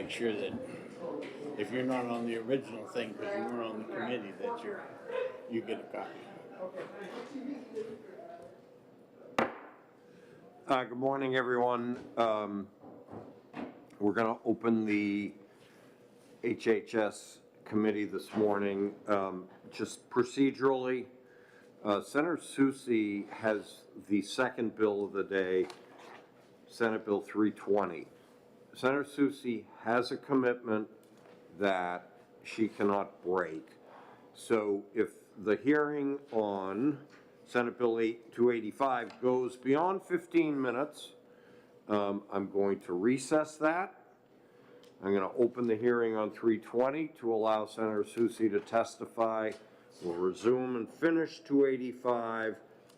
make sure that if you're not on the original thing because you weren't on the committee, that you get a copy. Good morning, everyone. We're going to open the HHS committee this morning. Just procedurally, Senator Soucy has the second bill of the day, Senate Bill 320. Senator Soucy has a commitment that she cannot break. So if the hearing on Senate Bill 285 goes beyond 15 minutes, I'm going to recess that. I'm going to open the hearing on 320 to allow Senator Soucy to testify. We'll resume and finish 285,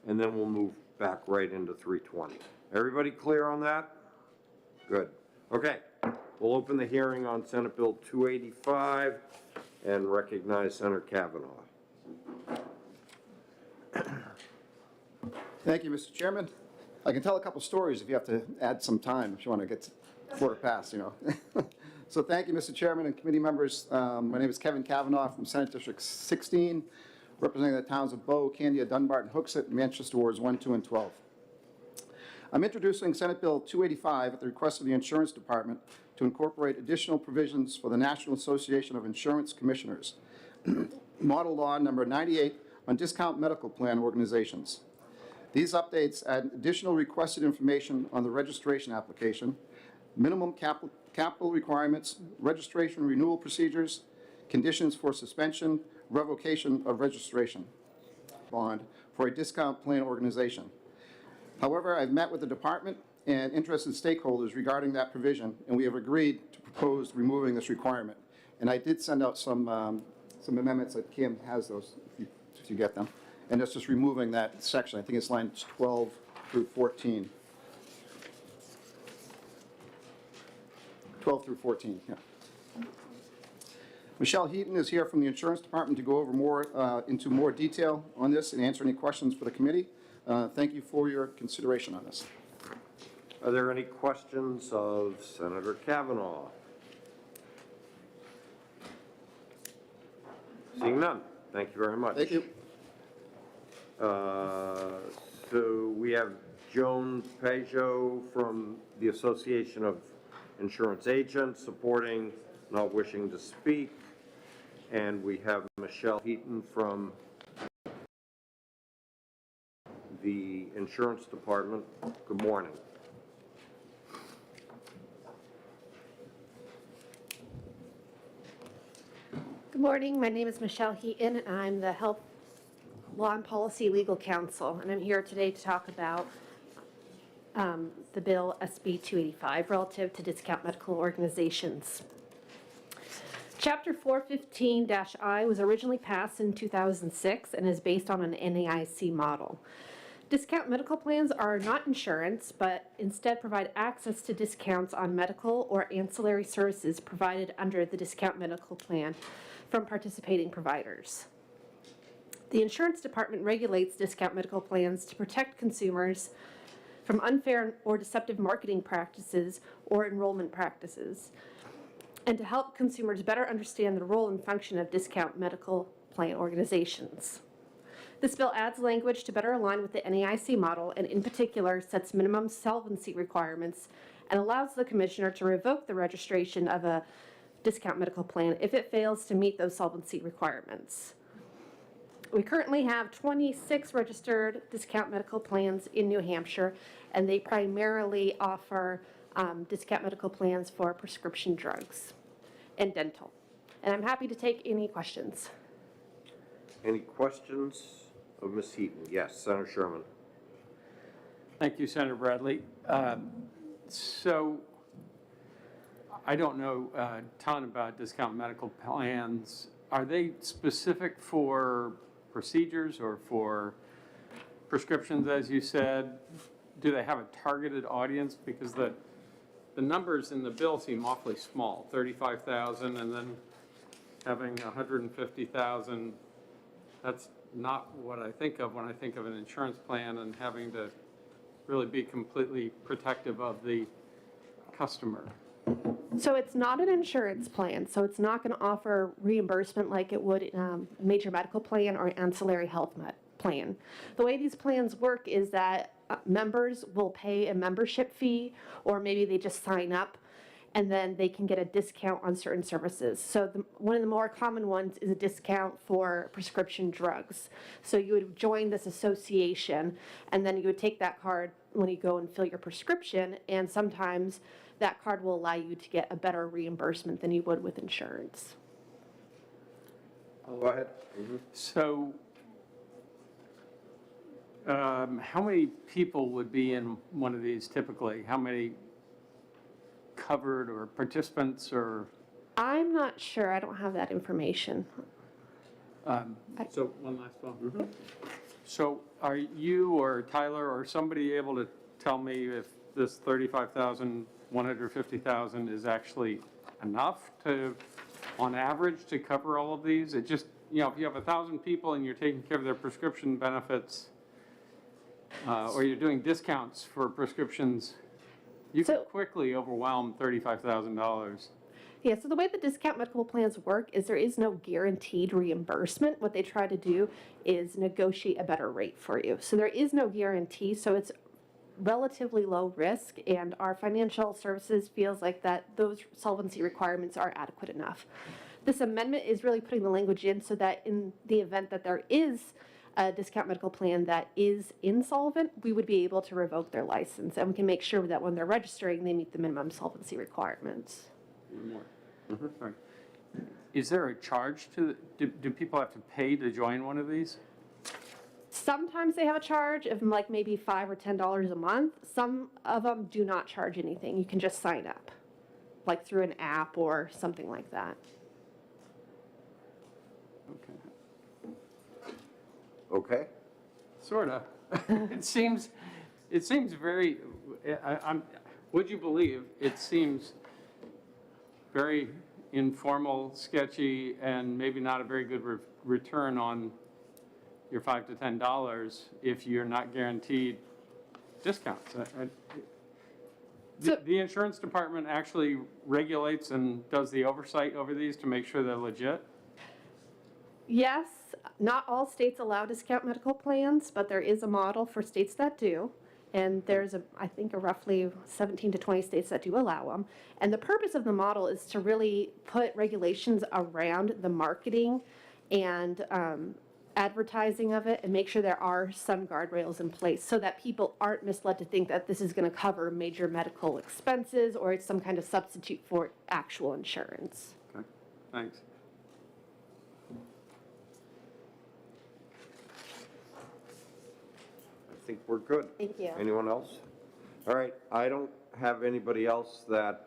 and then we'll move back right into 320. Everybody clear on that? Good. Okay. We'll open the hearing on Senate Bill 285 and recognize Senator Kavanaugh. Thank you, Mr. Chairman. I can tell a couple stories if you have to add some time, if you want to get quarter past, you know. So thank you, Mr. Chairman and committee members. My name is Kevin Kavanaugh from Senate District 16, representing the towns of Bow, Candia, Dunbarton, Hooksett, and Manchester Wards 1, 2, and 12. I'm introducing Senate Bill 285 at the request of the Insurance Department to incorporate additional provisions for the National Association of Insurance Commissioners, Model Law Number 98 on discount medical plan organizations. These updates add additional requested information on the registration application, minimum capital requirements, registration renewal procedures, conditions for suspension, revocation of registration bond for a discount plan organization. However, I've met with the department and interested stakeholders regarding that provision, and we have agreed to propose removing this requirement. And I did send out some amendments that Kim has those, if you get them. And it's just removing that section. I think it's lines 12 through 14. 12 through 14, yeah. Michelle Heaton is here from the Insurance Department to go over into more detail on this and answer any questions for the committee. Thank you for your consideration on this. Are there any questions of Senator Kavanaugh? Seeing none. Thank you very much. Thank you. So we have Joan Peugeot from the Association of Insurance Agents supporting, not wishing to speak. And we have Michelle Heaton from the Insurance Department. Good morning. Good morning. My name is Michelle Heaton, and I'm the Health Law and Policy Legal Counsel, and I'm here today to talk about the bill SB 285 relative to discount medical organizations. Chapter 415-I was originally passed in 2006 and is based on an NAIC model. Discount medical plans are not insurance, but instead provide access to discounts on medical or ancillary services provided under the discount medical plan from participating providers. The Insurance Department regulates discount medical plans to protect consumers from unfair or deceptive marketing practices or enrollment practices, and to help consumers better understand the role and function of discount medical plan organizations. This bill adds language to better align with the NAIC model, and in particular sets minimum solvency requirements and allows the commissioner to revoke the registration of a discount medical plan if it fails to meet those solvency requirements. We currently have 26 registered discount medical plans in New Hampshire, and they primarily offer discount medical plans for prescription drugs and dental. And I'm happy to take any questions. Any questions of Ms. Heaton? Yes, Senator Sherman. Thank you, Senator Bradley. So I don't know a ton about discount medical plans. Are they specific for procedures or for prescriptions, as you said? Do they have a targeted audience? Because the numbers in the bill seem awfully small, 35,000, and then having 150,000. That's not what I think of when I think of an insurance plan and having to really be completely protective of the customer. So it's not an insurance plan, so it's not going to offer reimbursement like it would a major medical plan or ancillary health plan. The way these plans work is that members will pay a membership fee, or maybe they just sign up, and then they can get a discount on certain services. So one of the more common ones is a discount for prescription drugs. So you would join this association, and then you would take that card when you go and fill your prescription, and sometimes that card will allow you to get a better reimbursement than you would with insurance. Go ahead. So, how many people would be in one of these typically? How many covered or participants or? I'm not sure, I don't have that information. So one last one. So are you or Tyler or somebody able to tell me if this 150,000 is actually enough to, on average, to cover all of these? It just, you know, if you have 1,000 people and you're taking care of their prescription benefits, or you're doing discounts for prescriptions, you can quickly overwhelm $35,000. Yeah, so the way the discount medical plans work is there is no guaranteed reimbursement. What they try to do is negotiate a better rate for you. So there is no guarantee, so it's relatively low risk, and our financial services feels like that those solvency requirements are adequate enough. This amendment is really putting the language in so that in the event that there is a discount medical plan that is insolvent, we would be able to revoke their license, and we can make sure that when they're registering, they meet the minimum solvency requirements. One more. Sorry. Is there a charge to, do people have to pay to join one of these? Sometimes they have a charge of like maybe $5 or $10 a month. Some of them do not charge anything. You can just sign up, like through an app or something like that. Okay. Sorta. It seems very, would you believe, it seems very informal, sketchy, and maybe not a very good return on your $5 to $10 if you're not guaranteed discounts. The insurance department actually regulates and does the oversight over these to make sure they're legit? Yes, not all states allow discount medical plans, but there is a model for states that do. And there's, I think, roughly 17 to 20 states that do allow them. And the purpose of the model is to really put regulations around the marketing and advertising of it, and make sure there are some guardrails in place so that people aren't misled to think that this is going to cover major medical expenses or it's some kind of substitute for actual insurance. Okay, thanks. I think we're good. Thank you. Anyone else? All right, I don't have anybody else that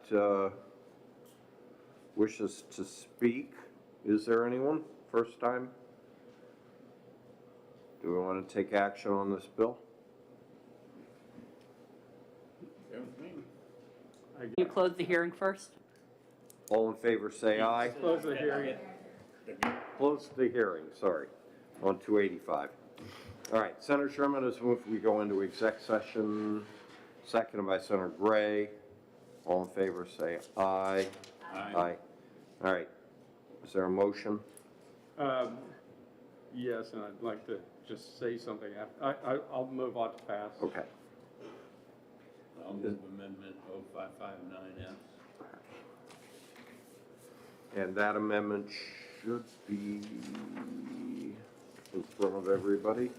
wishes to speak. Is there anyone? First time? Do we want to take action on this bill? You close the hearing first? All in favor, say aye. Close the hearing. Close the hearing, sorry, on 285. All right, Senator Sherman has moved we go into exec session, seconded by Senator Gray. All in favor, say aye. Aye. All right, is there a motion? Yes, and I'd like to just say something. I'll move on to pass. Okay. I'll move amendment 0559F. And that amendment should be in front of everybody.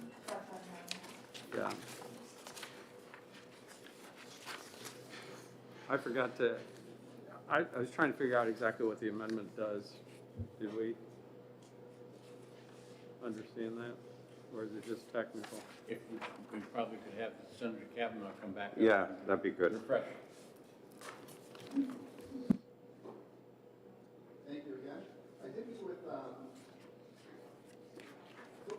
Yeah. I forgot to, I was trying to figure out exactly what the amendment does. Did we understand that? Or is it just technical? If we probably could have Senator Kavanaugh come back. up Yeah, and that'd be good. refresh. Thank you again. I did meet with,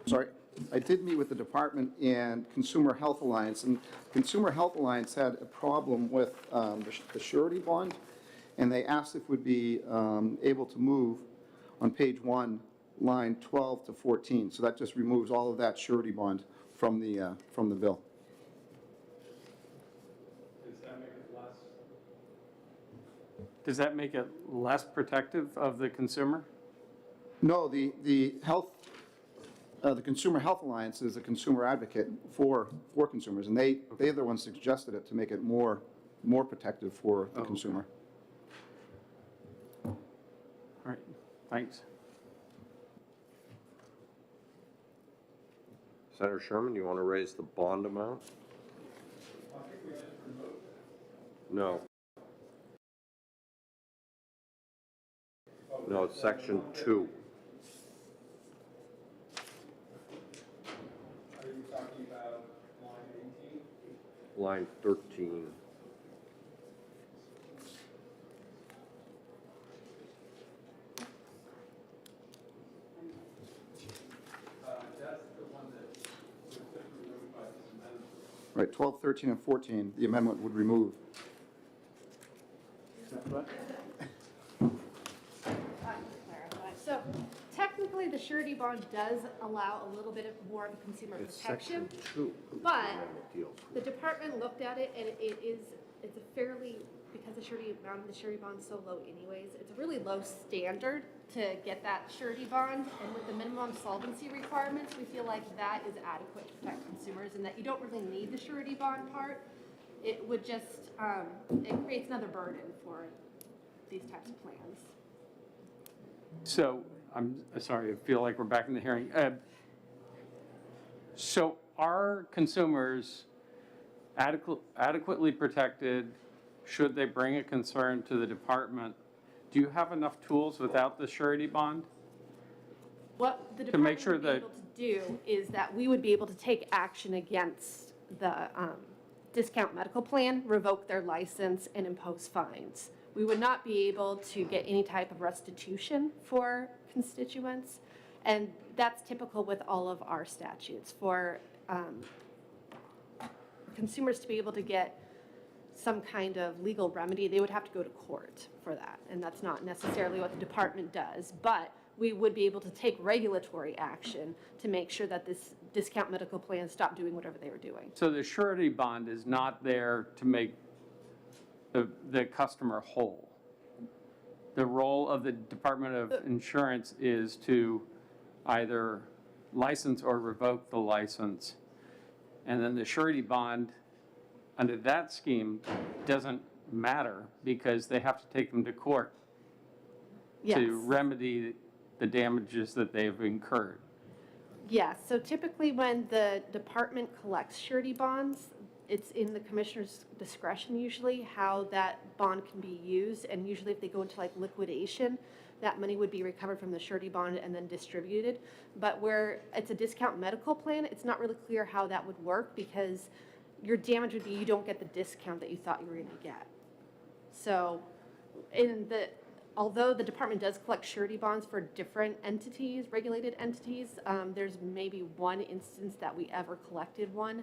sorry, I did meet with the department and Consumer Health Alliance, and Consumer Health Alliance had a problem with the surety bond, and they asked if we'd be able to move on page 1, line 12 to 14. So that just removes all of that surety bond from the bill. Does that make it less? Does that make it less protective of the consumer? No, the health, the Consumer Health Alliance is a consumer advocate for consumers, and they're the ones who suggested it to make it more protective for the consumer. All right, thanks. Senator Sherman, you want to raise the bond amount? No. No, it's section 2. Are you talking about line 18? Line 13. That's the one that was just removed by this amendment. Right, 12, 13, and 14, the amendment would remove. So technically, the surety bond does allow a little bit of more of a consumer It's protection. section 2. but Amendment deals The with. department looked at it, and it's a fairly, because the surety amount of the surety bond is so low anyways, it's a really low standard to get that surety bond. And with the minimum solvency requirements, we feel like that is adequate to protect consumers and that you don't really need the surety bond part. It would just, it creates another burden for these types of plans. So, I'm sorry, I feel like we're back in the hearing. So are consumers adequately protected should they bring a concern to the department? Do you have enough tools without the surety bond? What the To make department sure would be that- able to do is that we would be able to take action against the discount medical plan, revoke their license, and impose fines. We would not be able to get any type of restitution for constituents, and that's typical with all of our statutes. For consumers to be able to get some kind of legal remedy, they would have to go to court for that, and that's not necessarily what the department does. But we would be able to take regulatory action to make sure that this discount medical plan stopped doing whatever they were doing. So the surety bond is not there to make the customer whole. The role of the Department of Insurance is to either license or revoke the license. And then the surety bond, under that scheme, doesn't matter because they have to take them to court Yes. to remedy the damages that they've incurred. Yes, so typically when the department collects surety bonds, it's in the commissioner's discretion usually how that bond can be used. And usually if they go into like liquidation, that money would be recovered from the surety bond and then distributed. But where it's a discount medical plan, it's not really clear how that would work because your damage would be you don't get the discount that you thought you were going to get. So although the department does collect surety bonds for different entities, regulated entities, there's maybe one instance that we ever collected one,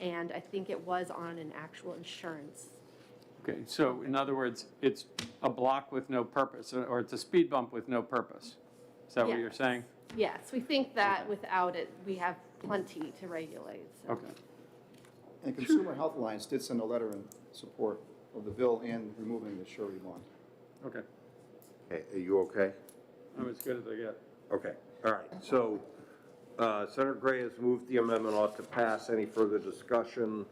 and I think it was on an actual insurance. Okay, so in other words, it's a block with no purpose, or it's a speed bump with no purpose. Is that what you're Yes. saying? Yes, we think that without it, we have plenty to regulate. So. Okay. And Consumer Health Alliance did send a letter in support of the bill and removing the surety bond. Okay. Hey, are you okay? I'm as good as I get. Okay, all right. So Senator Gray has moved the amendment ought to pass. Any further discussion?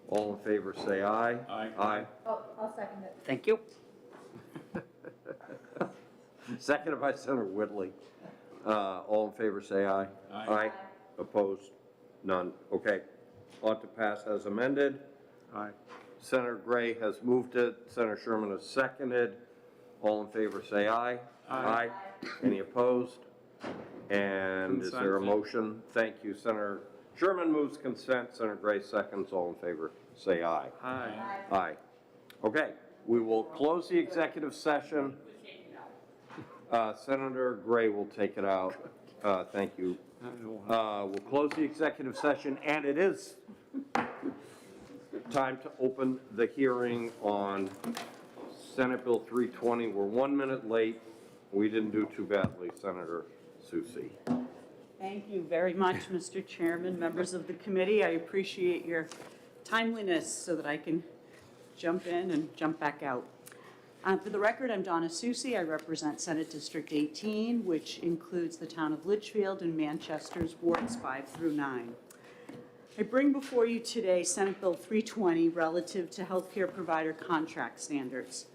All in favor, say aye. Aye. Aye. I'll second it. Thank you. Seconded by Senator Whitley. All in favor, say aye. Aye. Opposed? None. Okay. Ought to pass as amended. Aye. Senator Gray has moved it. Senator Sherman has seconded. All in favor, say aye. Aye. Any opposed? And is there a Consent. motion? Thank you. Senator Sherman moves consent. Senator Gray seconds. All in favor, say aye. Aye. Aye. Okay, we will close the executive session. Senator Gray will take it out. Thank you. We'll close the executive session, and it is time to open the hearing on Senate Bill 320. We're 1 minute late. We didn't do too badly, Senator Susi. Thank you very much, Mr. Chairman, members of the committee. I appreciate your timeliness so that I can jump in and jump back out. For the record, I'm Donna Susi. I represent Senate District 18, which includes the town of Litchfield and Manchester's wards 5 through 9. I bring before you today Senate Bill 320 relative to healthcare provider contract standards.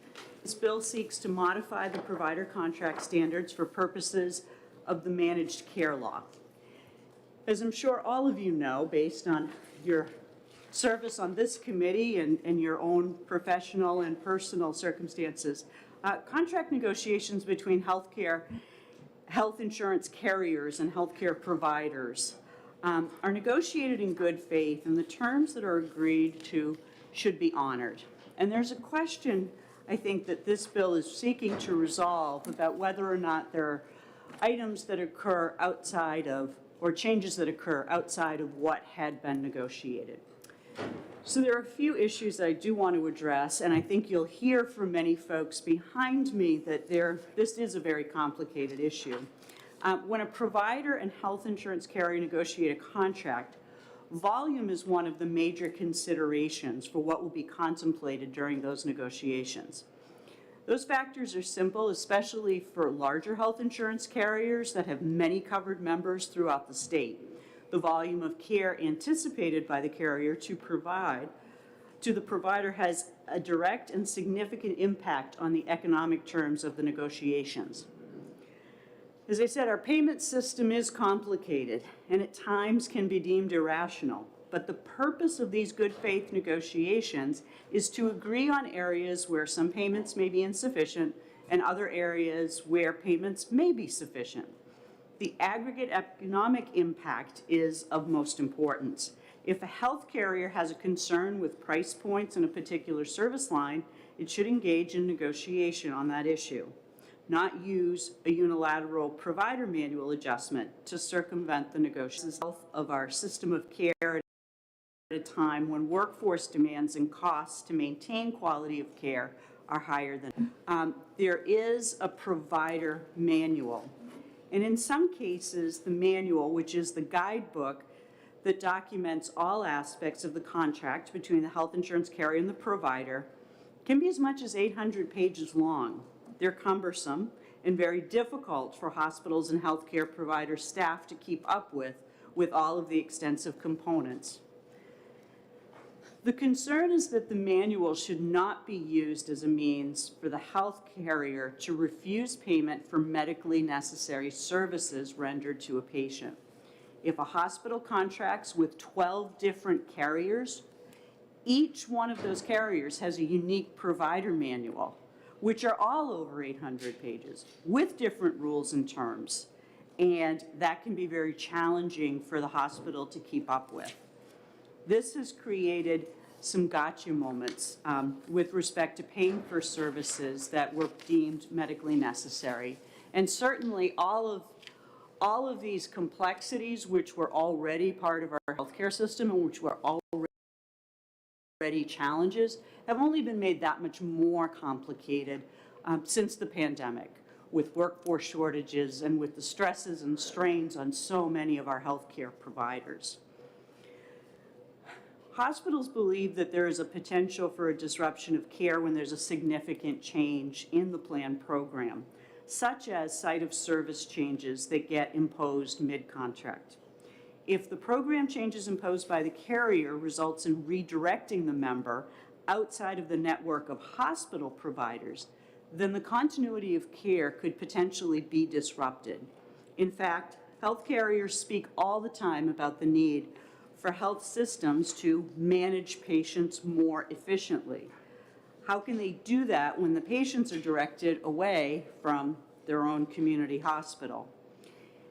This bill seeks to modify the provider contract standards for purposes of the managed care law. As I'm sure all of you know, based on your service on this committee and your own professional and personal circumstances, contract negotiations between health insurance carriers and healthcare providers are negotiated in good faith, and the terms that are agreed to should be honored. And there's a question, I think, that this bill is seeking to resolve about whether or not there are items that occur outside of, or changes that occur outside of what had been negotiated. So there are a few issues that I do want to address, and I think you'll hear from many folks behind me that this is a very complicated issue. When a provider and health insurance carrier negotiate a contract, volume is one of the major considerations for what will be contemplated during those negotiations. Those factors are simple, especially for larger health insurance carriers that have many covered members throughout the state. The volume of care anticipated by the carrier to provide to the provider has a direct and significant impact on the economic terms of the negotiations. As I said, our payment system is complicated and at times can be deemed irrational, but the purpose of these good faith negotiations is to agree on areas where some payments may be insufficient and other areas where payments may be sufficient. The aggregate economic impact is of most importance. If a health carrier has a concern with price points in a particular service line, it should engage in negotiation on that issue, not use a unilateral provider manual adjustment to circumvent the negotiations of our system of care at a time when workforce demands and costs to maintain quality of care are higher than. There is a provider manual. And in some cases, the manual, which is the guidebook that documents all aspects of the contract between the health insurance carrier and the provider, can be as much as 800 pages long. They're cumbersome and very difficult for hospitals and healthcare provider staff to keep up with all of the extensive components. The concern is that the manual should not be used as a means for the health carrier to refuse payment for medically necessary services rendered to a patient. If a hospital contracts with 12 different carriers, each one of those carriers has a unique provider manual, which are all over 800 pages, with different rules and terms. And that can be very challenging for the hospital to keep up with. This has created some gotcha moments with respect to paying for services that were deemed medically necessary. And certainly all of these complexities, which were already part of our healthcare system and which were already challenges, have only been made that much more complicated since the pandemic, with workforce shortages and with the stresses and strains on so many of our healthcare providers. Hospitals believe that there is a potential for a disruption of care when there's a significant change in the plan program, such as site of service changes that get imposed mid-contract. If the program changes imposed by the carrier results in redirecting the member outside of the network of hospital providers, then the continuity of care could potentially be disrupted. In fact, health carriers speak all the time about the need for health systems to manage patients more efficiently. How can they do that when the patients are directed away from their own community hospital?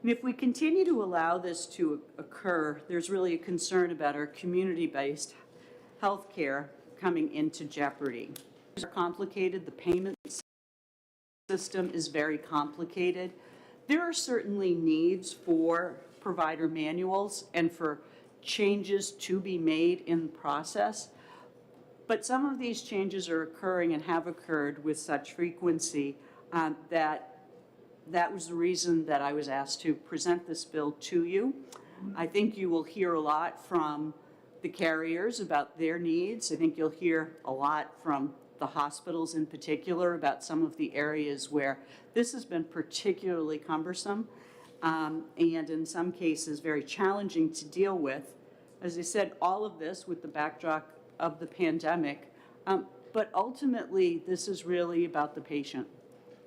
And if we continue to allow this to occur, there's really a concern about our community-based health care coming into jeopardy. It's complicated. The payment system is very complicated. There are certainly needs for provider manuals and for changes to be made in the process, but some of these changes are occurring and have occurred with such frequency that was the reason that I was asked to present this bill to you. I think you will hear a lot from the carriers about their needs. I think you'll hear a lot from the hospitals in particular about some of the areas where this has been particularly cumbersome, and in some cases very challenging to deal with. As I said, all of this with the backdrop of the pandemic, but ultimately this is really about the patient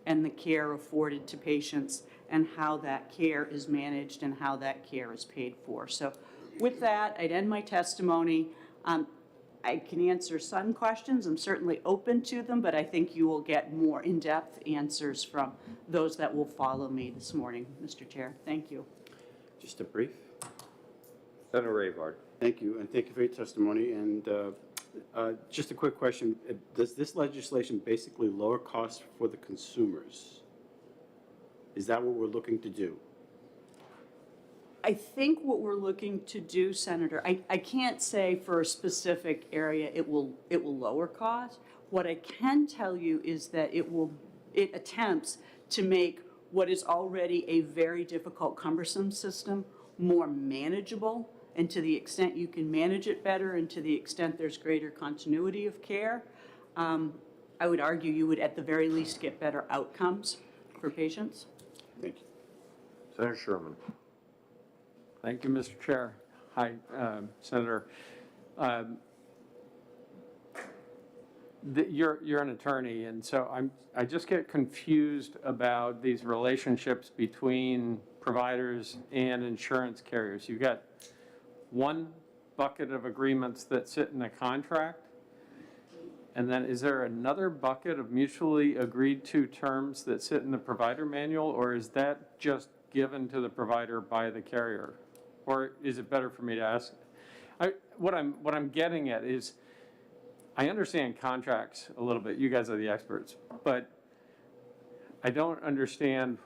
and the care afforded to patients and how that care is managed and how that care is paid for. So with that, I'd end my testimony. I can answer some questions. I'm certainly open to them, but I think you will get more in-depth answers from those that will follow me this morning, Mr. Chair. Thank you. Just a brief. Senator Avard. Thank you, and thank you for your testimony. And just a quick question. Does this legislation basically lower costs for the consumers? Is that what we're looking to do? I think what we're looking to do, Senator, I can't say for a specific area it will lower costs. What I can tell you is that it attempts to make what is already a very difficult, cumbersome system more manageable, and to the extent you can manage it better and to the extent there's greater continuity of care, I would argue you would at the very least get better outcomes for patients. Thank you. Senator Sherman. Thank you, Mr. Chair. Hi, Senator. You're an attorney, and so I just get confused about these relationships between providers and insurance carriers. You've got one bucket of agreements that sit in a contract, and then is there another bucket of mutually agreed to terms that sit in the provider manual, or is that just given to the provider by the carrier? Or is it better for me to ask? What I'm getting at is, I understand contracts a little bit, you guys are the experts, but I don't understand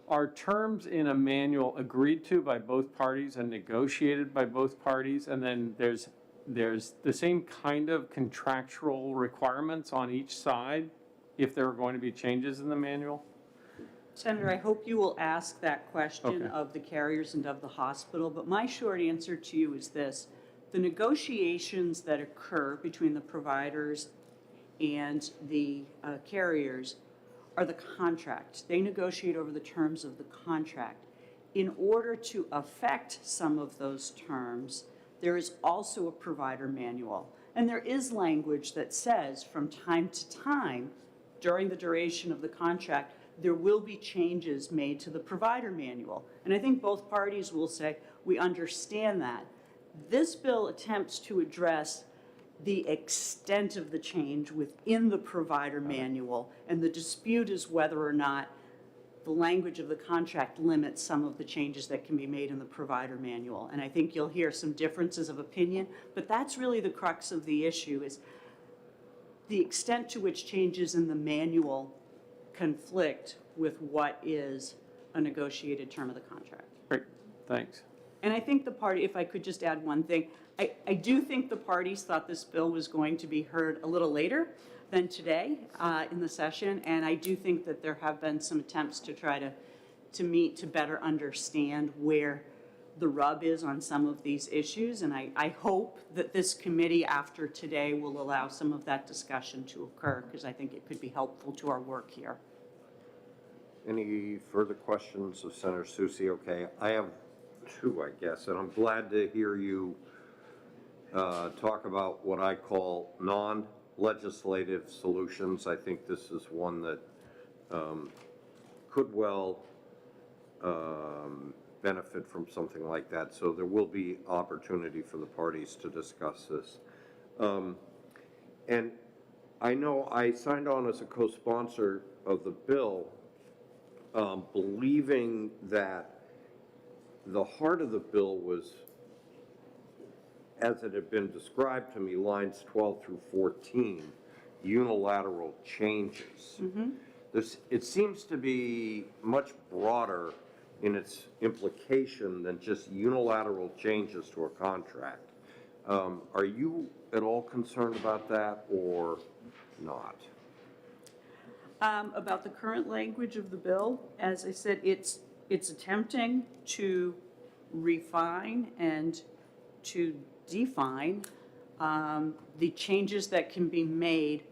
are terms in a manual agreed to by both parties and negotiated by both parties, and then there's the same kind of contractual requirements on each side if there are going to be changes in the manual? Senator, I hope you will ask that question Okay. of the carriers and of the hospital, but my short answer to you is this. The negotiations that occur between the providers and the carriers are the contract. They negotiate over the terms of the contract. In order to affect some of those terms, there is also a provider manual. And there is language that says from time to time, during the duration of the contract, there will be changes made to the provider manual. And I think both parties will say, we understand that. This bill attempts to address the extent of the change within the provider manual, and the dispute is whether or not the language of the contract limits some of the changes that can be made in the provider manual. And I think you'll hear some differences of opinion, but that's really the crux of the issue, is the extent to which changes in the manual conflict with what is a negotiated term of the contract. Great, thanks. And I think the party, if I could just add one thing, I do think the parties thought this bill was going to be heard a little later than today in the session, and I do think that there have been some attempts to try to meet to better understand where the rub is on some of these issues, and I hope that this committee after today will allow some of that discussion to occur, because I think it could be helpful to our work here. Any further questions of Senator Susi? Okay, I have two, I guess, and I'm glad to hear you talk about what I call non-legislative solutions. I think this is one that could well benefit from something like that. So there will be opportunity for the parties to discuss this. And I know I signed on as a co-sponsor of the bill, believing that the heart of the bill was, as it had been described to me, lines 12 through 14, unilateral changes. It seems to be much broader in its implication than just unilateral changes to a contract. Are you at all concerned about that or not? About the current language of the bill, as I said, it's attempting to refine and to define the changes that can be made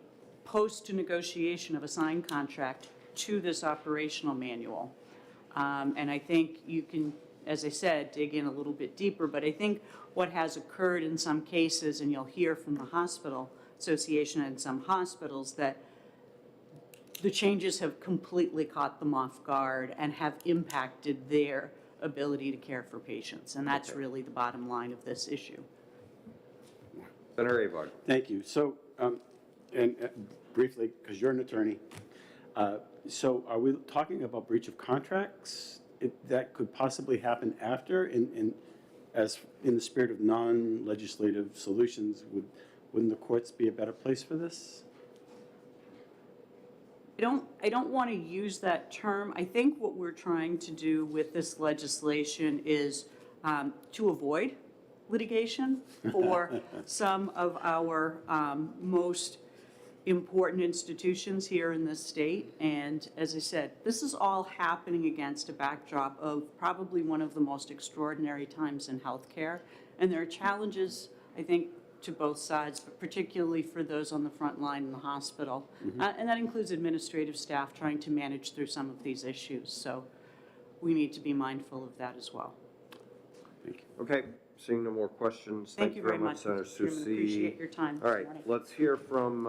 post-negotiation of a signed contract to this operational manual. And I think you can, as I said, dig in a little bit deeper, but I think what has occurred in some cases, and you'll hear from the hospital association and some hospitals, that the changes have completely caught them off guard and have impacted their ability to care for patients. And that's really the bottom line of this issue. Senator Avard. Thank you. So, briefly, because you're an attorney, so are we talking about breach of contracts that could possibly happen after, in the spirit of non-legislative solutions? Wouldn't the courts be a better place for this? I don't want to use that term. I think what we're trying to do with this legislation is to avoid litigation for some of our most important institutions here in this state. And as I said, this is all happening against a backdrop of probably one of the most extraordinary times in healthcare. And there are challenges, I think, to both sides, but particularly for those on the front line in the hospital. And that includes administrative staff trying to manage through some of these issues. So we need to be mindful of that as well. Thank you. Okay, seeing no more questions. Thank you very much, Senator Mr. Chairman. Soucy. Appreciate your time All this right, morning. let's hear from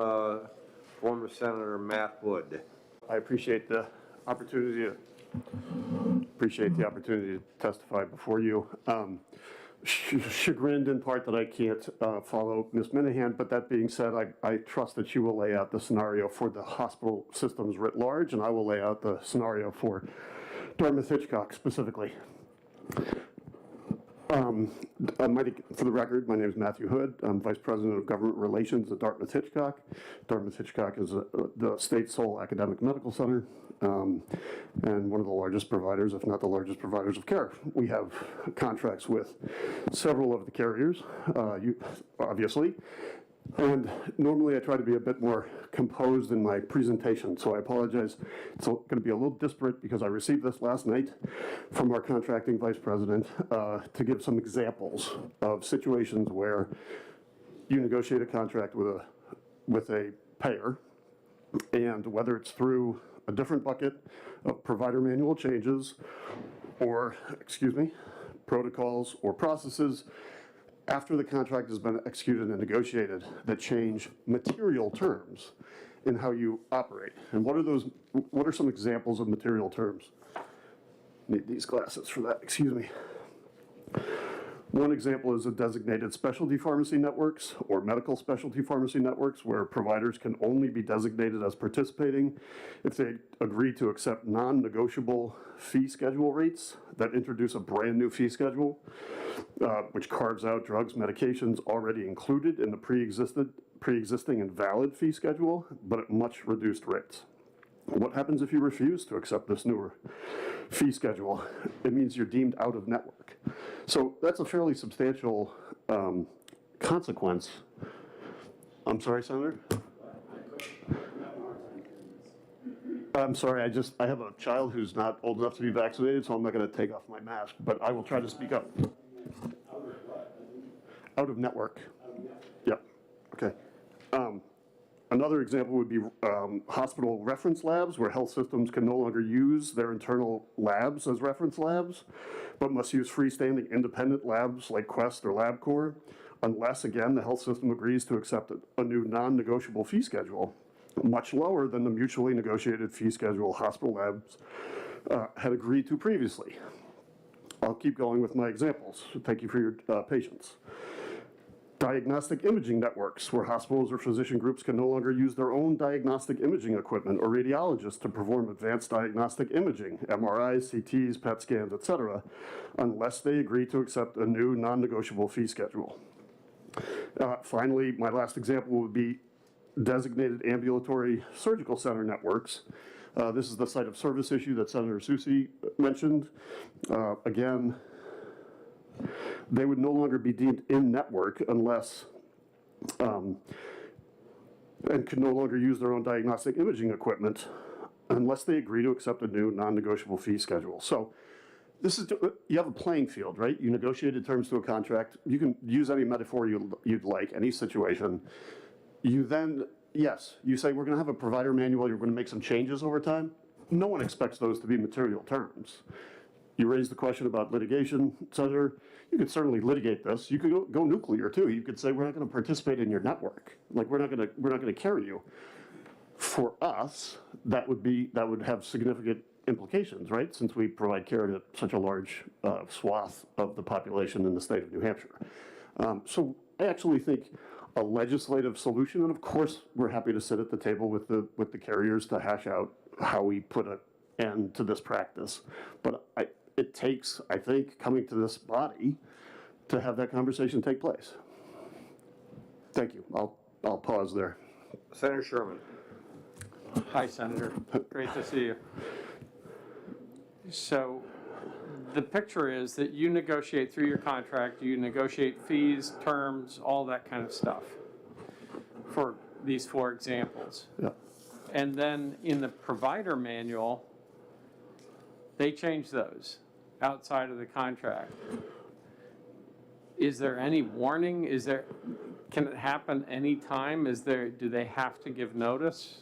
former Senator Matt Wood. I appreciate the opportunity to testify before you. Chagrined in part that I can't follow Ms. Minahan, but that being said, I trust that she will lay out the scenario for the hospital systems writ large, and I will lay out the scenario for Dartmouth-Hitchcock specifically. For the record, my name is Matthew Hood. I'm Vice President of Government Relations at Dartmouth-Hitchcock. Dartmouth-Hitchcock is the state's sole academic medical center and one of the largest providers, if not the largest providers of care. We have contracts with several of the carriers, obviously, and normally I try to be a bit more composed in my presentation, so I apologize. It's going to be a little disparate because I received this last night from our contracting vice president to give some examples of situations where you negotiate a contract with a payer, and whether it's through a different bucket of provider manual changes or, protocols or processes after the contract has been executed and negotiated that change material terms in how you operate. And what are some examples of material terms? Need these glasses for that, excuse me. One example is a designated specialty pharmacy networks or medical specialty pharmacy networks where providers can only be designated as participating if they agree to accept non-negotiable fee schedule rates that introduce a brand new fee schedule, which carves out drugs, medications already included in the pre-existing and valid fee schedule, but at much reduced rates. What happens if you refuse to accept this newer fee schedule? It means you're deemed out of network. So that's a fairly substantial consequence. I'm sorry, Senator? I'm sorry, I have a child who's not old enough to be vaccinated, so I'm not going to take off my mask, but I will try to speak up. Out of network. Yep, okay. Another example would be hospital reference labs, where health systems can no longer use their internal labs as reference labs, but must use freestanding independent labs like Quest or LabCorp, unless, again, the health system agrees to accept a new non-negotiable fee schedule, much lower than the mutually negotiated fee schedule hospital labs had agreed to previously. I'll keep going with my examples. Thank you for your patience. Diagnostic imaging networks, where hospitals or physician groups can no longer use their own diagnostic imaging equipment or radiologists to perform advanced diagnostic imaging, MRIs, CTs, PET scans, etc., unless they agree to accept a new non-negotiable fee schedule. Finally, my last example would be designated ambulatory surgical center networks. This is the site of service issue that Senator Soucy mentioned. Again, they would no longer be deemed in-network unless, and could no longer use their own diagnostic imaging equipment unless they agree to accept a new non-negotiable fee schedule. So This is, you have a playing field, right? You negotiated terms to a contract. You can use any metaphor you'd like, any situation. You then, yes, you say, we're going to have a provider manual, you're going to make some changes over time. No one expects those to be material terms. You raised the question about litigation, Senator. You could certainly litigate this. You could go nuclear too. You could say, we're not going to participate in your network. Like, we're not going to carry you. For us, that would have significant implications, right? Since we provide care to such a large swath of the population in the state of New Hampshire. So I actually think a legislative solution, and of course, we're happy to sit at the table with the carriers to hash out how we put an end to this practice. But it takes, I think, coming to this body to have that conversation take place. Thank you. I'll pause there. Senator Sherman. Hi, Senator. Great to see you. So the picture is that you negotiate through your contract, you negotiate fees, terms, all that kind of stuff for these 4 examples. Yeah. And then in the provider manual, they change those outside of the contract. Is there any warning? Can it happen anytime? Do they have to give notice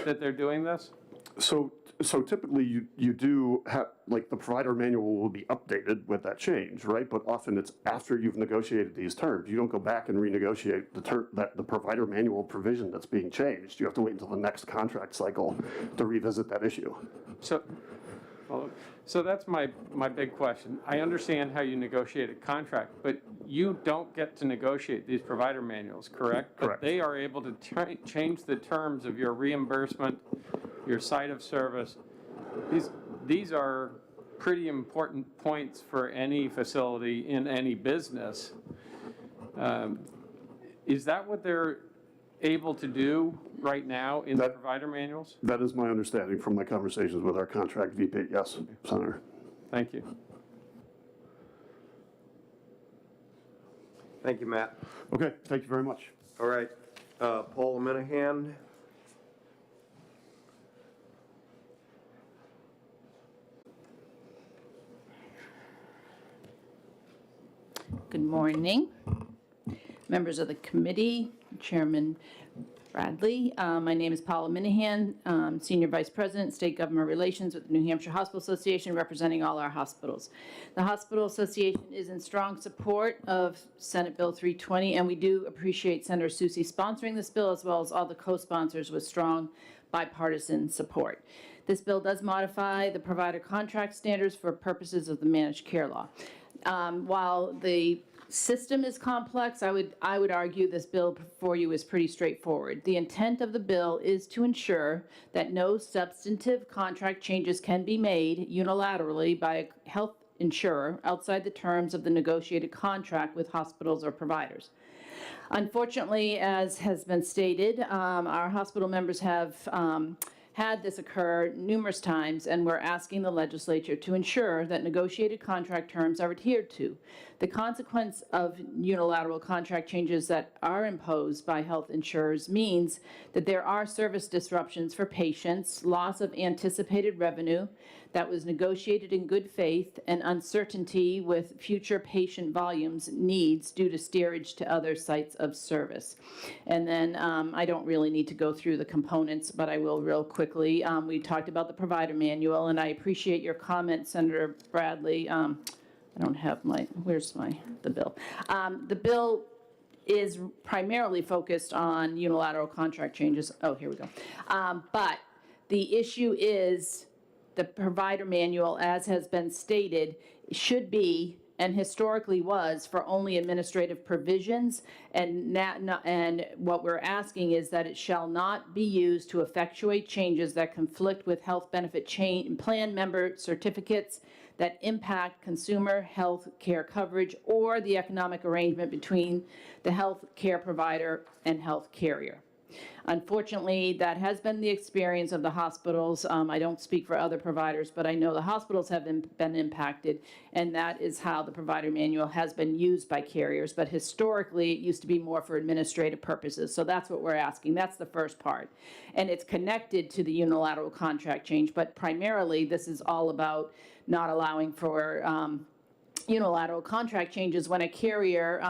that they're doing this? So typically you do have, like, the provider manual will be updated with that change, right? But often it's after you've negotiated these terms. You don't go back and renegotiate the provider manual provision that's being changed. You have to wait until the next contract cycle to revisit that issue. So that's my big question. I understand how you negotiate a contract, but you don't get to negotiate these provider manuals, correct? Correct. But they are able to change the terms of your reimbursement, your site of service. These are pretty important points for any facility in any business. Is that what they're able to do right now in the provider manuals? That is my understanding from my conversations with our contract VP. Yes, Senator. Thank you. Thank you, Matt. Okay, thank you very much. All right, Paul Minahan. Good morning, members of the committee, Chairman Bradley. My name is Paula Minahan, Senior Vice President, State Government Relations with the New Hampshire Hospital Association, representing all our hospitals. The Hospital Association is in strong support of Senate Bill 320, and we do appreciate Senator Soucy sponsoring this bill, as well as all the co-sponsors with strong bipartisan support. This bill does modify the provider contract standards for purposes of the managed care law. While the system is complex, I would argue this bill before you is pretty straightforward. The intent of the bill is to ensure that no substantive contract changes can be made unilaterally by a health insurer outside the terms of the negotiated contract with hospitals or providers. Unfortunately, as has been stated, our hospital members have had this occur numerous times, and we're asking the legislature to ensure that negotiated contract terms are adhered to. The consequence of unilateral contract changes that are imposed by health insurers means that there are service disruptions for patients, loss of anticipated revenue that was negotiated in good faith, and uncertainty with future patient volumes needs due to steerage to other sites of service. And then I don't really need to go through the components, but I will real quickly. We talked about the provider manual, and I appreciate your comment, Senator Bradley. I don't have the bill. The bill is primarily focused on unilateral contract changes. Oh, here we go. But the issue is the provider manual, as has been stated, should be and historically was for only administrative provisions, and what we're asking is that it shall not be used to effectuate changes that conflict with health benefit plan member certificates that impact consumer health care coverage or the economic arrangement between the health care provider and health carrier. Unfortunately, that has been the experience of the hospitals. I don't speak for other providers, but I know the hospitals have been impacted, and that is how the provider manual has been used by carriers. But historically, it used to be more for administrative purposes. So that's what we're asking. That's the first part. And it's connected to the unilateral contract change, but primarily this is all about not allowing for unilateral contract changes when a carrier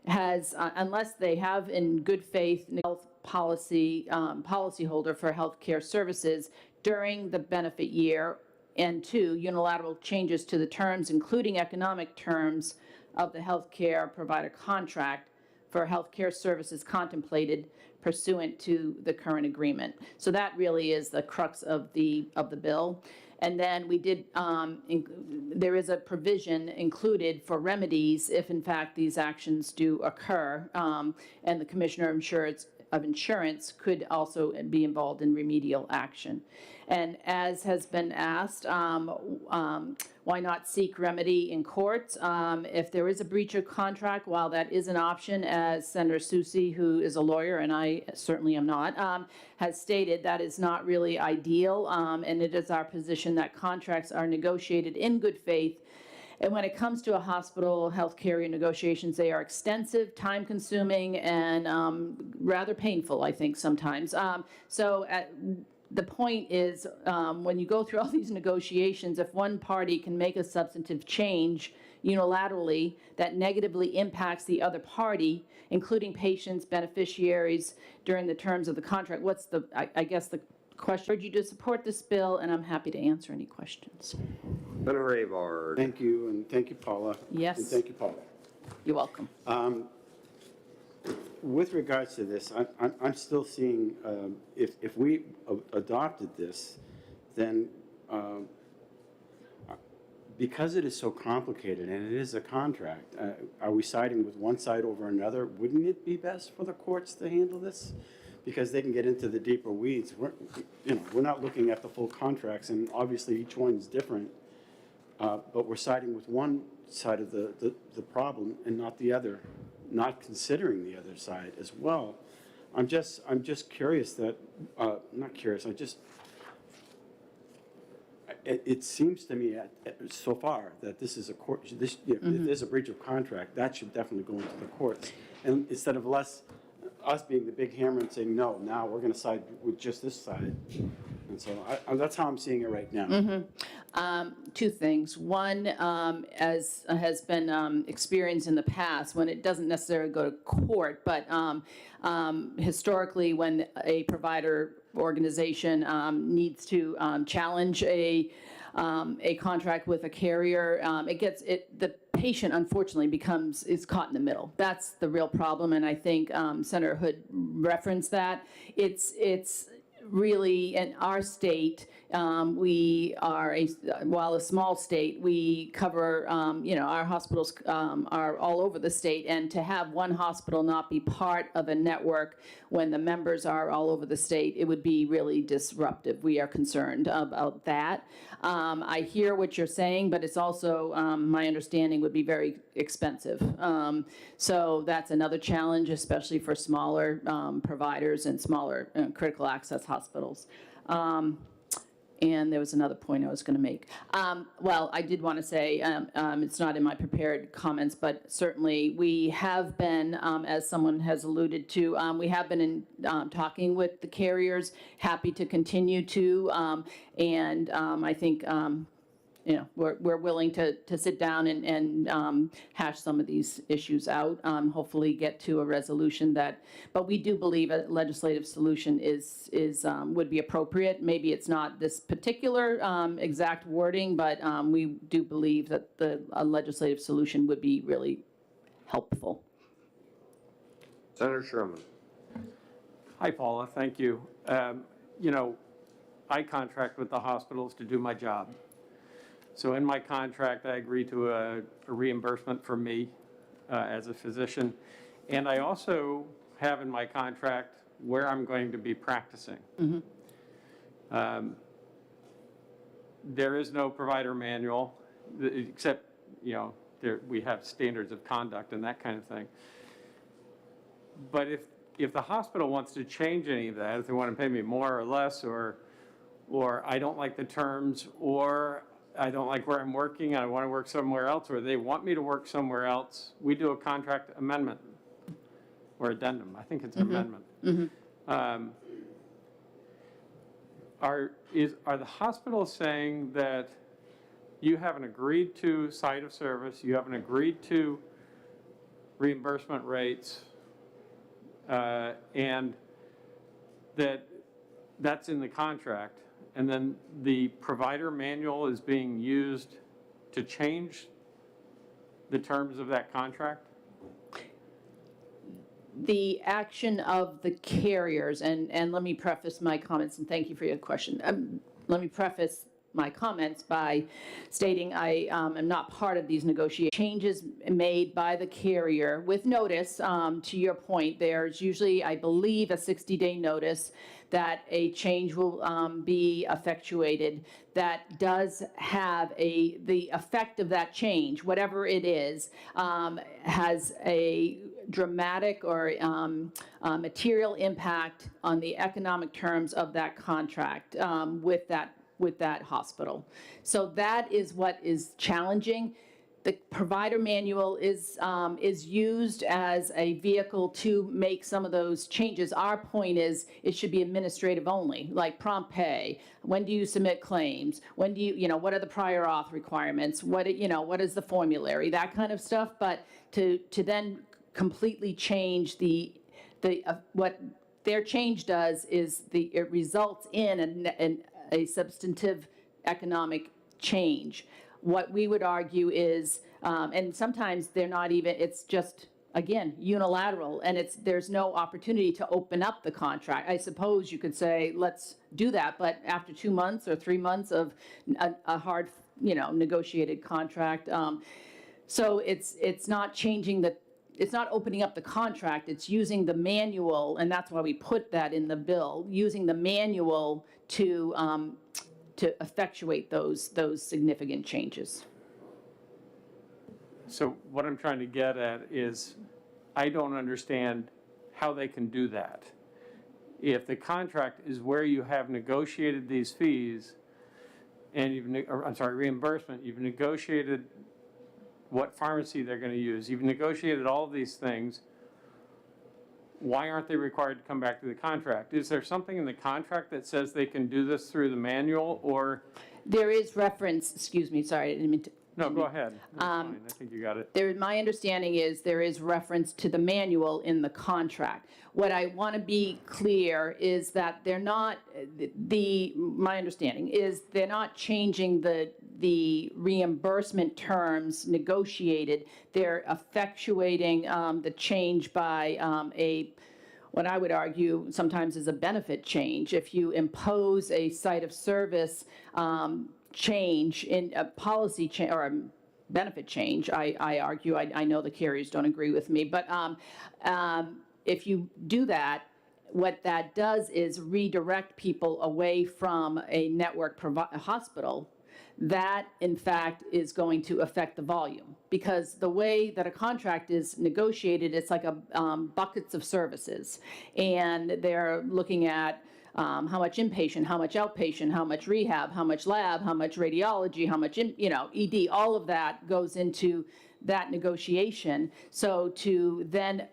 has, unless they have in good faith health policyholder for healthcare services during the benefit year, and 2, unilateral changes to the terms, including economic terms of the healthcare provider contract for healthcare services contemplated pursuant to the current agreement. So that really is the crux of the bill. And then we did, there is a provision included for remedies if in fact these actions do occur, and the Commissioner of Insurance could also be involved in remedial action. And as has been asked, why not seek remedy in courts? If there is a breach of contract, while that is an option, as Senator Soucy, who is a lawyer, and I certainly am not, has stated, that is not really ideal, and it is our position that contracts are negotiated in good faith. And when it comes to a hospital health carrier negotiations, they are extensive, time-consuming, and rather painful, I think, sometimes. The point is, when you go through all these negotiations, if one party can make a substantive change unilaterally that negatively impacts the other party, including patients, beneficiaries, during the terms of the contract, what's the, I guess the question, I urge you to support this bill, and I'm happy to answer any questions. Senator Avard. Thank you, and thank you, Paula. Yes. And thank you, Paula. You're welcome. With regards to this, I'm still seeing, if we adopted this, then because it is so complicated and it is a contract, are we siding with one side over another? Wouldn't it be best for the courts to handle this? Because they can get into the deeper weeds. We're not looking at the full contracts, and obviously each one's different, but we're siding with one side of the problem and not the other, not considering the other side as well. I'm just curious that, not curious, it seems to me so far that this is a court, if there's a breach of contract, that should definitely go into the courts. And instead of us being the big hammer and saying, no, now we're going to side with just this side. And so that's how I'm seeing it right now. Two things. One, as has been experienced in the past, when it doesn't necessarily go to court, but historically when a provider organization needs to challenge a contract with a carrier, the patient unfortunately is caught in the middle. That's the real problem, and I think Senator Hood referenced that. It's really, in our state, we are, while a small state, we cover, our hospitals are all over the state, and to have one hospital not be part of a network when the members are all over the state, it would be really disruptive. We are concerned about that. I hear what you're saying, but it's also, my understanding, would be very expensive. So that's another challenge, especially for smaller providers and smaller critical access hospitals. And there was another point I was going to make. Well, I did want to say, it's not in my prepared comments, but certainly we have been, as someone has alluded to, we have been talking with the carriers, happy to continue to, and I think, we're willing to sit down and hash some of these issues out, hopefully get to a resolution but we do believe a legislative solution would be appropriate. Maybe it's not this particular exact wording, but we do believe that a legislative solution would be really helpful. Senator Sherman. Hi, Paula, thank you. I contract with the hospitals to do my job. So in my contract, I agree to a reimbursement for me as a physician. And I also have in my contract where I'm going to be practicing. Mm-hmm. There is no provider manual, except, we have standards of conduct and that kind of thing. But if if the hospital wants to change any of that, if they want to pay me more or less, or I don't like the terms, or I don't like where I'm working, I want to work somewhere else, or they want me to work somewhere else, we do a contract amendment or addendum. I think it's an amendment. Are the hospitals saying that you haven't agreed to site of service, you haven't agreed to reimbursement rates, and that's in the contract, and then the provider manual is being used to change the terms of that contract? The action of the carriers, and let me preface my comments, and thank you for your question. Let me preface my comments by stating I am not part of these negotiations. Changes made by the carrier with notice, to your point, there's usually, I believe, a 60-day notice that a change will be effectuated that does have the effect of that change, whatever it is, has a dramatic or material impact on the economic terms of that contract with that hospital. So that is what is challenging. The provider manual is used as a vehicle to make some of those changes. Our point is it should be administrative only, like prompt pay. When do you submit claims? When do you, what are the prior auth requirements? What is the formulary? That kind of stuff. But to then completely change what their change does is it results in a substantive economic change. What we would argue is, and sometimes they're not even, it's just, again, unilateral, and there's no opportunity to open up the contract. I suppose you could say, let's do that, but after 2 months or 3 months of a hard, negotiated contract, so it's not changing it's not opening up the contract, it's using the manual, and that's why we put that in the bill, using the manual to effectuate those significant changes. So what I'm trying to get at is, I don't understand how they can do that. If the contract is where you have negotiated these fees, and reimbursement, you've negotiated what pharmacy they're going to use, you've negotiated all of these things, why aren't they required to come back to the contract? Is there something in the contract that says they can do this through the manual, or? There is reference, excuse me, sorry, I didn't mean to. No, go ahead. That's fine. I think you got it. My understanding is there is reference to the manual in the contract. What I want to be clear is that they're not, my understanding is they're not changing the reimbursement terms negotiated. They're effectuating the change by what I would argue sometimes is a benefit change. If you impose a site of service change in a policy change or a benefit change, I argue, I know the carriers don't agree with me, but if you do that, what that does is redirect people away from a network hospital. That, in fact, is going to affect the volume, because the way that a contract is negotiated, it's like buckets of services, and they're looking at how much inpatient, how much outpatient, how much rehab, how much lab, how much radiology, how much ED, all of that goes into that negotiation. So to then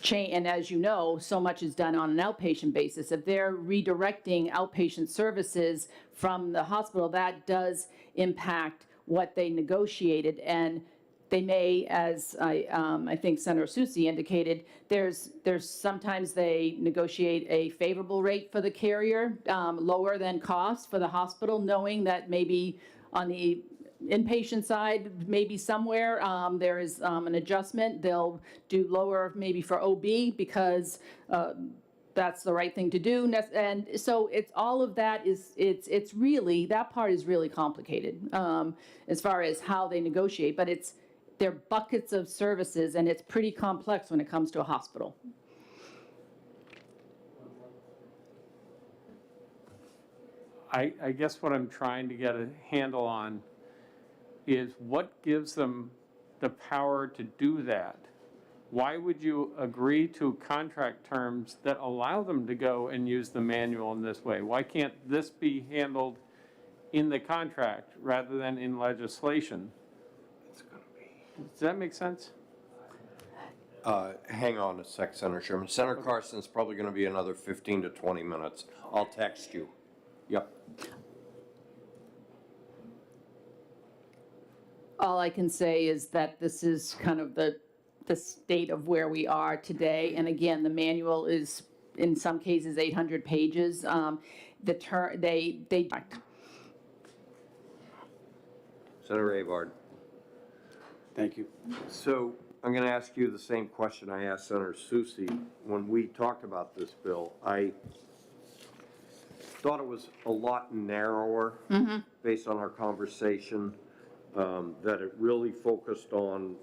change, and as you know, so much is done on an outpatient basis. If they're redirecting outpatient services from the hospital, that does impact what they negotiated, and they may, as I think Senator Susi indicated, there's sometimes they negotiate a favorable rate for the carrier, lower than cost for the hospital, knowing that maybe on the inpatient side, maybe somewhere there is an adjustment. They'll do lower maybe for OB because that's the right thing to do. And so it's all of that it's really, that part is really complicated as far as how they negotiate, but they're buckets of services, and it's pretty complex when it comes to a hospital. I guess what I'm trying to get a handle on is what gives them the power to do that. why would you agree to contract terms that allow them to go and use the manual in this way? Why can't this be handled in the contract rather than in legislation? Does that make sense? Hang on a sec, Senator Sherman. Senator Carson's probably going to be another 15 to 20 minutes. I'll text you. Yep. All I can say is that this is kind of the state of where we are today. And again, the manual is, in some cases, 800 pages. Senator Avard. Thank you. So I'm going to ask you the same question I asked Senator Susi. When we talked about this bill, I thought it was a lot narrower based on our conversation, that it really focused on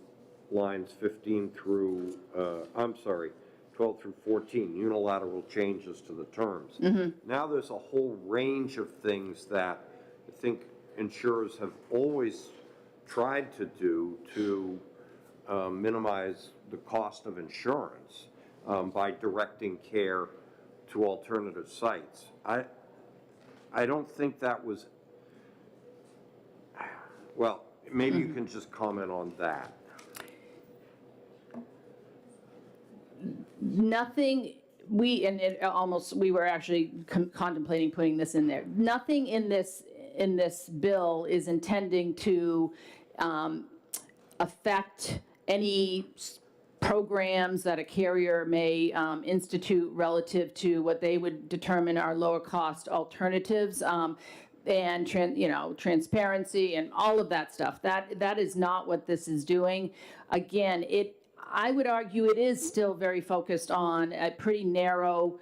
lines 15 through, 12 through 14, unilateral changes to the terms. Now there's a whole range of things that I think insurers have always tried to do to minimize the cost of insurance by directing care to alternative sites. I don't think that was, well, maybe you can just comment on that. Nothing, we were actually contemplating putting this in there. Nothing in this bill is intending to affect any programs that a carrier may institute relative to what they would determine are lower cost alternatives, and transparency and all of that stuff. That is not what this is doing. Again, I would argue it is still very focused on a pretty narrow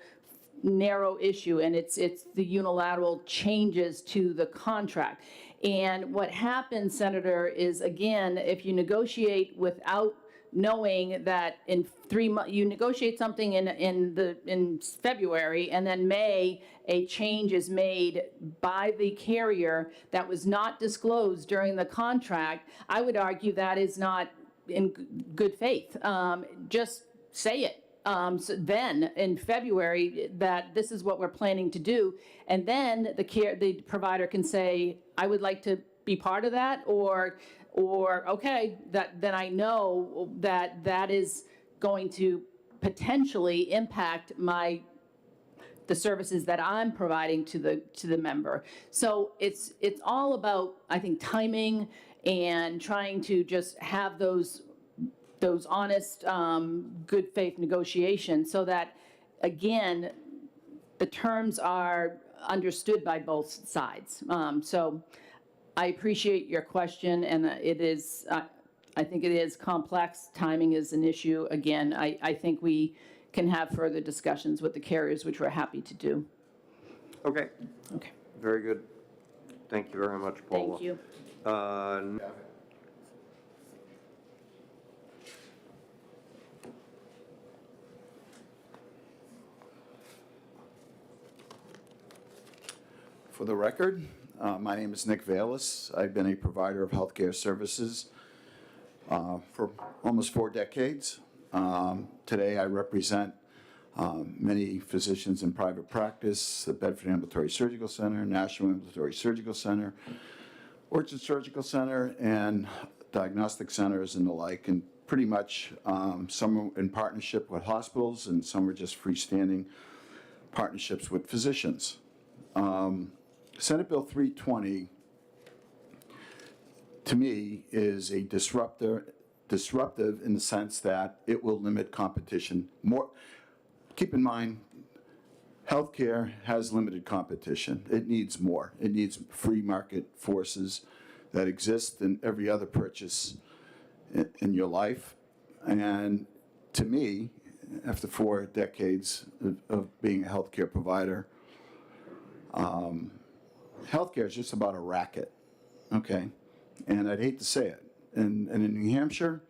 issue, and it's the unilateral changes to the contract. And what happens, Senator, is again, if you negotiate without knowing that in 3 months, you negotiate something in February, and then May, a change is made by the carrier that was not disclosed during the contract, I would argue that is not in good faith. Just say it. So then in February that this is what we're planning to do, and then the provider can say, I would like to be part of that, or okay, then I know that is going to potentially impact the services that I'm providing to the member. So it's all about, I think, timing and trying to just have those honest, good faith negotiations so that, again, the terms are understood by both sides. So I appreciate your question, and it is, I think it is complex. Timing is an issue. Again, I think we can have further discussions with the carriers, which we're happy to do. Okay. Okay. Very good. Thank you very much, Paula. Thank you. For the record, my name is Nick Valis. I've been a provider of healthcare services for almost 4 decades. Today I represent many physicians in private practice, the Bedford Ambulatory Surgical Center, National Ambulatory Surgical Center, Orchard Surgical Center, and diagnostic centers and the like, and pretty much some are in partnership with hospitals and some are just freestanding partnerships with physicians. Senate Bill 320, to me, is a disruptive in the sense that it will limit competition. Keep in mind, healthcare has limited competition. It needs more. It needs free market forces that exist in every other purchase in your life. And to me, after 4 decades of being a healthcare provider, healthcare is just about a racket, okay? And I'd hate to say it. And in New Hampshire,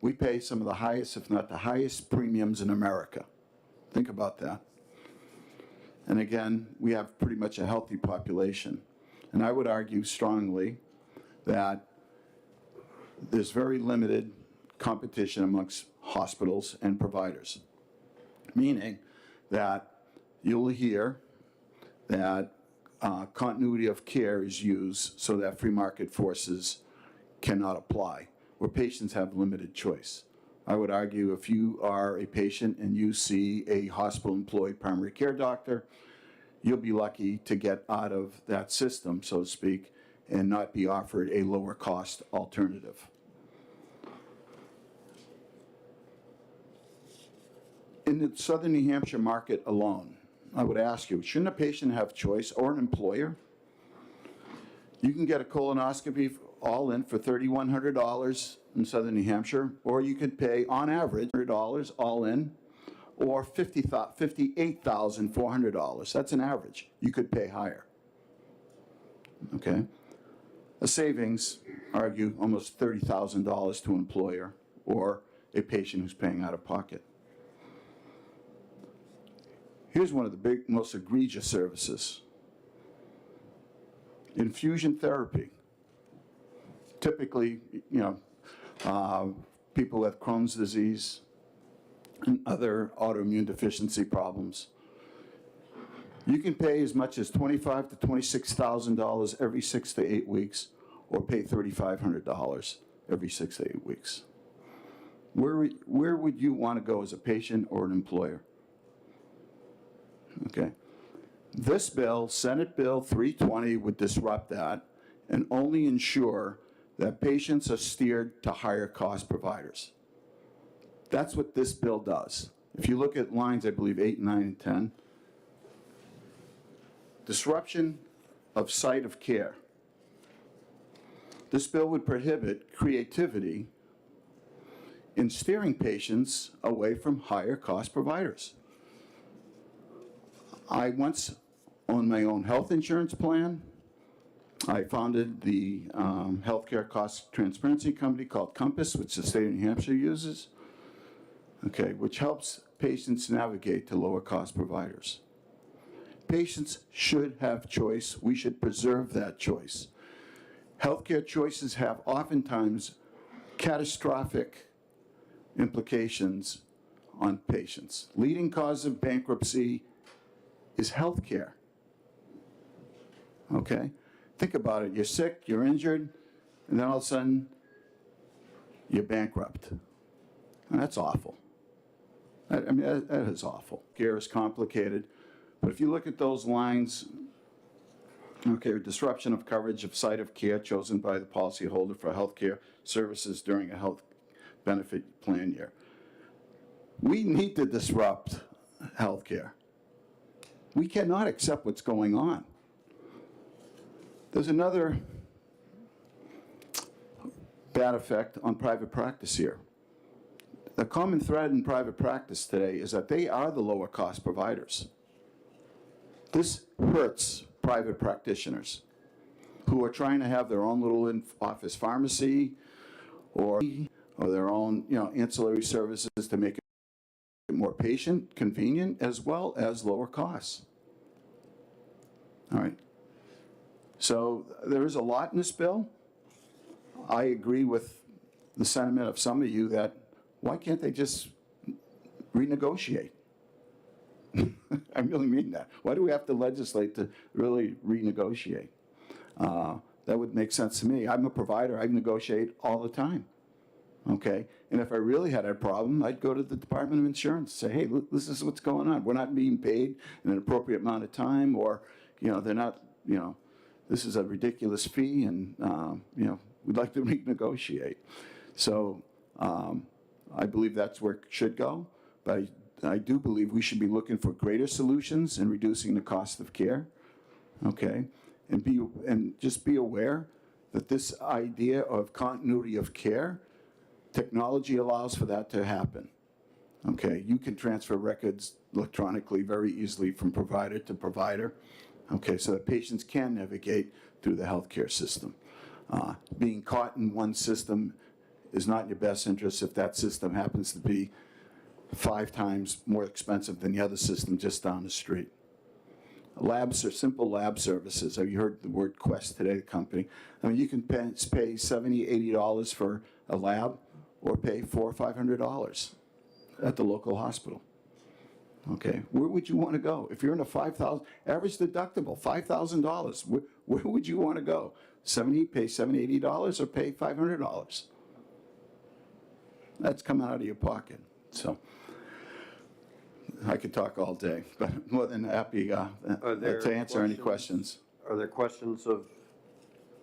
we pay some of the highest, if not the highest, premiums in America. Think about that. And again, we have pretty much a healthy population. And I would argue strongly that there's very limited competition amongst hospitals and providers. Meaning that you'll hear that continuity of care is used so that free market forces cannot apply, where patients have limited choice. I would argue if you are a patient and you see a hospital-employed primary care doctor, you'll be lucky to get out of that system, so to speak, and not be offered a lower cost alternative. In the southern New Hampshire market alone, I would ask you, shouldn't a patient have choice, or an employer? You can get a colonoscopy all in for $3,100 in southern New Hampshire, or you could pay, on average, $100 all in, or $58,400. That's an average. You could pay higher. Okay? A savings, argue, almost $30,000 to an employer or a patient who's paying out of pocket. Here's one of the big, most egregious services. Infusion therapy. Typically, people with Crohn's disease and other autoimmune deficiency problems. You can pay as much as $25,000 to $26,000 every 6 to 8 weeks, or pay $3,500 every 6 to 8 weeks. Where would you want to go as a patient or an employer? Okay. This bill, Senate Bill 320, would disrupt that and only ensure that patients are steered to higher cost providers. That's what this bill does. If you look at lines, I believe 8, 9, and 10, disruption of site of care. This bill would prohibit creativity in steering patients away from higher cost providers. I once owned my own health insurance plan. I founded the healthcare cost transparency company called Compass, which the state of New Hampshire uses, okay, which helps patients navigate to lower cost providers. Patients should have choice. We should preserve that choice. Healthcare choices have oftentimes catastrophic implications on patients. Leading cause of bankruptcy is healthcare. Okay? Think about it. You're sick, you're injured, and then all of a sudden, you're bankrupt. And that's awful. I mean, that is awful. Care is complicated. But if you look at those lines, okay, disruption of coverage of site of care chosen by the policyholder for healthcare services during a health benefit plan year. We need to disrupt healthcare. We cannot accept what's going on. There's another bad effect on private practice here. The common thread in private practice today is that they are the lower cost providers. This hurts private practitioners who are trying to have their own little office pharmacy or their own ancillary services to make it more patient, convenient, as well as lower costs. All right. So there is a lot in this bill. I agree with the sentiment of some of you that why can't they just renegotiate? I really mean that. Why do we have to legislate to really renegotiate? That would make sense to me. I'm a provider. I negotiate all the time. Okay? And if I really had a problem, I'd go to the Department of Insurance and say, hey, look, this is what's going on. We're not being paid in an appropriate amount of time, or, they're not, this is a ridiculous fee, and, we'd like to renegotiate. So I believe that's where it should go, but I do believe we should be looking for greater solutions in reducing the cost of care, okay? And just be aware that this idea of continuity of care, technology allows for that to happen, okay? You can transfer records electronically very easily from provider to provider, okay, so that patients can navigate through the healthcare system. Being caught in one system is not in your best interest if that system happens to be 5 times more expensive than the other system just down the street. Labs are simple lab services. Have you heard the word Quest today, the company? I mean, you can pay $70, $80 for a lab or pay $400 or $500. at the local hospital. Okay, where would you want to go? If you're in a average deductible, $5,000, where would you want to go? Pay $70, $80 or pay $500? That's coming out of your pocket. So I could talk all day, but I'm more than happy to answer any questions. Are there questions of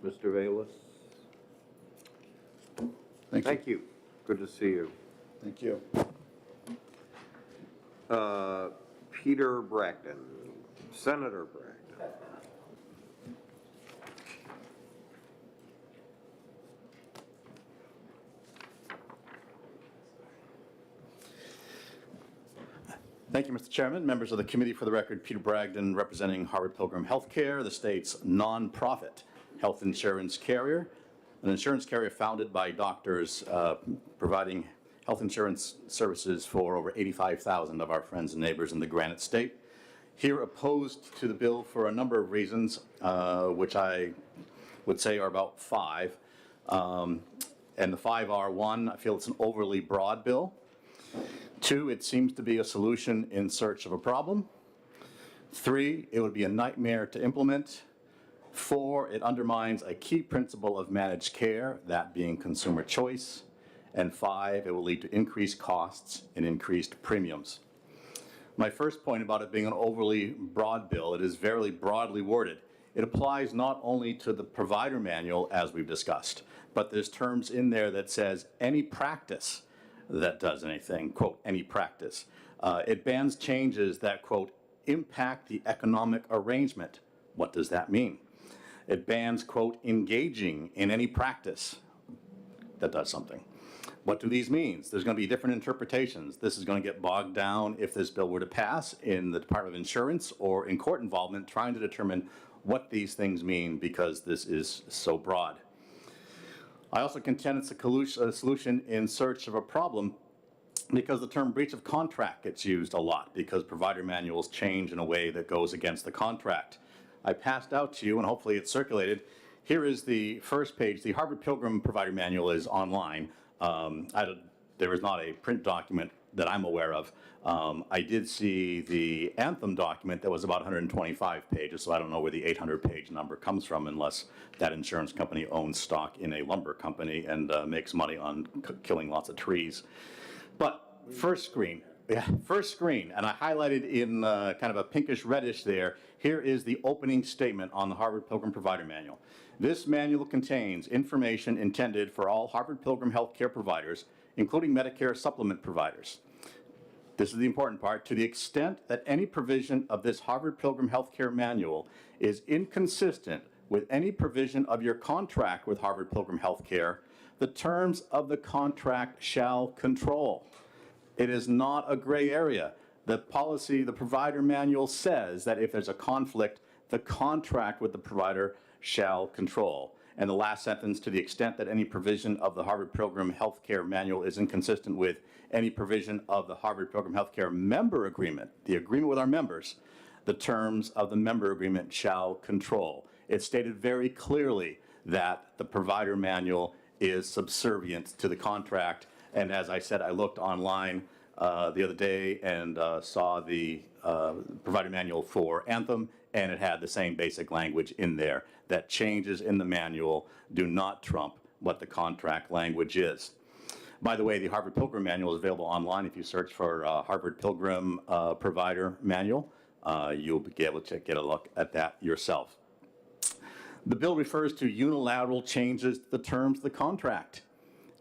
Mr. Vallis? Thank you. Good to see you. Thank you. Peter Bragdon, Senator Bragdon. Thank you, Mr. Chairman. Members of the committee, for the record, Peter Bragdon, representing Harvard Pilgrim Healthcare, the state's nonprofit health insurance carrier, an insurance carrier founded by doctors providing health insurance services for over 85,000 of our friends and neighbors in the Granite State. Here opposed to the bill for a number of reasons, which I would say are about 5. And the 5 are: 1, I feel it's an overly broad bill. 2, it seems to be a solution in search of a problem. 3, it would be a nightmare to implement. 4, it undermines a key principle of managed care, that being consumer choice. And 5, it will lead to increased costs and increased premiums. My first point about it being an overly broad bill, it is very broadly worded. It applies not only to the provider manual, as we've discussed, but there's terms in there that says any practice that does anything, quote, any practice. It bans changes that, quote, impact the economic arrangement. What does that mean? It bans, quote, engaging in any practice that does something. What do these mean? There's going to be different interpretations. This is going to get bogged down, if this bill were to pass, in the Department of Insurance or in court involvement trying to determine what these things mean, because this is so broad. I also contend it's a solution in search of a problem, because the term breach of contract gets used a lot, because provider manuals change in a way that goes against the contract. I passed out to you, and hopefully it's circulated. Here is the first page. The Harvard Pilgrim Provider Manual is online. There is not a print document that I'm aware of. I did see the Anthem document that was about 125 pages, so I don't know where the 800-page number comes from, unless that insurance company owns stock in a lumber company and makes money on killing lots of trees. But first screen, and I highlighted in kind of a pinkish reddish there, here is the opening statement on the Harvard Pilgrim Provider Manual. This manual contains information intended for all Harvard Pilgrim healthcare providers, including Medicare supplement providers. This is the important part. To the extent that any provision of this Harvard Pilgrim Healthcare Manual is inconsistent with any provision of your contract with Harvard Pilgrim Healthcare, the terms of the contract shall control. It is not a gray area. The policy, the provider manual says that if there's a conflict, the contract with the provider shall control. And the last sentence, to the extent that any provision of the Harvard Pilgrim Healthcare Manual is inconsistent with any provision of the Harvard Pilgrim Healthcare member agreement, the agreement with our members, the terms of the member agreement shall control. It's stated very clearly that the provider manual is subservient to the contract. And as I said, I looked online the other day and saw the provider manual for Anthem, and it had the same basic language in there, that changes in the manual do not trump what the contract language is. By the way, the Harvard Pilgrim Manual is available online. If you search for Harvard Pilgrim Provider Manual, you'll be able to get a look at that yourself. The bill refers to unilateral changes to the terms of the contract.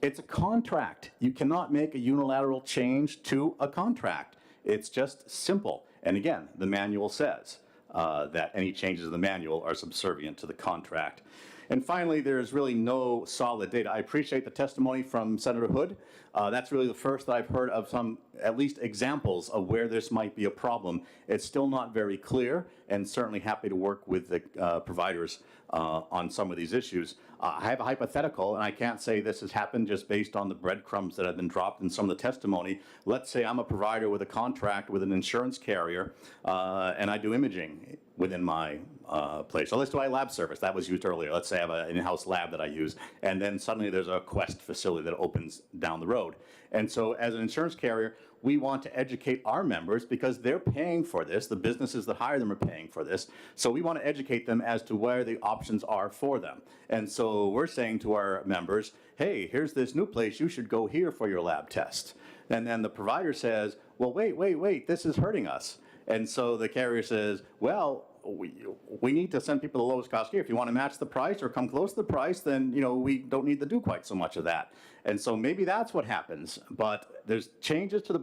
It's a contract. You cannot make a unilateral change to a contract. It's just simple. And again, the manual says that any changes in the manual are subservient to the contract. And finally, there's really no solid data. I appreciate the testimony from Senator Hood. That's really the first that I've heard of some, at least examples of where this might be a problem. It's still not very clear, and certainly happy to work with the providers on some of these issues. I have a hypothetical, and I can't say this has happened just based on the breadcrumbs that have been dropped in some of the testimony. Let's say I'm a provider with a contract with an insurance carrier, and I do imaging. within my place. So let's do iLab service. That was used earlier. Let's say I have an in-house lab that I use, and then suddenly there's a Quest facility that opens down the road. And so as an insurance carrier, we want to educate our members because they're paying for this. The businesses that hire them are paying for this. So we want to educate them as to where the options are for them. And so we're saying to our members, hey, here's this new place. You should go here for your lab test. And then the provider says, well, wait, this is hurting us. And so the carrier says, well, we need to send people the lowest cost care. If you want to match the price or come close to the price, then we don't need to do quite so much of that. And so maybe that's what happens. But there's changes to the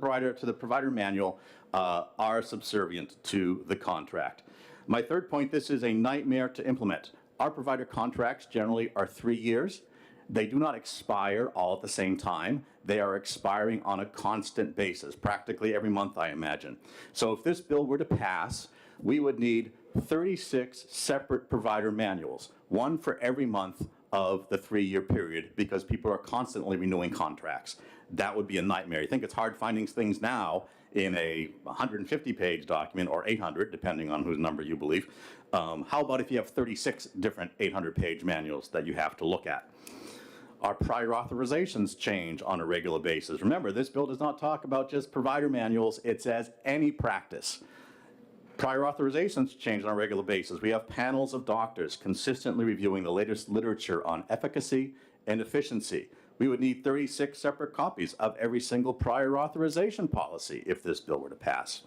provider manual are subservient to the contract. My third point: this is a nightmare to implement. Our provider contracts generally are 3 years. They do not expire all at the same time. They are expiring on a constant basis, practically every month, I imagine. So if this bill were to pass, we would need 36 separate provider manuals, one for every month of the 3-year period, because people are constantly renewing contracts. That would be a nightmare. You think it's hard finding things now in a 150-page document, or 800, depending on whose number you believe. How about if you have 36 different 800-page manuals that you have to look at? Our prior authorizations change on a regular basis. Remember, this bill does not talk about just provider manuals. It says any practice. Prior authorizations change on a regular basis. We have panels of doctors consistently reviewing the latest literature on efficacy and efficiency. We would need 36 separate copies of every single prior authorization policy if this bill were to pass.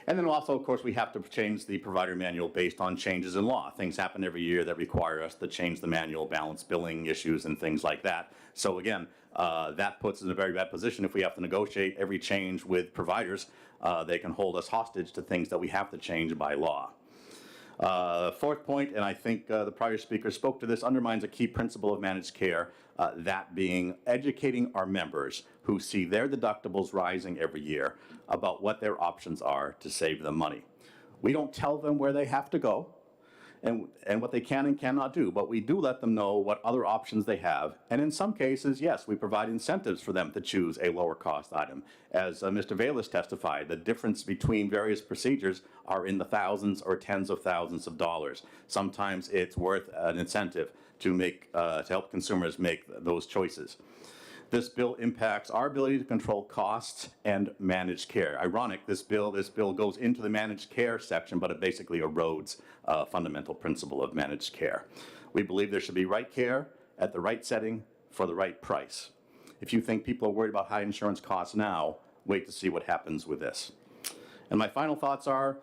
And then also, of course, we have to change the provider manual based on changes in law. Things happen every year that require us to change the manual, balance billing issues and things like that. So again, that puts us in a very bad position if we have to negotiate every change with providers. They can hold us hostage to things that we have to change by law. Fourth point, and I think the prior speaker spoke to this, undermines a key principle of managed care, that being educating our members who see their deductibles rising every year about what their options are to save them money. We don't tell them where they have to go and what they can and cannot do, but we do let them know what other options they have. And in some cases, yes, we provide incentives for them to choose a lower cost item. As Mr. Vallis testified, the difference between various procedures are in the thousands or tens of thousands of dollars. Sometimes it's worth an incentive to help consumers make those choices. This bill impacts our ability to control costs and managed care. Ironic, this bill goes into the managed care section, but it basically erodes a fundamental principle of managed care. We believe there should be right care at the right setting for the right price. If you think people are worried about high insurance costs now, wait to see what happens with this. And my final thoughts are,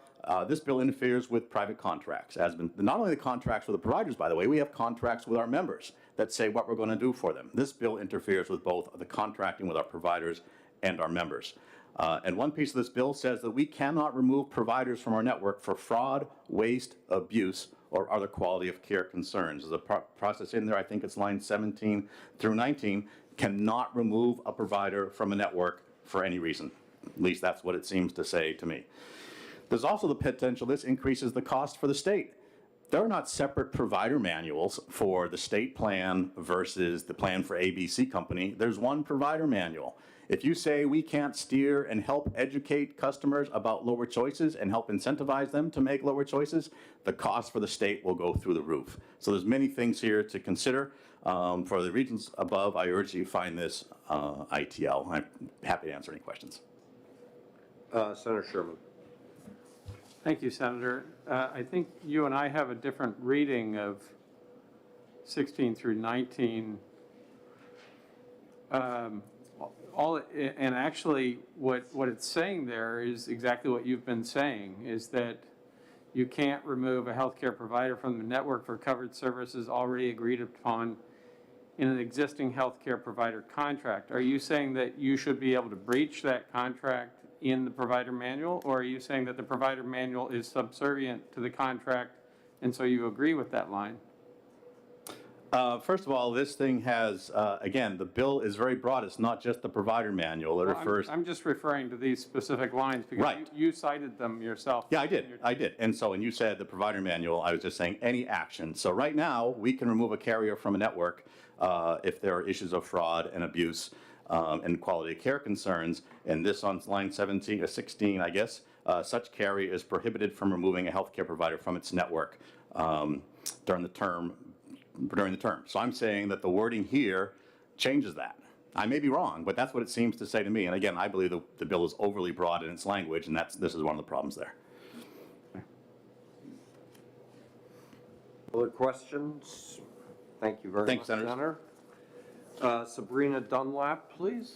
this bill interferes with private contracts. Not only the contracts with the providers, by the way, we have contracts with our members that say what we're going to do for them. This bill interferes with both the contracting with our providers and our members. And one piece of this bill says that we cannot remove providers from our network for fraud, waste, abuse, or other quality of care concerns. There's a process in there, I think it's line 17 through 19, cannot remove a provider from a network for any reason. At least that's what it seems to say to me. There's also the potential this increases the cost for the state. There are not separate provider manuals for the state plan versus the plan for ABC company. There's one provider manual. If you say we can't steer and help educate customers about lower choices and help incentivize them to make lower choices, the cost for the state will go through the roof. So there's many things here to consider. For the reasons above, I urge you to find this ITL. I'm happy to answer any questions. Senator Sherman. Thank you, Senator. I think you and I have a different reading of 16 through 19. And actually, what it's saying there is exactly what you've been saying, is that you can't remove a healthcare provider from the network for covered services already agreed upon in an existing healthcare provider contract. Are you saying that you should be able to breach that contract in the provider manual, or are you saying that the provider manual is subservient to the contract and so you agree with that line? First of all, this thing has, again, the bill is very broad. It's not just the provider manual. It refers. I'm just referring to these specific lines because right. you cited them yourself. Yeah, I did. And so when you said the provider manual, I was just saying any action. So right now, we can remove a carrier from a network if there are issues of fraud and abuse and quality of care concerns. And this on line 16, I guess, such carrier is prohibited from removing a healthcare provider from its network during the term. So I'm saying that the wording here changes that. I may be wrong, but that's what it seems to say to me. And again, I believe the bill is overly broad in its language, and this is one of the problems there. Other questions? Thank you very Thanks, much, Senators. Senator. Sabrina Dunlap, please.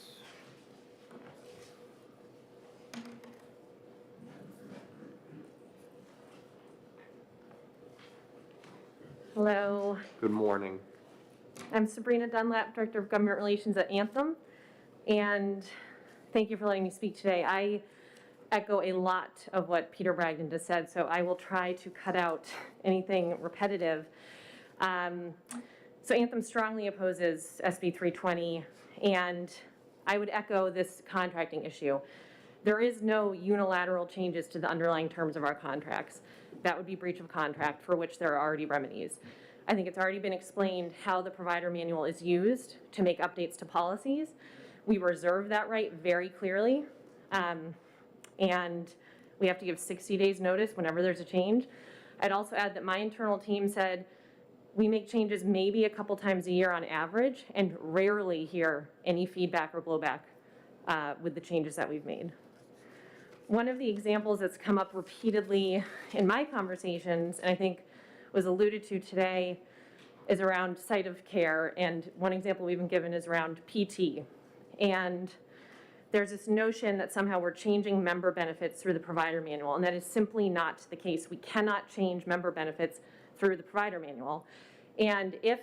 Hello, Good morning. I'm Sabrina Dunlap, Director of Government Relations at Anthem, and thank you for letting me speak today. I echo a lot of what Peter Bragdon just said, so I will try to cut out anything repetitive. So Anthem strongly opposes SB 320, and I would echo this contracting issue. There is no unilateral changes to the underlying terms of our contracts. That would be breach of contract, for which there are already remedies. I think it's already been explained how the provider manual is used to make updates to policies. We reserve that right very clearly, and we have to give 60 days notice whenever there's a change. I'd also add that my internal team said we make changes maybe a couple times a year on average and rarely hear any feedback or blowback with the changes that we've made. One of the examples that's come up repeatedly in my conversations, and I think was alluded to today, is around site of care. And one example we've been given is around PT. And there's this notion that somehow we're changing member benefits through the provider manual, and that is simply not the case. We cannot change member benefits through the provider manual. And if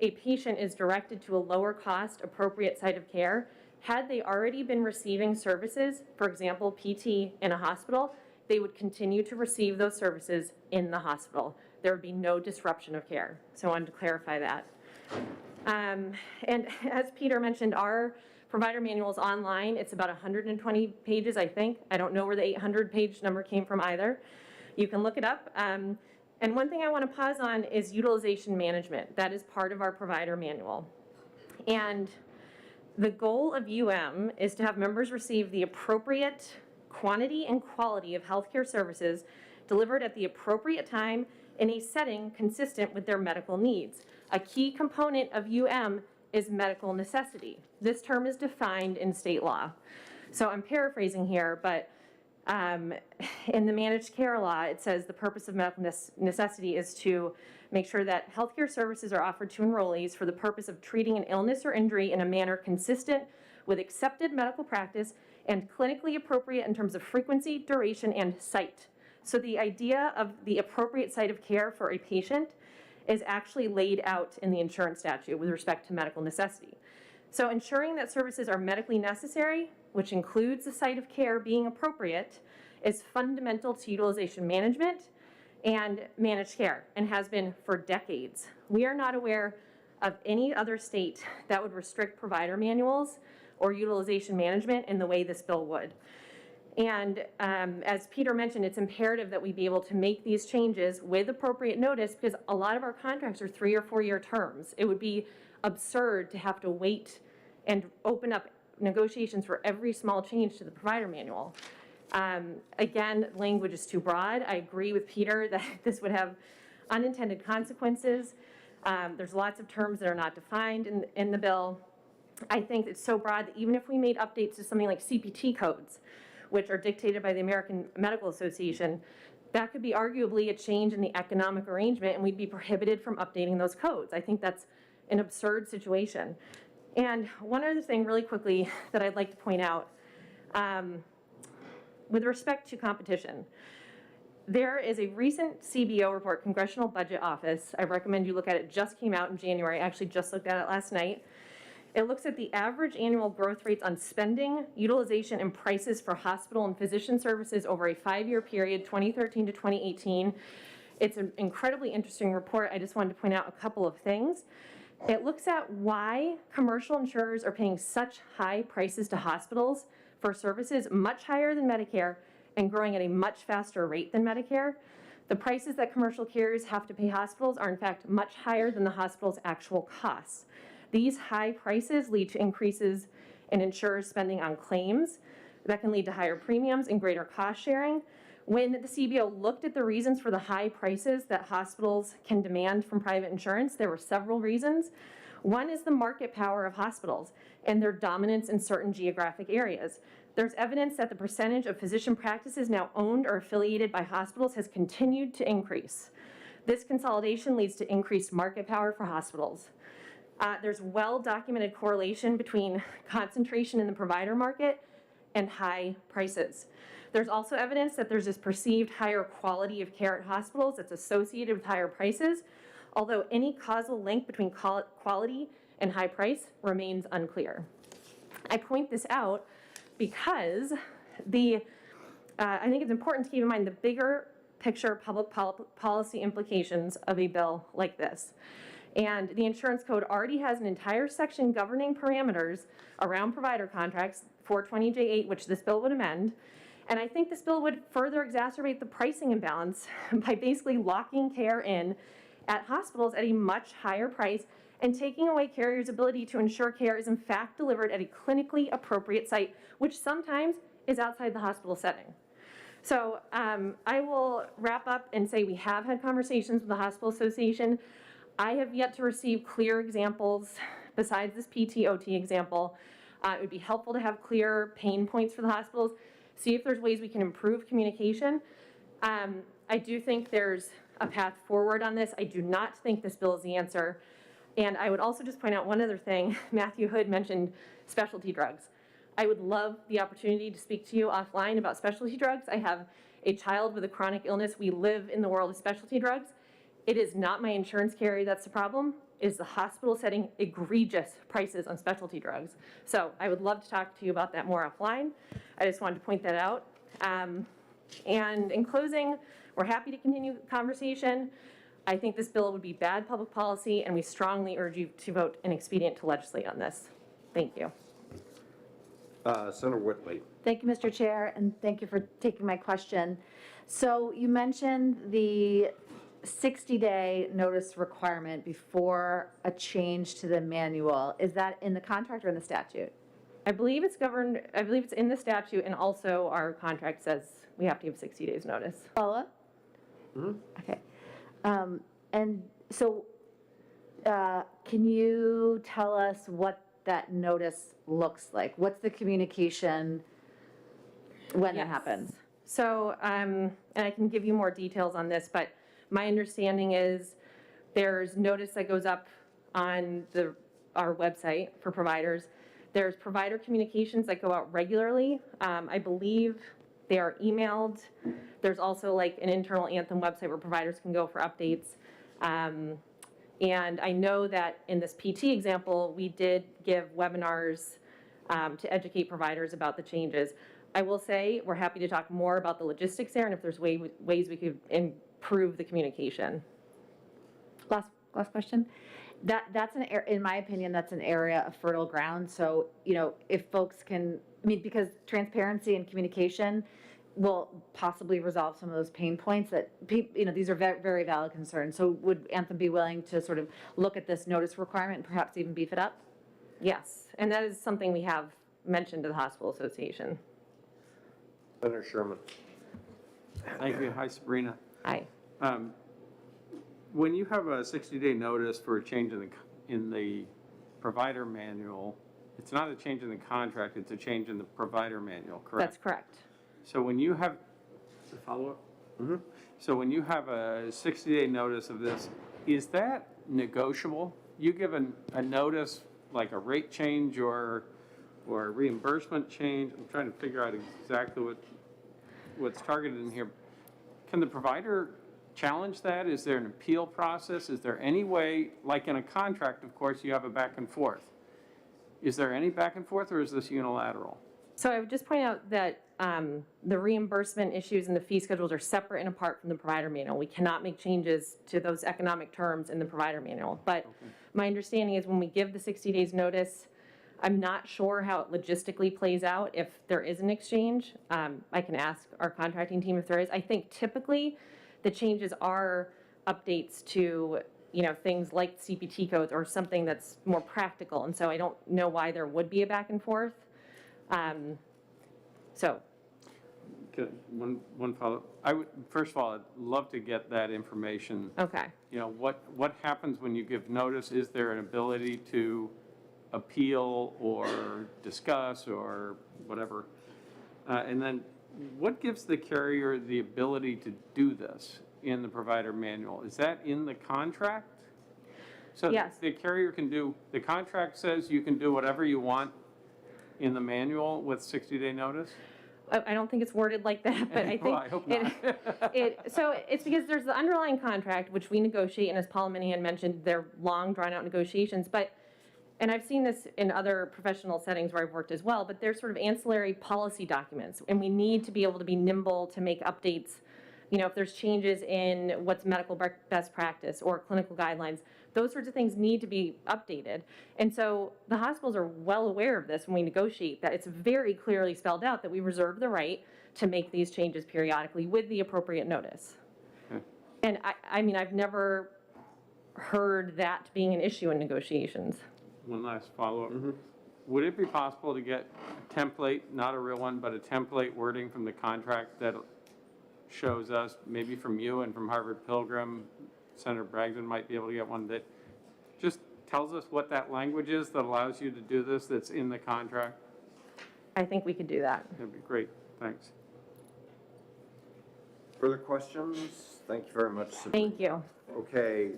a patient is directed to a lower cost, appropriate site of care, had they already been receiving services, for example, PT in a hospital, they would continue to receive those services in the hospital. There would be no disruption of care. So I wanted to clarify that. And as Peter mentioned, our provider manual is online. It's about 120 pages, I think. I don't know where the 800-page number came from either. You can look it up. And one thing I want to pause on is utilization management. That is part of our provider manual. And the goal of UM is to have members receive the appropriate quantity and quality of healthcare services delivered at the appropriate time in a setting consistent with their medical needs. A key component of UM is medical necessity. This term is defined in state law. So I'm paraphrasing here, but in the managed care law, it says the purpose of medical necessity is to make sure that healthcare services are offered to enrollees for the purpose of treating an illness or injury in a manner consistent with accepted medical practice and clinically appropriate in terms of frequency, duration, and site. So the idea of the appropriate site of care for a patient is actually laid out in the insurance statute with respect to medical necessity. So ensuring that services are medically necessary, which includes the site of care being appropriate, is fundamental to utilization management and managed care, and has been for decades. We are not aware of any other state that would restrict provider manuals or utilization management in the way this bill would. And as Peter mentioned, it's imperative that we be able to make these changes with appropriate notice, because a lot of our contracts are 3 or 4 year terms. It would be absurd to have to wait and open up negotiations for every small change to the provider manual. Again, language is too broad. I agree with Peter that this would have unintended consequences. There's lots of terms that are not defined in the bill. I think it's so broad that even if we made updates to something like CPT codes, which are dictated by the American Medical Association, that could be arguably a change in the economic arrangement, and we'd be prohibited from updating those codes. I think that's an absurd situation. And one other thing really quickly that I'd like to point out, with respect to competition, there is a recent CBO report, Congressional Budget Office. I recommend you look at it. It just came out in January. I actually just looked at it last night. It looks at the average annual growth rates on spending, utilization, and prices for hospital and physician services over a 5-year period, 2013 to 2018. It's an incredibly interesting report. I just wanted to point out a couple of things. It looks at why commercial insurers are paying such high prices to hospitals for services much higher than Medicare and growing at a much faster rate than Medicare. The prices that commercial carriers have to pay hospitals are in fact much higher than the hospital's actual costs. These high prices lead to increases in insurers spending on claims, That can lead to higher premiums and greater cost sharing. When the CBO looked at the reasons for the high prices that hospitals can demand from private insurance, there were several reasons. One is the market power of hospitals and their dominance in certain geographic areas. There's evidence that the percentage of physician practices now owned or affiliated by hospitals has continued to increase. This consolidation leads to increased market power for hospitals. There's well-documented correlation between concentration in the provider market and high prices. There's also evidence that there's this perceived higher quality of care at hospitals that's associated with higher prices, although any causal link between quality and high price remains unclear. I point this out because I think it's important to keep in mind the bigger picture public policy implications of a bill like this. And the insurance code already has an entire section governing parameters around provider contracts, 420J8, which this bill would amend. And I think this bill would further exacerbate the pricing imbalance by basically locking care in at hospitals at a much higher price and taking away carriers' ability to ensure care is in fact delivered at a clinically appropriate site, which sometimes is outside the hospital setting. So I will wrap up and say we have had conversations with the Hospital Association. I have yet to receive clear examples besides this PT-OT example. It would be helpful to have clear pain points for the hospitals, see if there's ways we can improve communication. I do think there's a path forward on this. I do not think this bill is the answer. And I would also just point out one other thing. Matthew Hood mentioned specialty drugs. I would love the opportunity to speak to you offline about specialty drugs. I have a child with a chronic illness. We live in the world of specialty drugs. It is not my insurance carrier that's the problem. It is the hospital setting egregious prices on specialty drugs. So I would love to talk to you about that more offline. I just wanted to point that out. And in closing, we're happy to continue the conversation. I think this bill would be bad public policy, and we strongly urge you to vote an expedient to legislate on this. Thank you. Senator Whitley. Thank you, Mr. Chair, and thank you for taking my question. So you mentioned the 60-day notice requirement before a change to the manual. Is that in the contract or in the statute? I believe it's governed, I believe it's in the statute, and also our contract says we have to give 60 days notice. Paula? Mm-hmm. Okay. And so can you tell us what that notice looks like? What's the communication when that happens? So, and I can give you more details on this, but my understanding is there's notice that goes up on our website for providers. There's provider communications that go out regularly. I believe they are emailed. There's also like an internal Anthem website where providers can go for updates. And I know that in this PT example, we did give webinars to educate providers about the changes. I will say we're happy to talk more about the logistics there and if there's ways we could improve the communication. Last question. That's an area, in my opinion, that's an area of fertile ground. So, you know, if folks can, I mean, because transparency and communication will possibly resolve some of those pain points that you know, these are very, very valid concerns. So would Anthem be willing to sort of look at this notice requirement and perhaps even beef it up? Yes, and that is something we have mentioned to the Hospital Association. Senator Sherman. Thank you. Hi, Sabrina. Hi. When you have a 60-day notice for a change in the provider manual, it's not a change in the contract, it's a change in the provider manual, correct? That's correct. So when you have, follow-up? Mm-hmm. So when you have a 60-day notice of this, is that negotiable? You give a notice, like a rate change or a reimbursement change? I'm trying to figure out exactly what's targeted in here. Can the provider challenge that? Is there an appeal process? Is there any way, like in a contract, of course, you have a back and forth. Is there any back and forth, or is this unilateral? So I would just point out that the reimbursement issues and the fee schedules are separate and apart from the provider manual. We cannot make changes to those economic terms in the provider manual. But my understanding is when we give the 60 days notice, I'm not sure how it logistically plays out if there is an exchange. I can ask our contracting team if there is. I think typically the changes are updates to, you know, things like CPT codes or something that's more practical. And so I don't know why there would be a back and forth. So, Good. One follow-up. First of all, I'd love to get that information. okay. You know, what happens when you give notice? Is there an ability to appeal or discuss or whatever? And then what gives the carrier the ability to do this in the provider manual? Is that in the contract? So Yes. the carrier can do, the contract says you can do whatever you want in the manual with 60-day notice? I don't think it's worded like that, but I think. Well, I hope not. So it's because there's the underlying contract, which we negotiate, and as Paula Minihan mentioned, they're long, drawn-out negotiations, but, and I've seen this in other professional settings where I've worked as well, but there's sort of ancillary policy documents, and we need to be able to be nimble to make updates. You know, if there's changes in what's medical best practice or clinical guidelines, those sorts of things need to be updated. And so the hospitals are well aware of this when we negotiate, that it's very clearly spelled out that we reserve the right to make these changes periodically with the appropriate notice. Okay. And I mean, I've never heard that being an issue in negotiations. One last follow-up. Would it be possible to get a template, not a real one, but a template wording from the contract that shows us, maybe from you and from Harvard Pilgrim, Senator Bragdon might be able to get one that just tells us what that language is that allows you to do this that's in the contract? I think we could do that. That'd be great. Thanks. Further questions? Thank you very much, Sabrina. Thank you. Okay,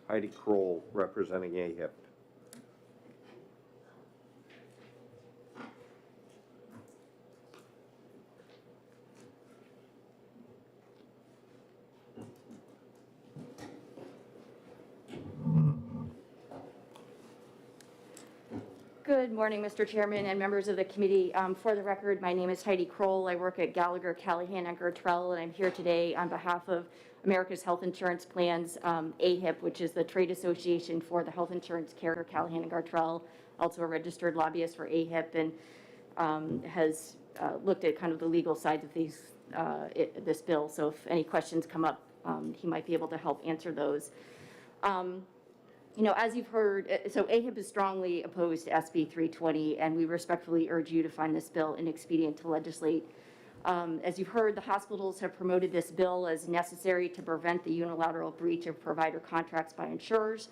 Heidi Kroll, representing AHIP. Good morning, Mr. Chairman and members of the committee. For the record, my name is Heidi Kroll. I work at Gallagher, Callahan, and Gartrell, and I'm here today on behalf of America's Health Insurance Plans, AHIP, which is the trade association for the health insurance carrier, Callahan and Gartrell, also a registered lobbyist for AHIP, and has looked at kind of the legal sides of this bill. So if any questions come up, he might be able to help answer those. You know, as you've heard, so AHIP is strongly opposed to SB 320, and we respectfully urge you to find this bill inexpedient to legislate. As you've heard, the hospitals have promoted this bill as necessary to prevent the unilateral breach of provider contracts by insurers.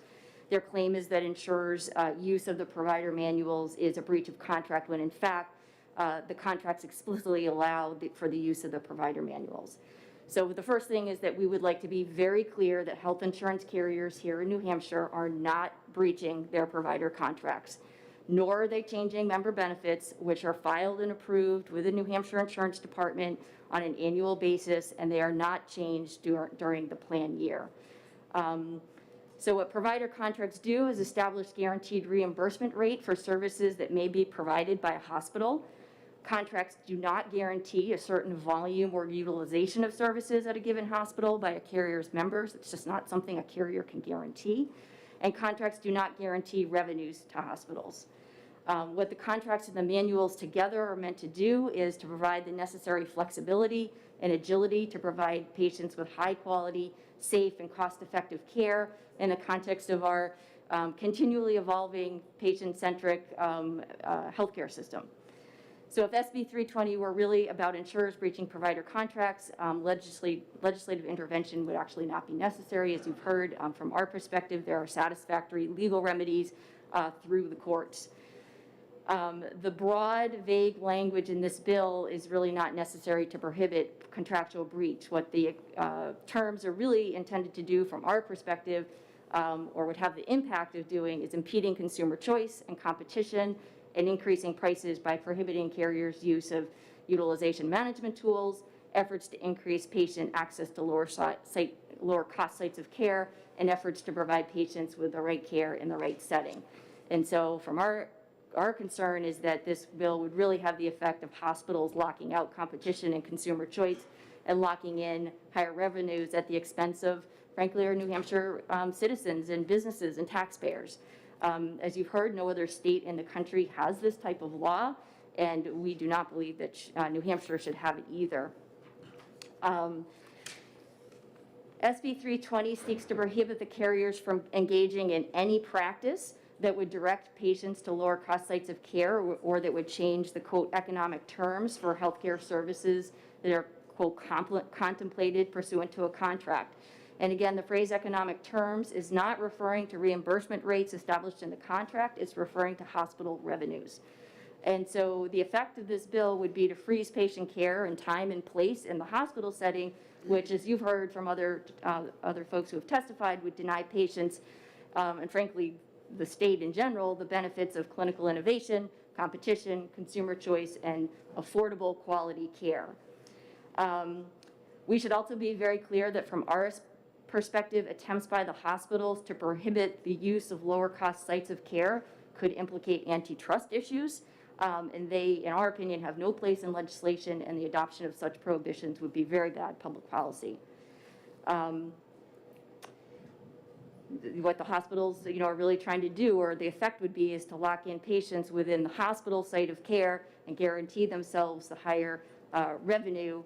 Their claim is that insurers' use of the provider manuals is a breach of contract when, in fact, the contracts explicitly allow for the use of the provider manuals. So the first thing is that we would like to be very clear that health insurance carriers here in New Hampshire are not breaching their provider contracts, nor are they changing member benefits, which are filed and approved with the New Hampshire Insurance Department on an annual basis, and they are not changed during the plan year. So what provider contracts do is establish guaranteed reimbursement rate for services that may be provided by a hospital. Contracts do not guarantee a certain volume or utilization of services at a given hospital by a carrier's members. It's just not something a carrier can guarantee. And contracts do not guarantee revenues to hospitals. What the contracts and the manuals together are meant to do is to provide the necessary flexibility and agility to provide patients with high quality, safe, and cost-effective care in the context of our continually evolving patient-centric healthcare system. So if SB 320 were really about insurers breaching provider contracts, legislative intervention would actually not be necessary. As you've heard, from our perspective, there are satisfactory legal remedies through the courts. The broad, vague language in this bill is really not necessary to prohibit contractual breach. What the terms are really intended to do from our perspective, or would have the impact of doing, is impeding consumer choice and competition and increasing prices by prohibiting carriers' use of utilization management tools, efforts to increase patient access to lower cost sites of care, and efforts to provide patients with the right care in the right setting. And so from our concern is that this bill would really have the effect of hospitals locking out competition and consumer choice and locking in higher revenues at the expense of, frankly, our New Hampshire citizens and businesses and taxpayers. As you've heard, no other state in the country has this type of law, and we do not believe that New Hampshire should have it either. SB 320 seeks to prohibit the carriers from engaging in any practice that would direct patients to lower cost sites of care, or that would change the quote economic terms for healthcare services that are quote contemplated pursuant to a contract. And again, the phrase economic terms is not referring to reimbursement rates established in the contract, it's referring to hospital revenues. And so the effect of this bill would be to freeze patient care and time and place in the hospital setting, which, as you've heard from other folks who have testified, would deny patients, and frankly, the state in general, the benefits of clinical innovation, competition, consumer choice, and affordable quality care. We should also be very clear that from our perspective, attempts by the hospitals to prohibit the use of lower cost sites of care could implicate antitrust issues, and they, in our opinion, have no place in legislation, and the adoption of such prohibitions would be very bad public policy. What the hospitals, are really trying to do, or the effect would be, is to lock in patients within the hospital site of care and guarantee themselves the higher revenue,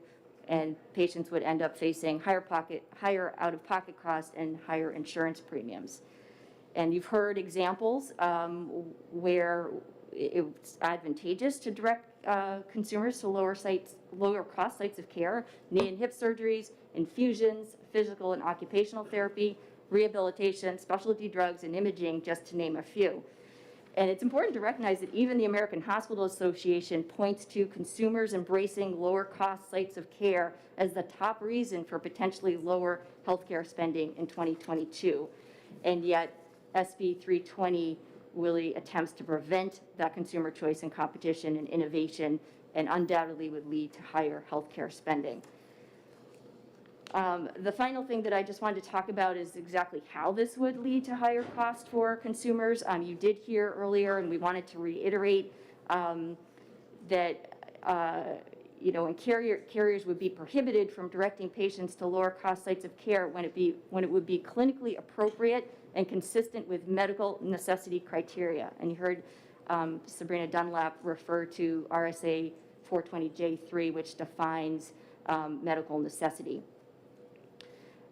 and patients would end up facing higher out-of-pocket costs and higher insurance premiums. And you've heard examples where it's advantageous to direct consumers to lower cost sites of care: knee and hip surgeries, infusions, physical and occupational therapy, rehabilitation, specialty drugs, and imaging, just to name a few. And it's important to recognize that even the American Hospital Association points to consumers embracing lower cost sites of care as the top reason for potentially lower healthcare spending in 2022. And yet SB 320 really attempts to prevent that consumer choice and competition and innovation, and undoubtedly would lead to higher healthcare spending. The final thing that I just wanted to talk about is exactly how this would lead to higher cost for consumers. You did hear earlier, and we wanted to reiterate that and carriers would be prohibited from directing patients to lower cost sites of care when it would be clinically appropriate and consistent with medical necessity criteria. And you heard Sabrina Dunlap refer to RSA 420J3, which defines medical necessity.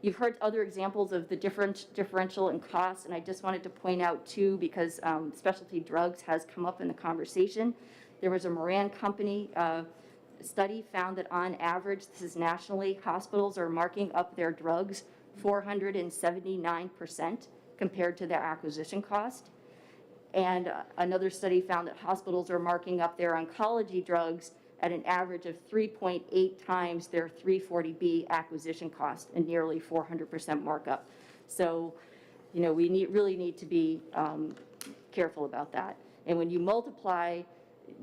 You've heard other examples of the differential in costs, and I just wanted to point out two, because specialty drugs has come up in the conversation. There was a Moran Company study found that on average, this is nationally, hospitals are marking up their drugs 479% compared to their acquisition cost. And another study found that hospitals are marking up their oncology drugs at an average of 3.8 times their 340B acquisition cost, and nearly 400% markup. So, we really need to be careful about that. And when you multiply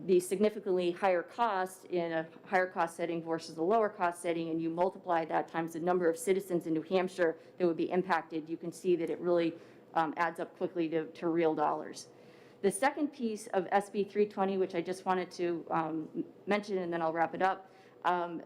the significantly higher cost in a higher cost setting versus a lower cost setting, and you multiply that times the number of citizens in New Hampshire that would be impacted, you can see that it really adds up quickly to real dollars. The second piece of SB 320, which I just wanted to mention, and then I'll wrap it up,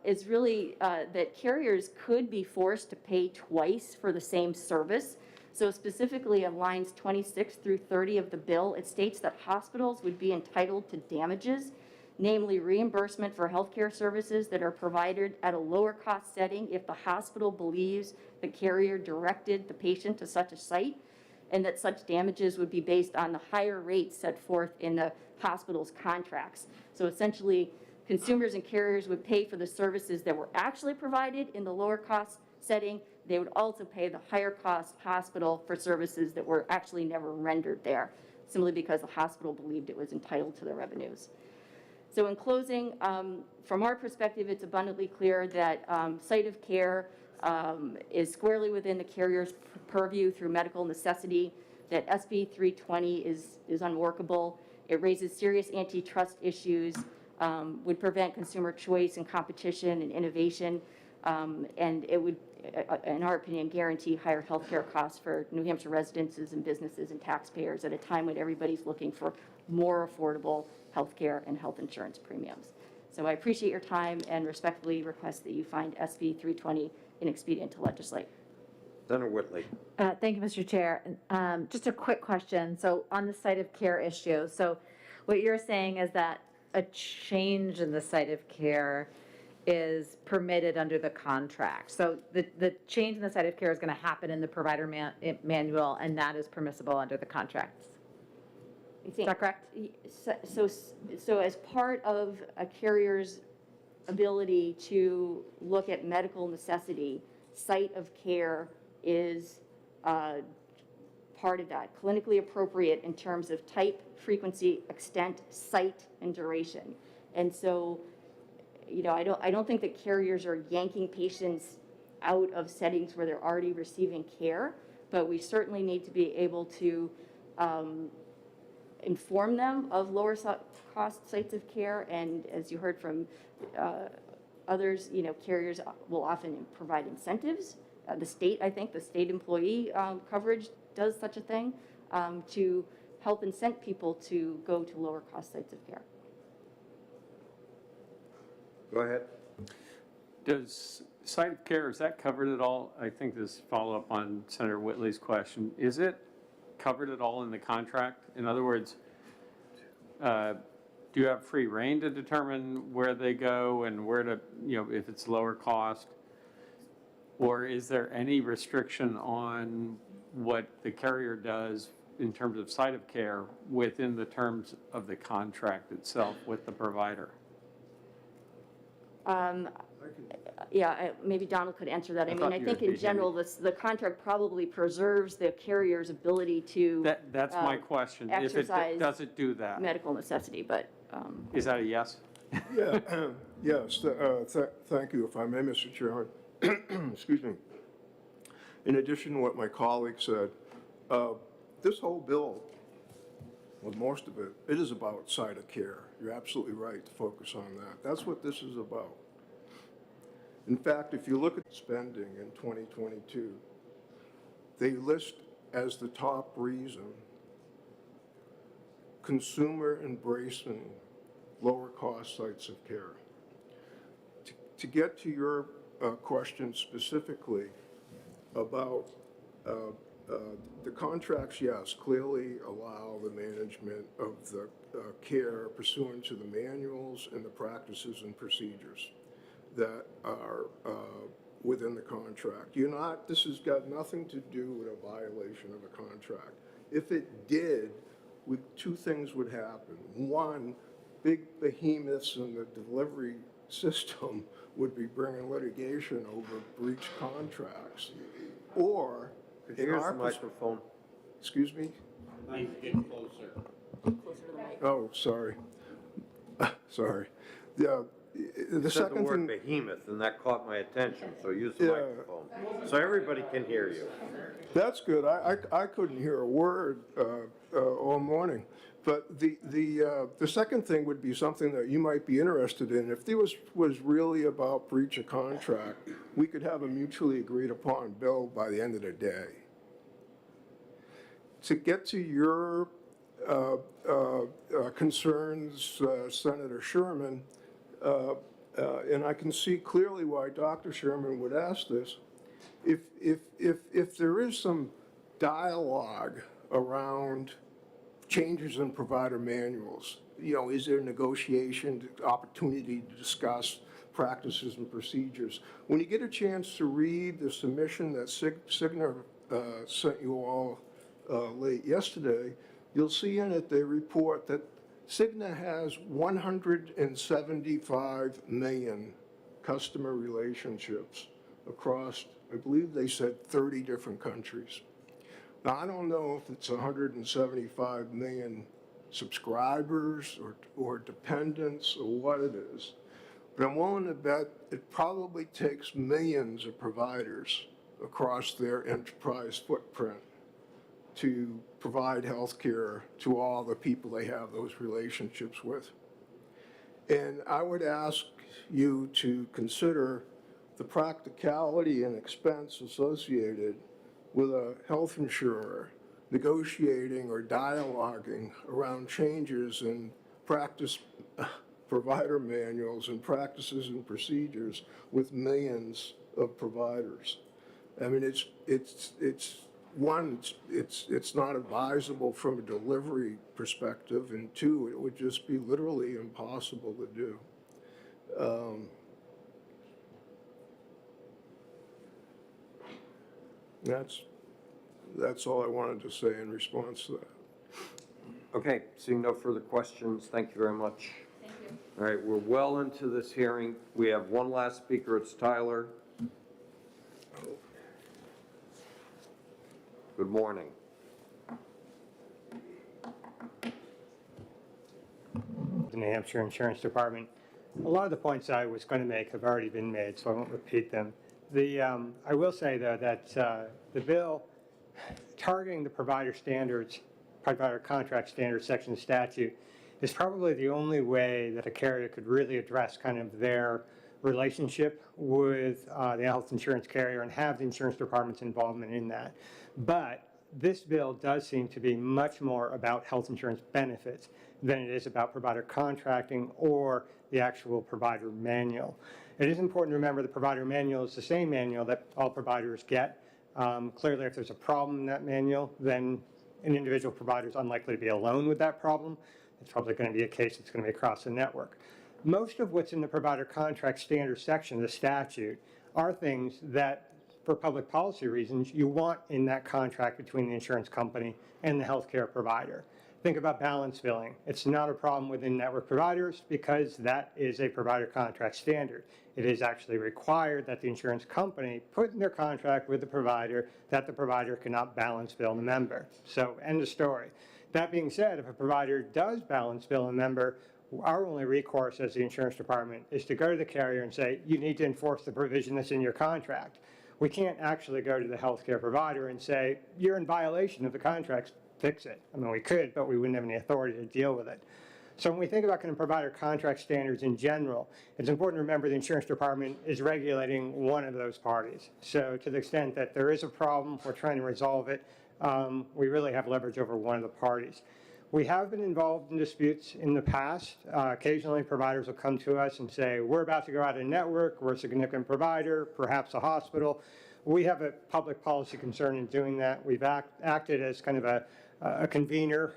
is really that carriers could be forced to pay twice for the same service. So specifically on lines 26 through 30 of the bill, it states that hospitals would be entitled to damages, namely reimbursement for healthcare services that are provided at a lower cost setting if the hospital believes the carrier directed the patient to such a site, and that such damages would be based on the higher rates set forth in the hospital's contracts. So essentially, consumers and carriers would pay for the services that were actually provided in the lower cost setting. They would also pay the higher cost hospital for services that were actually never rendered there, simply because the hospital believed it was entitled to the revenues. So in closing, from our perspective, it's abundantly clear that site of care is squarely within the carrier's purview through medical necessity, that SB 320 is unworkable. It raises serious antitrust issues, would prevent consumer choice and competition and innovation, and it would, in our opinion, guarantee higher healthcare costs for New Hampshire residents and businesses and taxpayers at a time when everybody's looking for more affordable healthcare and health insurance premiums. So I appreciate your time and respectfully request that you find SB 320 inexpedient to legislate. Senator Whitley. Thank you, Mr. Chair. Just a quick question. So on the site of care issue, so what you're saying is that a change in the site of care is permitted under the contract. So the change in the site of care is going to happen in the provider manual, and that is permissible under the contracts. I Is think. that correct? So as part of a carrier's ability to look at medical necessity, site of care is part of that, clinically appropriate in terms of type, frequency, extent, site, and duration. And so, you know, I don't think that carriers are yanking patients out of settings where they're already receiving care, but we certainly need to be able to inform them of lower cost sites of care. And as you heard from others, you know, carriers will often provide incentives. The state, I think the state employee coverage does such a thing to help incent people to go to lower cost sites of care. Go ahead. Does site of care, is that covered at all? I think this follow up on Senator Whitley's question. Is it covered at all in the contract? In other words, do you have free reign to determine where they go and where to, you know, if it's lower cost? Or is there any restriction on what the carrier does in terms of site of care within the terms of the contract itself with the provider? Yeah, maybe Donald could answer that. I mean, I think in general, the contract probably preserves the carrier's ability to That's my question. If it does it do that? Medical necessity, but. Is that a yes? Yeah, yes, thank you, if I may, Mr. Chairman. Excuse me. In addition to what my colleague said, this whole bill, well, most of it, it is about site of care. You're absolutely right to focus on that. That's what this is about. In fact, if you look at spending in 2022, they list as the top reason consumer embracing lower cost sites of care. To get to your question specifically about the contracts, yes, clearly allow the management of the care pursuant to the manuals and the practices and procedures that are within the contract. This has got nothing to do with a violation of a contract. If it did, two things would happen. One, big behemoths in the delivery system would be bringing litigation over breach contracts. Or, here's the microphone. Excuse me? Please get closer. Closer to the mic. Oh, sorry. Sorry. The said second the word thing. behemoth, and that caught my attention, so use the microphone. So everybody can hear you. That's good. I couldn't hear a word all morning. But the second thing would be something that you might be interested in. If this was really about breach of contract, we could have a mutually agreed upon bill by the end of the day. To get to your concerns, Senator Sherman, and I can see clearly why Dr. Sherman would ask this, if there is some dialogue around changes in provider manuals, you know, is there negotiation, opportunity to discuss practices and procedures? When you get a chance to read the submission that Cigna sent you all late yesterday, you'll see in it they report that Cigna has 175 million customer relationships across, I believe they said 30 different countries. Now, I don't know if it's 175 million subscribers or dependents or what it is, but I'm willing to bet it probably takes millions of providers across their enterprise footprint to provide health care to all the people they have those relationships with. And I would ask you to consider the practicality and expense associated with a health insurer negotiating or dialoguing around changes in practice provider manuals and practices and procedures with millions of providers. I mean, it's not advisable from a delivery perspective, and two, it would just be literally impossible to do. That's all I wanted to say in response to that. Okay, seeing no further questions, thank you very much. Thank you. All right, we're well into this hearing. We have one last speaker, it's Tyler. Good morning. The New Hampshire Insurance Department. A lot of the points I was going to make have already been made, so I won't repeat them. I will say, though, that the bill targeting the provider standards, provider contract standards section of the statute is probably the only way that a carrier could really address kind of their relationship with the health insurance carrier and have the insurance department's involvement in that. But this bill does seem to be much more about health insurance benefits than it is about provider contracting or the actual provider manual. It is important to remember the provider manual is the same manual that all providers get. Clearly, if there's a problem in that manual, then an individual provider is unlikely to be alone with that problem. It's probably going to be a case that's going to be across the network. Most of what's in the provider contract standards section of the statute are things that, for public policy reasons, you want in that contract between the insurance company and the healthcare provider. Think about balance billing. It's not a problem within network providers because that is a provider contract standard. It is actually required that the insurance company put in their contract with the provider that the provider cannot balance bill the member. So, end of story. That being said, if a provider does balance bill a member, our only recourse as the insurance department is to go to the carrier and say, you need to enforce the provision that's in your contract. We can't actually go to the healthcare provider and say, you're in violation of the contract, fix it. I mean, we could, but we wouldn't have any authority to deal with it. So when we think about kind of provider contract standards in general, it's important to remember the insurance department is regulating one of those parties. So to the extent that there is a problem, we're trying to resolve it, we really have leverage over one of the parties. We have been involved in disputes in the past. Occasionally providers will come to us and say, we're about to go out of network, we're a significant provider, perhaps a hospital. We have a public policy concern in doing that. We've acted as kind of a convener,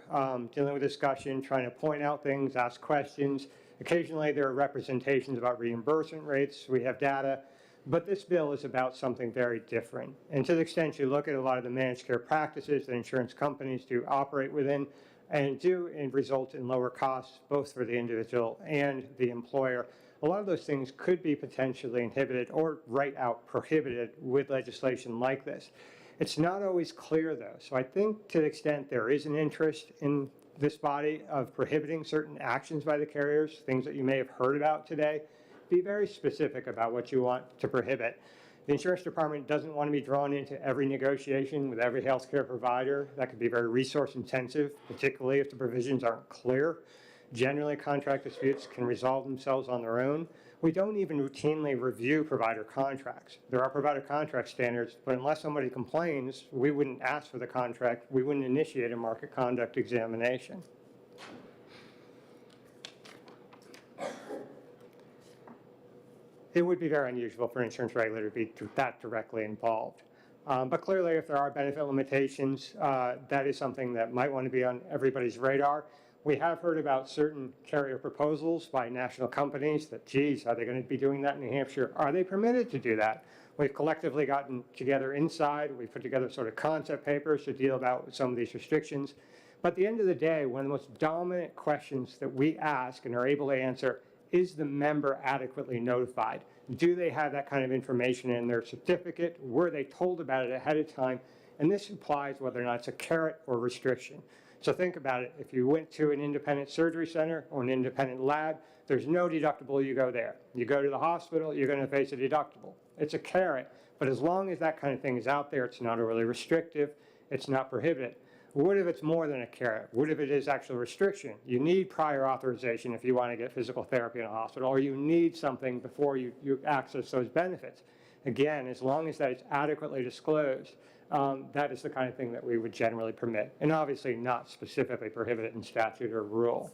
dealing with discussion, trying to point out things, ask questions. Occasionally there are representations about reimbursement rates. We have data. But this bill is about something very different. And to the extent you look at a lot of the managed care practices that insurance companies do operate within, and result in lower costs, both for the individual and the employer. A lot of those things could be potentially inhibited or right out prohibited with legislation like this. It's not always clear, though. So I think to the extent there is an interest in this body of prohibiting certain actions by the carriers, things that you may have heard about today, be very specific about what you want to prohibit. The insurance department doesn't want to be drawn into every negotiation with every healthcare provider. That could be very resource intensive, particularly if the provisions aren't clear. Generally, contract disputes can resolve themselves on their own. We don't even routinely review provider contracts. There are provider contract standards, but unless somebody complains, we wouldn't ask for the contract. We wouldn't initiate a market conduct examination. It would be very unusual for an insurance regulator to be that directly involved. But clearly, if there are benefit limitations, that is something that might want to be on everybody's radar. We have heard about certain carrier proposals by national companies that, geez, are they going to be doing that in New Hampshire? Are they permitted to do that? We've collectively gotten together inside. We've put together sort of concept papers to deal about some of these restrictions. But at the end of the day, one of the most dominant questions that we ask and are able to answer is the member adequately notified? Do they have that kind of information in their certificate? Were they told about it ahead of time? And this applies whether or not it's a carrot or restriction. So think about it. If you went to an independent surgery center or an independent lab, there's no deductible, you go there. You go to the hospital, you're going to face a deductible. It's a carrot, but as long as that kind of thing is out there, it's not overly restrictive, it's not prohibited. What if it's more than a carrot? What if it is actual restriction? You need prior authorization if you want to get physical therapy in a hospital, or you need something before you access those benefits. Again, as long as that is adequately disclosed, that is the kind of thing that we would generally permit, and obviously not specifically prohibited in statute or rule.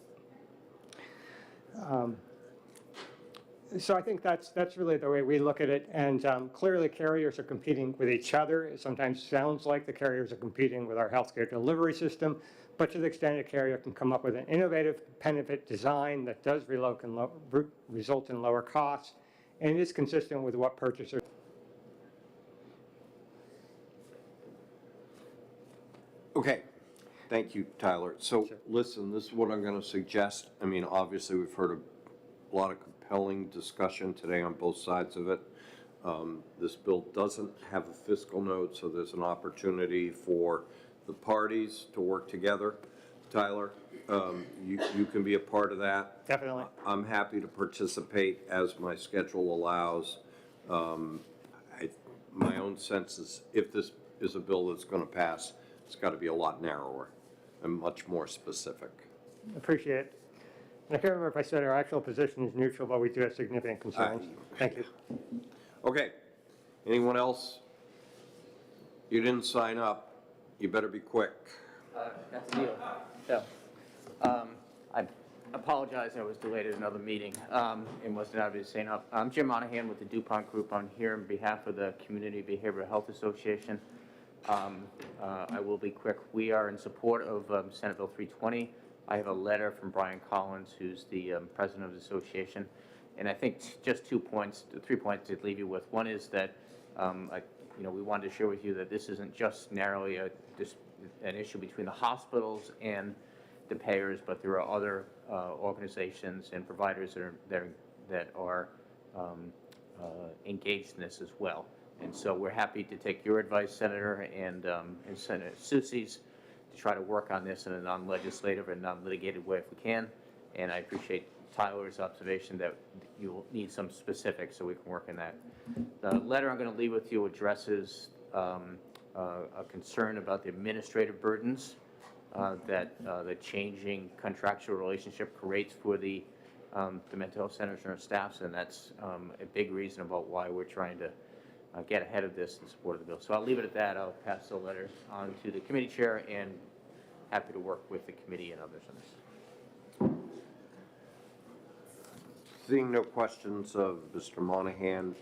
So I think that's really the way we look at it, and clearly carriers are competing with each other. It sometimes sounds like the carriers are competing with our healthcare delivery system, but to the extent a carrier can come up with an innovative benefit design that does result in lower costs and is consistent with what purchasers. Okay, Thank you, Tyler. So, listen, this is what I'm going to suggest. I mean, obviously, we've heard a lot of compelling discussion today on both sides of it. This bill doesn't have a fiscal note, so there's an opportunity for the parties to work together. Tyler, you can be a part of that. Definitely. I'm happy to participate as my schedule allows. My own sense is if this is a bill that's going to pass, it's got to be a lot narrower and much more specific. Appreciate it. And I can't remember if I said our actual position is neutral, but we do have significant concerns. Thank you. Okay. Anyone else? You didn't sign up. You better be quick. That's the deal. So, I apologize, I was delayed at another meeting and wasn't able to sign up. I'm Jim Monahan with the DuPont Group. I'm here on behalf of the Community Behavioral Health Association. I will be quick. We are in support of Senate Bill 320. I have a letter from Brian Collins, who's the president of the association. And I think just 3 points to leave you with. One is that we wanted to share with you that this isn't just narrowly an issue between the hospitals and the payers, but there are other organizations and providers that are engaged in this as well. And so we're happy to take your advice, Senator, and Senator Soucy's, to try to work on this in a non-legislative and non-litigated way if we can. And I appreciate Tyler's observation that you will need some specifics so we can work in that. The letter I'm going to leave with you addresses a concern about the administrative burdens that the changing contractual relationship creates for the mental health centers and our staffs, and that's a big reason about why we're trying to get ahead of this and support the bill. So I'll leave it at that. I'll pass the letter on to the committee chair, and happy to work with the committee and others on this. Seeing no questions of Mr. Monahan.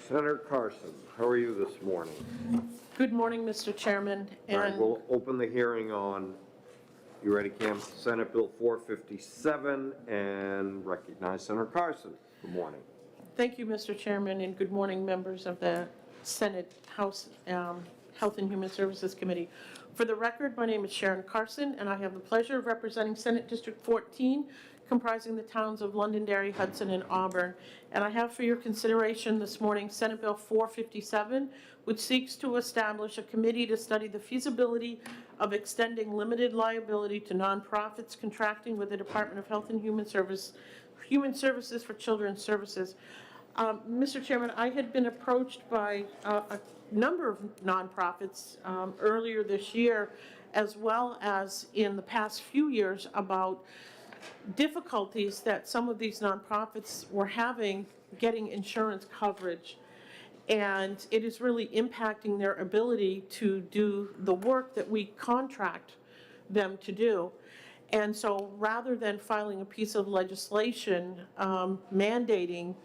Senator Carson, how are you this morning? Good morning, Mr. Chairman. All right, we'll open the hearing on, you ready, Cam? Senate Bill 457, and recognize Senator Carson. Good morning. Thank you, Mr. Chairman, and good morning, members of the Senate House Health and Human Services Committee. For the record, my name is Sharon Carson, and I have the pleasure of representing Senate District 14, comprising the towns of Londonderry, Hudson, and Auburn. And I have for your consideration this morning Senate Bill 457, which seeks to establish a committee to study the feasibility of extending limited liability to nonprofits contracting with the Department of Health and Human Services for Children's Services. Mr. Chairman, I had been approached by a number of nonprofits earlier this year, as well as in the past few years, about difficulties that some of these nonprofits were having getting insurance coverage. And it is really impacting their ability to do the work that we contract them to do. And so rather than filing a piece of legislation mandating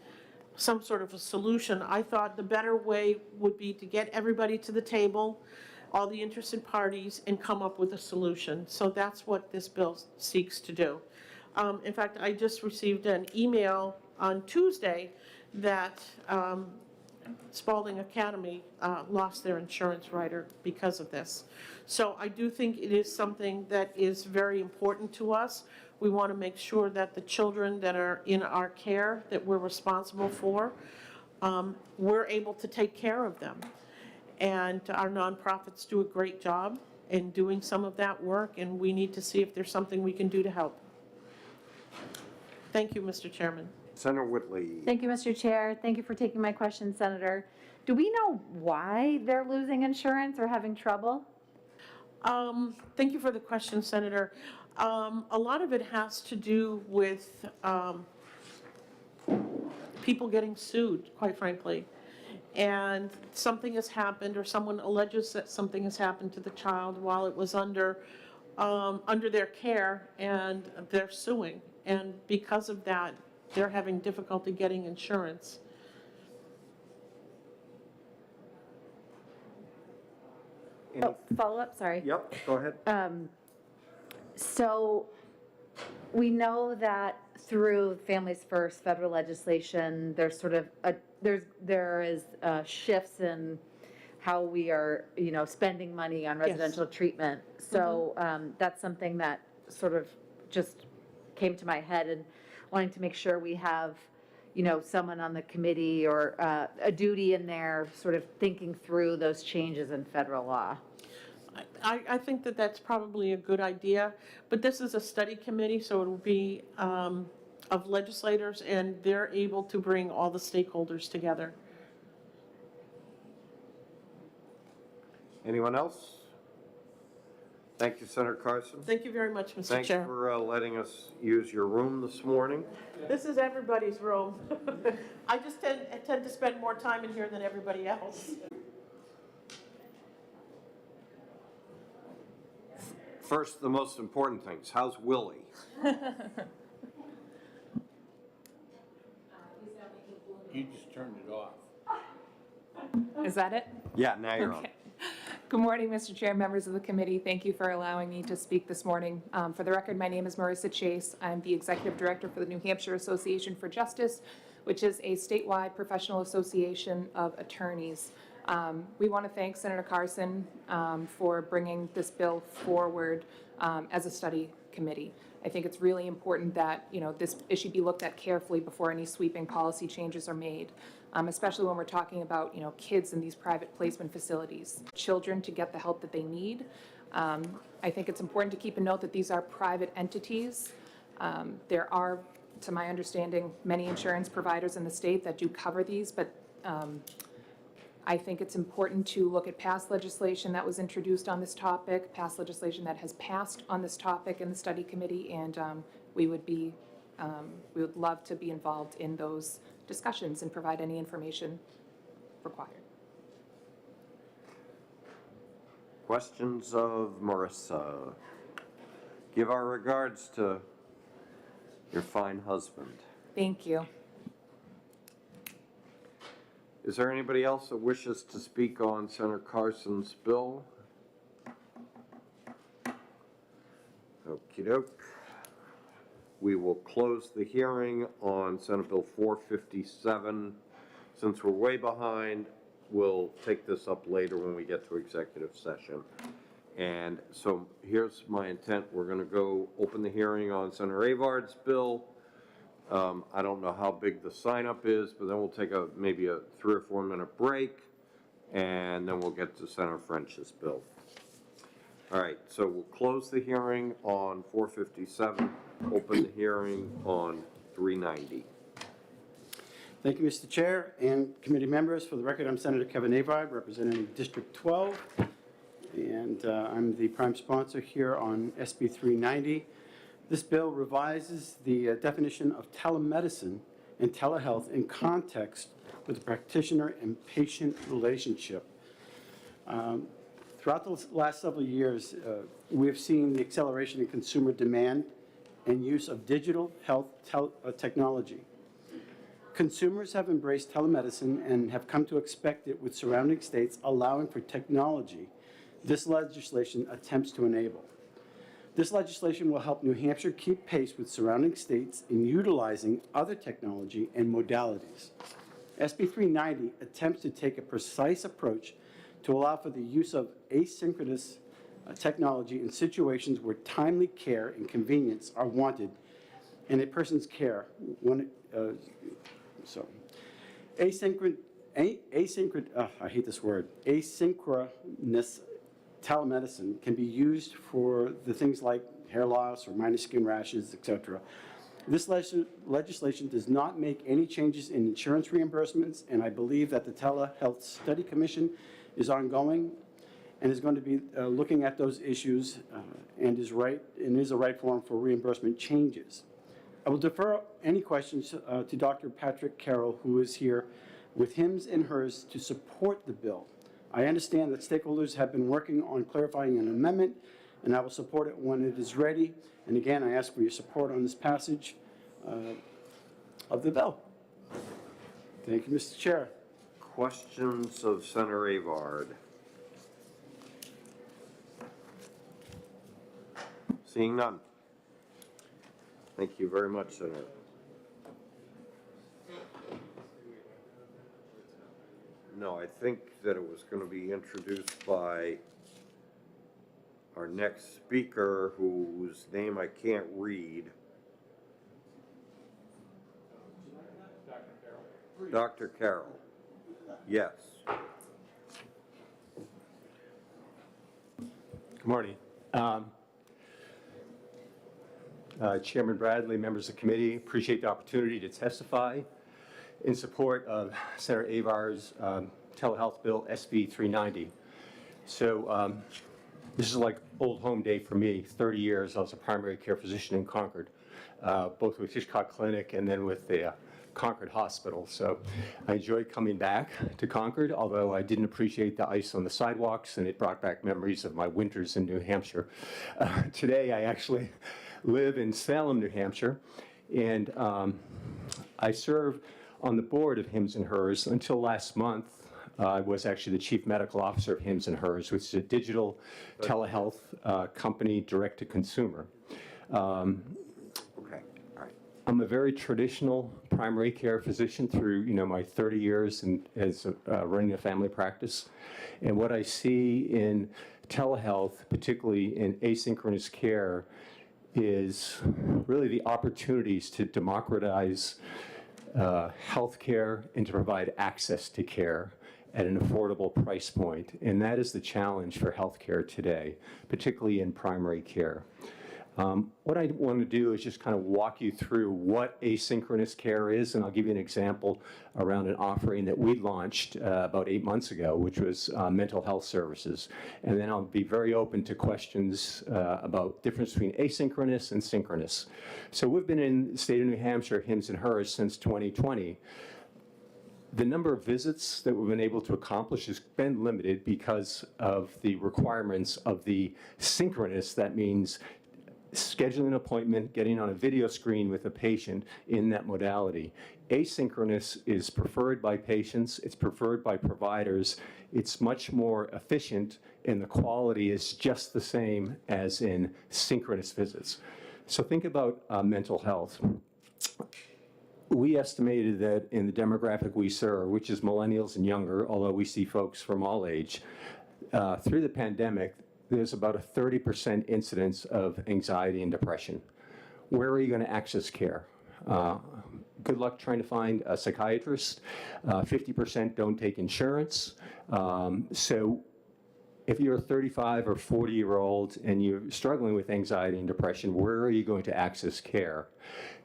some sort of a solution, I thought the better way would be to get everybody to the table, all the interested parties, and come up with a solution. So that's what this bill seeks to do. In fact, I just received an email on Tuesday that Spalding Academy lost their insurance writer because of this. So I do think it is something that is very important to us. We want to make sure that the children that are in our care, that we're responsible for, we're able to take care of them. And our nonprofits do a great job in doing some of that work, and we need to see if there's something we can do to help. Thank you, Mr. Chairman. Senator Whitley. Thank you, Mr. Chair. Thank you for taking my question, Senator. Do we know why they're losing insurance or having trouble? Thank you for the question, Senator. A lot of it has to do with people getting sued, quite frankly. And something has happened, or someone alleges that something has happened to the child while it was under under their care, and they're suing. And because of that, they're having difficulty getting insurance. Follow-up, sorry. Yep, go ahead. So we know that through Families First federal legislation, there's sort of there is shifts in how we are, spending money on residential treatment. So that's something that sort of just came to my head, and wanting to make sure we have, someone on the committee or a duty in there sort of thinking through those changes in federal law. I think that that's probably a good idea, but this is a study committee, so it will be of legislators, and they're able to bring all the stakeholders together. Anyone else? Thank you, Senator Carson. Thank you very much, Mr. Thanks Chair. for letting us use your room this morning. This is everybody's room. I just tend to spend more time in here than everybody else. First, the most important things. How's Willie? You just turned it off. Is that it? Yeah, now you're on. Okay. Good morning, Mr. Chair, members of the committee. Thank you for allowing me to speak this morning. For the record, my name is Marissa Chase. I'm the Executive Director for the New Hampshire Association for Justice, which is a statewide professional association of attorneys. We want to thank Senator Carson for bringing this bill forward as a study committee. I think it's really important that this issue be looked at carefully before any sweeping policy changes are made, especially when we're talking about kids in these private placement facilities, children to get the help that they need. I think it's important to keep a note that these are private entities. There are, to my understanding, many insurance providers in the state that do cover these, but I think it's important to look at past legislation that was introduced on this topic, past legislation that has passed on this topic in the study committee, and we would love to be involved in those discussions and provide any information required. Questions of Marissa? Give our regards to your fine husband. Thank you. Is there anybody else that wishes to speak on Senator Carson's bill? Okey doke. We will close the hearing on Senate Bill 457. Since we're way behind, we'll take this up later when we get to executive session. And so here's my intent. We're going to go open the hearing on Senator Avard's bill. I don't know how big the sign-up is, but then we'll take maybe a 3 or 4 minute break, and then we'll get to Senator French's bill. All right, so we'll close the hearing on 457, open the hearing on 390. Thank you, Mr. Chair and committee members. For the record, I'm Senator Kevin Avard, representing District 12, and I'm the prime sponsor here on SB 390. This bill revises the definition of telemedicine and telehealth in context with the practitioner and patient relationship. Throughout the last several years, we have seen the acceleration in consumer demand and use of digital health technology. Consumers have embraced telemedicine and have come to expect it, with surrounding states allowing for technology this legislation attempts to enable. This legislation will help New Hampshire keep pace with surrounding states in utilizing other technology and modalities. SB 390 attempts to take a precise approach to allow for the use of asynchronous technology in situations where timely care and convenience are wanted in a person's care. I hate this word. Asynchronous telemedicine can be used for the things like hair loss or minor skin rashes, etc. This legislation does not make any changes in insurance reimbursements, and I believe that the Telehealth Study Commission is ongoing and is going to be looking at those issues and is a right forum for reimbursement changes. I will defer any questions to Dr. Patrick Carroll, who is here with hims and hers to support the bill. I understand that stakeholders have been working on clarifying an amendment and I will support it when it is ready. And again, I ask for your support on this passage of the bill. Thank you, Mr. Chair. Questions of Senator Avard? Seeing none. Thank you very much, Senator. No, I think that it was going to be introduced by our next speaker, whose name I can't read. Dr. Carroll. Yes. Good morning. Chairman Bradley, members of the committee, appreciate the opportunity to testify in support of Senator Avard's telehealth bill, SB 390. So this is like old home day for me. 30 years I was a primary care physician in Concord, both with Hitchcock Clinic and then with the Concord Hospital. So I enjoyed coming back to Concord, although I didn't appreciate the ice on the sidewalks, and it brought back memories of my winters in New Hampshire. Today I actually live in Salem, New Hampshire, and I serve on the board of Hims & Hers. Until last month, I was actually the chief medical officer of Hims & Hers, which is a digital telehealth company direct to consumer. I'm a very traditional primary care physician through, my 30 years as running a family practice. And what I see in telehealth, particularly in asynchronous care, is really the opportunities to democratize healthcare and to provide access to care at an affordable price point. And that is the challenge for healthcare today, particularly in primary care. What I want to do is just kind of walk you through what asynchronous care is, and I'll give you an example around an offering that we launched about 8 months ago, which was mental health services. And then I'll be very open to questions about difference between asynchronous and synchronous. So we've been in the state of New Hampshire, Hims & Hers, since 2020. The number of visits that we've been able to accomplish has been limited because of the requirements of the synchronous. That means scheduling an appointment, getting on a video screen with a patient in that modality. Asynchronous is preferred by patients, it's preferred by providers, it's much more efficient, and the quality is just the same as in synchronous visits. So think about mental health. We estimated that in the demographic we serve, which is millennials and younger, although we see folks from all age, through the pandemic, there's about a 30% incidence of anxiety and depression. Where are you going to access care? Good luck trying to find a psychiatrist. 50% don't take insurance. So if you're a 35 or 40-year-old and you're struggling with anxiety and depression, where are you going to access care?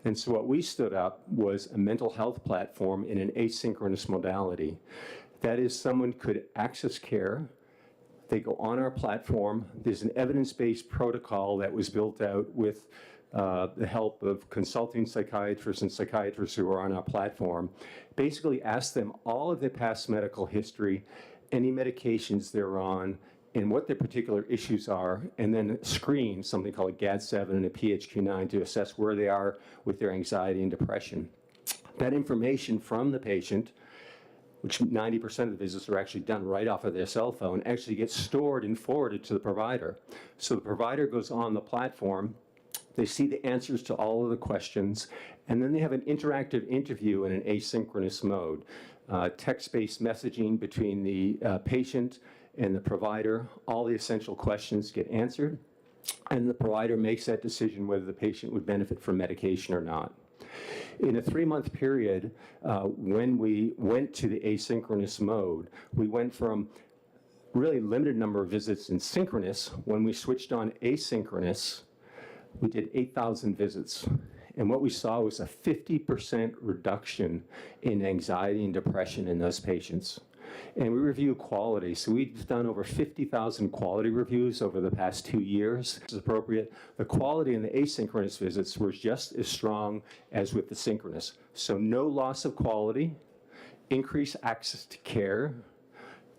And so what we stood up was a mental health platform in an asynchronous modality. That is, someone could access care. They go on our platform. There's an evidence-based protocol that was built out with the help of consulting psychiatrists and psychiatrists who are on our platform. Basically ask them all of their past medical history, any medications they're on, and what their particular issues are, and then screen something called a GAD-7 and a PHQ-9 to assess where they are with their anxiety and depression. That information from the patient, which 90% of the visits are actually done right off of their cell phone, actually gets stored and forwarded to the provider. So the provider goes on the platform, they see the answers to all of the questions, and then they have an interactive interview in an asynchronous mode. Text-based messaging between the patient and the provider, all the essential questions get answered, and the provider makes that decision whether the patient would benefit from medication or not. In a 3-month period, when we went to the asynchronous mode, we went from really limited number of visits in synchronous. When we switched on asynchronous, we did 8,000 visits. And what we saw was a 50% reduction in anxiety and depression in those patients. And we review quality. So we've done over 50,000 quality reviews over the past 2 years. It's appropriate. The quality in the asynchronous visits was just as strong as with the synchronous. So no loss of quality, increased access to care.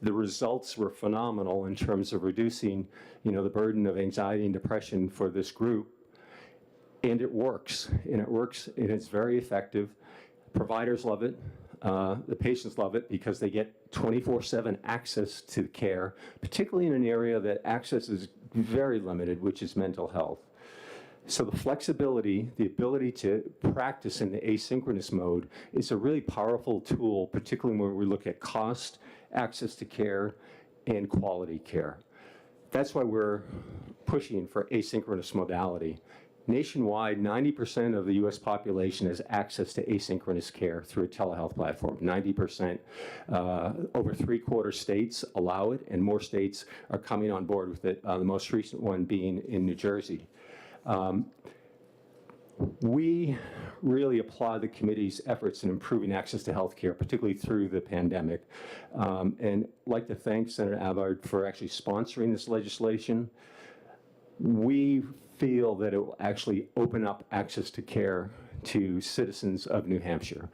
the results were phenomenal in terms of reducing, the burden of anxiety and depression for this group. And it works, and it's very effective. Providers love it. The patients love it because they get 24/7 access to care, particularly in an area that access is very limited, which is mental health. So the flexibility, the ability to practice in the asynchronous mode is a really powerful tool, particularly when we look at cost, access to care, and quality care. That's why we're pushing for asynchronous modality. Nationwide, 90% of the US population has access to asynchronous care through a telehealth platform. 90%, over 3/4 states allow it, and more states are coming on board with it, the most recent one being in New Jersey. We really applaud the committee's efforts in improving access to health care, particularly through the pandemic. And I'd like to thank Senator Abbott for actually sponsoring this legislation. We feel that it will actually open up access to care to citizens of New Hampshire,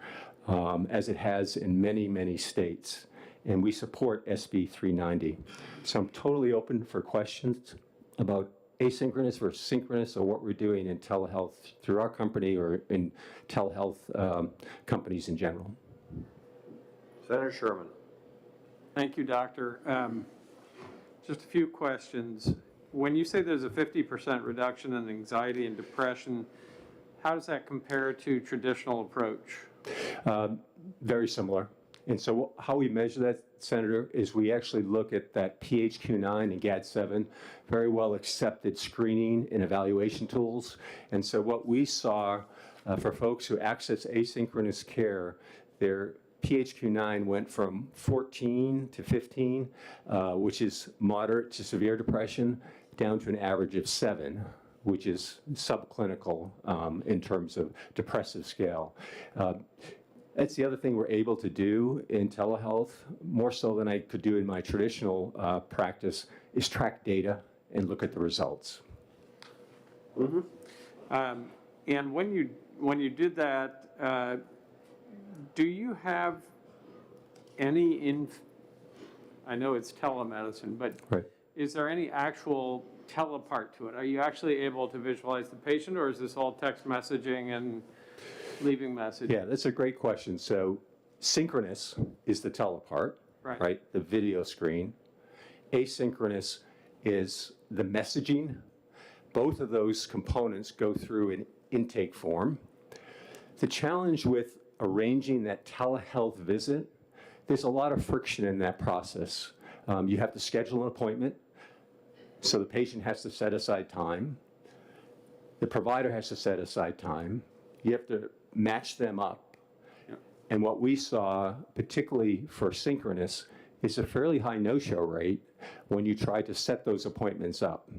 as it has in many, many states. And we support SB 390. So I'm totally open for questions about asynchronous versus synchronous, or what we're doing in telehealth through our company or in telehealth companies in general. Senator Sherman. Thank you, Doctor. Just a few questions. When you say there's a 50% reduction in anxiety and depression, how does that compare to traditional approach? Very similar. And so how we measure that, Senator, is we actually look at that PHQ-9 and GAD-7, very well accepted screening and evaluation tools. And so what we saw for folks who access asynchronous care, their PHQ-9 went from 14 to 15, which is moderate to severe depression, down to an average of 7, which is subclinical in terms of depressive scale. That's the other thing we're able to do in telehealth, more so than I could do in my traditional practice, is track data and look at the results. Mm-hmm. And when you did that, do you have any I know it's telemedicine, but right. Is there any actual telepart to it? Are you actually able to visualize the patient, or is this all text messaging and leaving message? Yeah, that's a great question. So synchronous is the telepart, right? The video screen. Asynchronous is the messaging. Both of those components go through an intake form. The challenge with arranging that telehealth visit, there's a lot of friction in that process. You have to schedule an appointment, so the patient has to set aside time. The provider has to set aside time. You have to match them up. Yep. And what we saw, particularly for synchronous, is a fairly high no-show rate when you try to set those appointments up.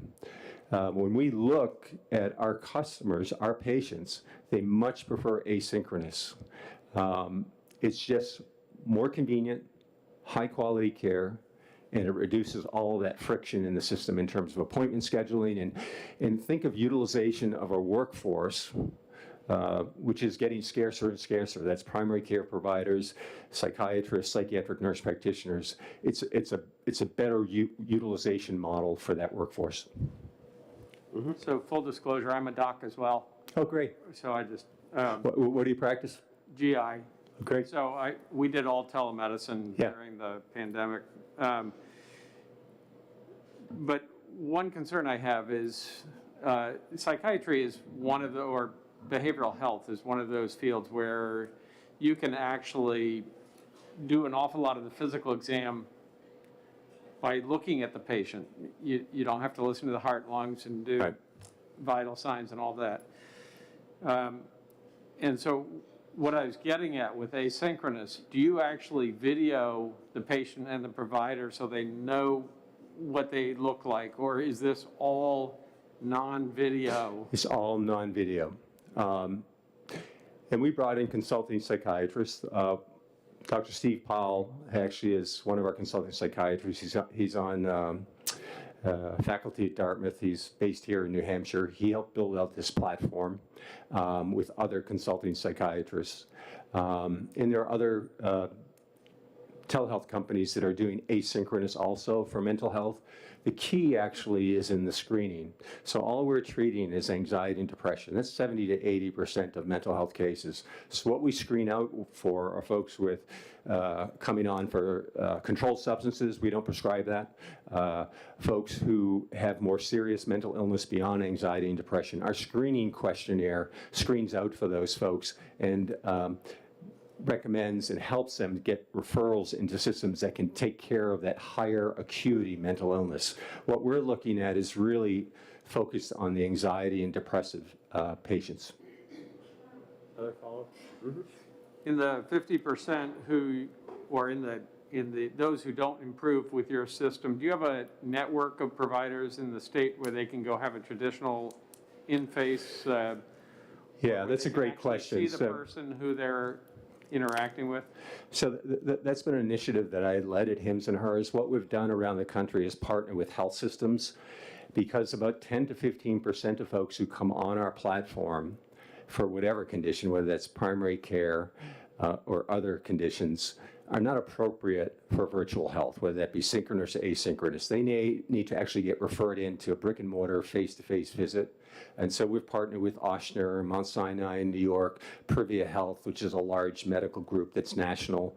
When we look at our customers, our patients, they much prefer asynchronous. It's just more convenient, high-quality care, and it reduces all of that friction in the system in terms of appointment scheduling. And think of utilization of our workforce, which is getting scarcer and scarcer. That's primary care providers, psychiatrists, psychiatric nurse practitioners. It's a better utilization model for that workforce. Mm-hmm. So full disclosure, I'm a doc as well. Oh, great. So I just... what do you practice? GI. Great. So we did all telemedicine during the pandemic. But one concern I have is psychiatry is one of the, or behavioral health is one of those fields where you can actually do an awful lot of the physical exam by looking at the patient. You don't have to listen to the heart, lungs, and do vital signs and all that. And so what I was getting at with asynchronous, do you actually video the patient and the provider so they know what they look like, or is this all non-video? It's all non-video. And we brought in consulting psychiatrists. Dr. Steve Powell actually is one of our consulting psychiatrists. He's on faculty at Dartmouth. He's based here in New Hampshire. He helped build out this platform with other consulting psychiatrists. And there are other telehealth companies that are doing asynchronous also for mental health. The key actually is in the screening. So all we're treating is anxiety and depression. That's 70 to 80% of mental health cases. So what we screen out for are folks with coming on for controlled substances. We don't prescribe that. Folks who have more serious mental illness beyond anxiety and depression. Our screening questionnaire screens out for those folks and recommends and helps them get referrals into systems that can take care of that higher acuity mental illness. What we're looking at is really focused on the anxiety and depressive patients. Other follow-up? In the 50% who, or in the those who don't improve with your system, do you have a network of providers in the state where they can go have a traditional in-face? Yeah, that's a great question. See the person who they're interacting with? So that's been an initiative that I led at Hims and Hers. What we've done around the country is partner with health systems, because about 10 to 15% of folks who come on our platform for whatever condition, whether that's primary care or other conditions, are not appropriate for virtual health, whether that be synchronous or asynchronous. They need to actually get referred into a brick and mortar face-to-face visit. And so we've partnered with Ochsner, Mount Sinai in New York, Privia Health, which is a large medical group that's national.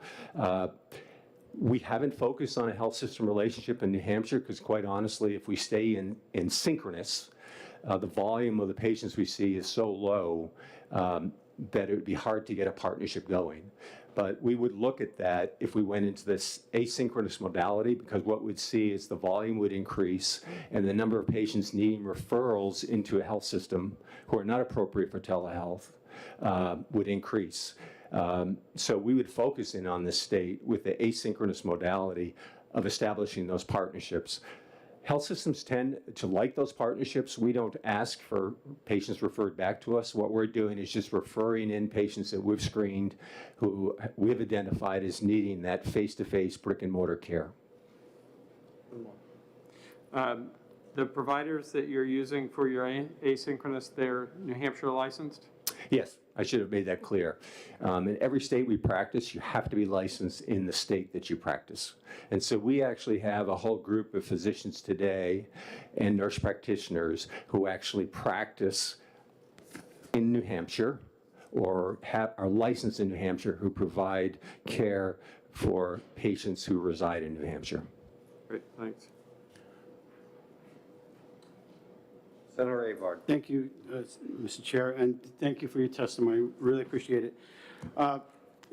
We haven't focused on a health system relationship in New Hampshire because, quite honestly, if we stay in synchronous, the volume of the patients we see is so low that it would be hard to get a partnership going. But we would look at that if we went into this asynchronous modality, because what we'd see is the volume would increase and the number of patients needing referrals into a health system who are not appropriate for telehealth would increase. So we would focus in on this state with the asynchronous modality of establishing those partnerships. Health systems tend to like those partnerships. We don't ask for patients referred back to us. What we're doing is just referring in patients that we've screened who we've identified as needing that face-to-face brick and mortar care. The providers that you're using for your asynchronous, they're New Hampshire licensed? Yes, I should have made that clear. In every state we practice, you have to be licensed in the state that you practice. And so we actually have a whole group of physicians today and nurse practitioners who actually practice in New Hampshire or are licensed in New Hampshire who provide care for patients who reside in New Hampshire. Great, thanks. Senator Avard. Thank you, Mr. Chair, and thank you for your testimony. Really appreciate it.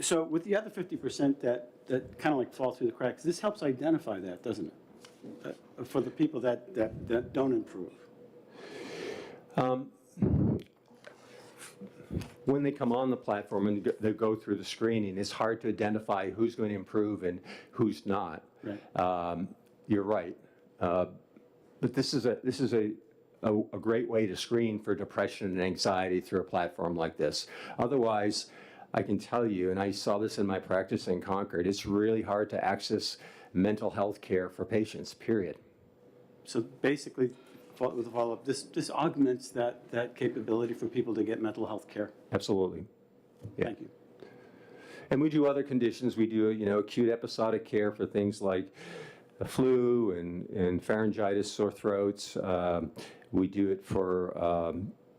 So with the other 50% that kind of like fall through the cracks, this helps identify that, doesn't it? For the people that don't improve. When they come on the platform and they go through the screening, it's hard to identify who's going to improve and who's not. Right. You're right. But this is a great way to screen for depression and anxiety through a platform like this. Otherwise, I can tell you, and I saw this in my practice in Concord, it's really hard to access mental health care for patients, period. So basically, with a follow-up, this augments that capability for people to get mental health care. Absolutely. Yeah. Thank you. And we do other conditions. We do, acute episodic care for things like the flu and pharyngitis, sore throats. We do it for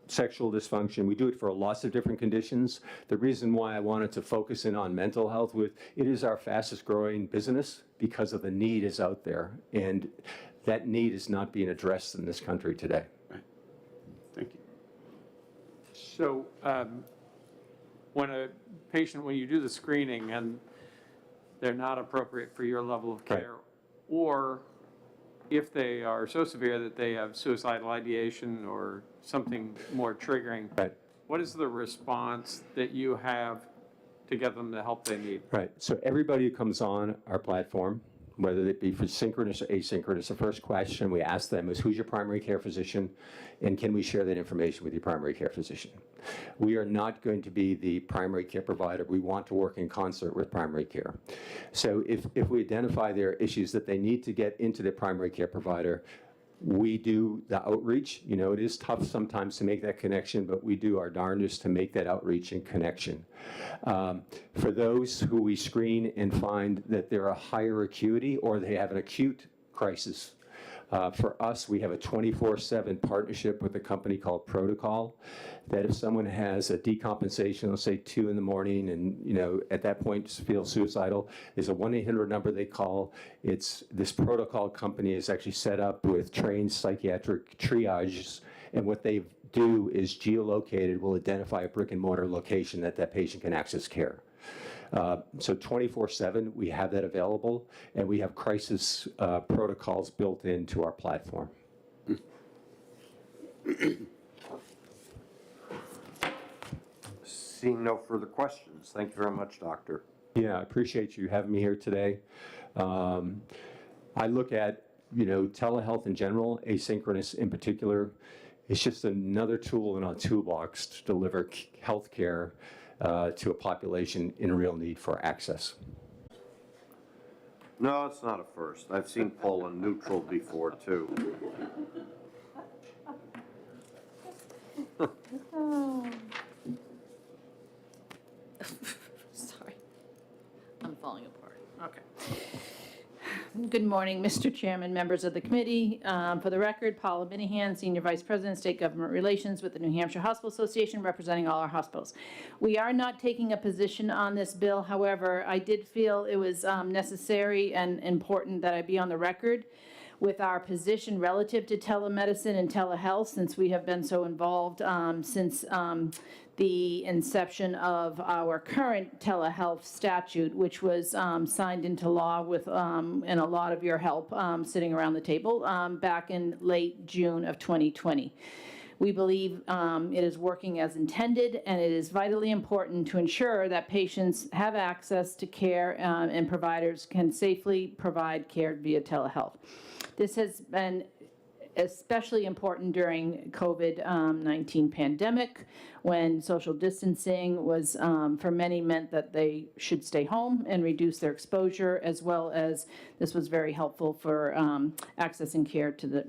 sexual dysfunction. We do it for lots of different conditions. The reason why I wanted to focus in on mental health it is our fastest growing business because of the need is out there. And that need is not being addressed in this country today. Right. Thank you. So when you do the screening and they're not appropriate for your level of care, right. Or if they are so severe that they have suicidal ideation or something more triggering, right. What is the response that you have to get them the help they need? Right. So everybody who comes on our platform, whether it be for synchronous or asynchronous, the first question we ask them is, who's your primary care physician, and can we share that information with your primary care physician? We are not going to be the primary care provider. We want to work in concert with primary care. So if we identify their issues that they need to get into their primary care provider, We do the outreach. You know, it is tough sometimes to make that connection, but we do our darndest to make that outreach and connection. For those who we screen and find that they're a higher acuity or they have an acute crisis, for us, we have a 24/7 partnership with a company called Protocol, that if someone has a decompensation, let's say 2 in the morning, and you know at that point feels suicidal, there's a 1-800 number they call. It's this Protocol company is actually set up with trained psychiatric triages, and what they do is geolocated will identify a brick and mortar location that that patient can access care. So 24/7, we have that available, and we have crisis protocols built into our platform. Seeing no further questions, thank you very much, Doctor. Yeah, I appreciate you having me here today. I look at, you know, telehealth in general, asynchronous in particular. It's just another tool in our toolbox to deliver health care to a population in real need for access. No, it's not a first. I've seen Poland neutral before, too. Sorry, I'm falling apart. Okay. Good morning, Mr. Chairman, members of the committee. For the record, Paula Minahan, Senior Vice President, State Government Relations with the New Hampshire Hospital Association, representing all our hospitals. We are not taking a position on this bill. However, I did feel it was necessary and important that I be on the record with our position relative to telemedicine and telehealth, since we have been so involved since the inception of our current telehealth statute, which was signed into law with, and a lot of your help sitting around the table back in late June of 2020. We believe it is working as intended, and it is vitally important to ensure that patients have access to care and providers can safely provide care via telehealth. This has been especially important during COVID-19 pandemic, when social distancing was, for many, meant that they should stay home and reduce their exposure, as well as this was very helpful for accessing care to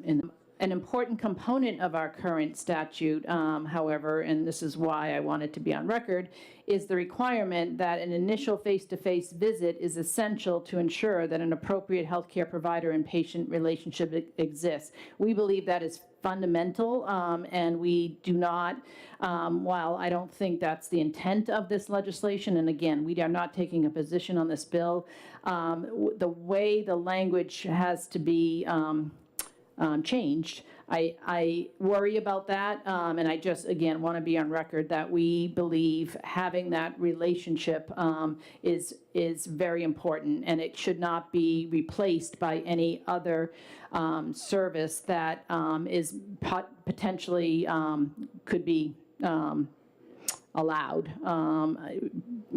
an important component of our current statute, however, and this is why I wanted to be on record, is the requirement that an initial face-to-face visit is essential to ensure that an appropriate healthcare provider and patient relationship exists. We believe that is fundamental, and we do not, while I don't think that's the intent of this legislation, and again, we are not taking a position on this bill, the way the language has to be changed, I worry about that, and I just, again, want to be on record that we believe having that relationship is very important, and it should not be replaced by any other service that is potentially could be allowed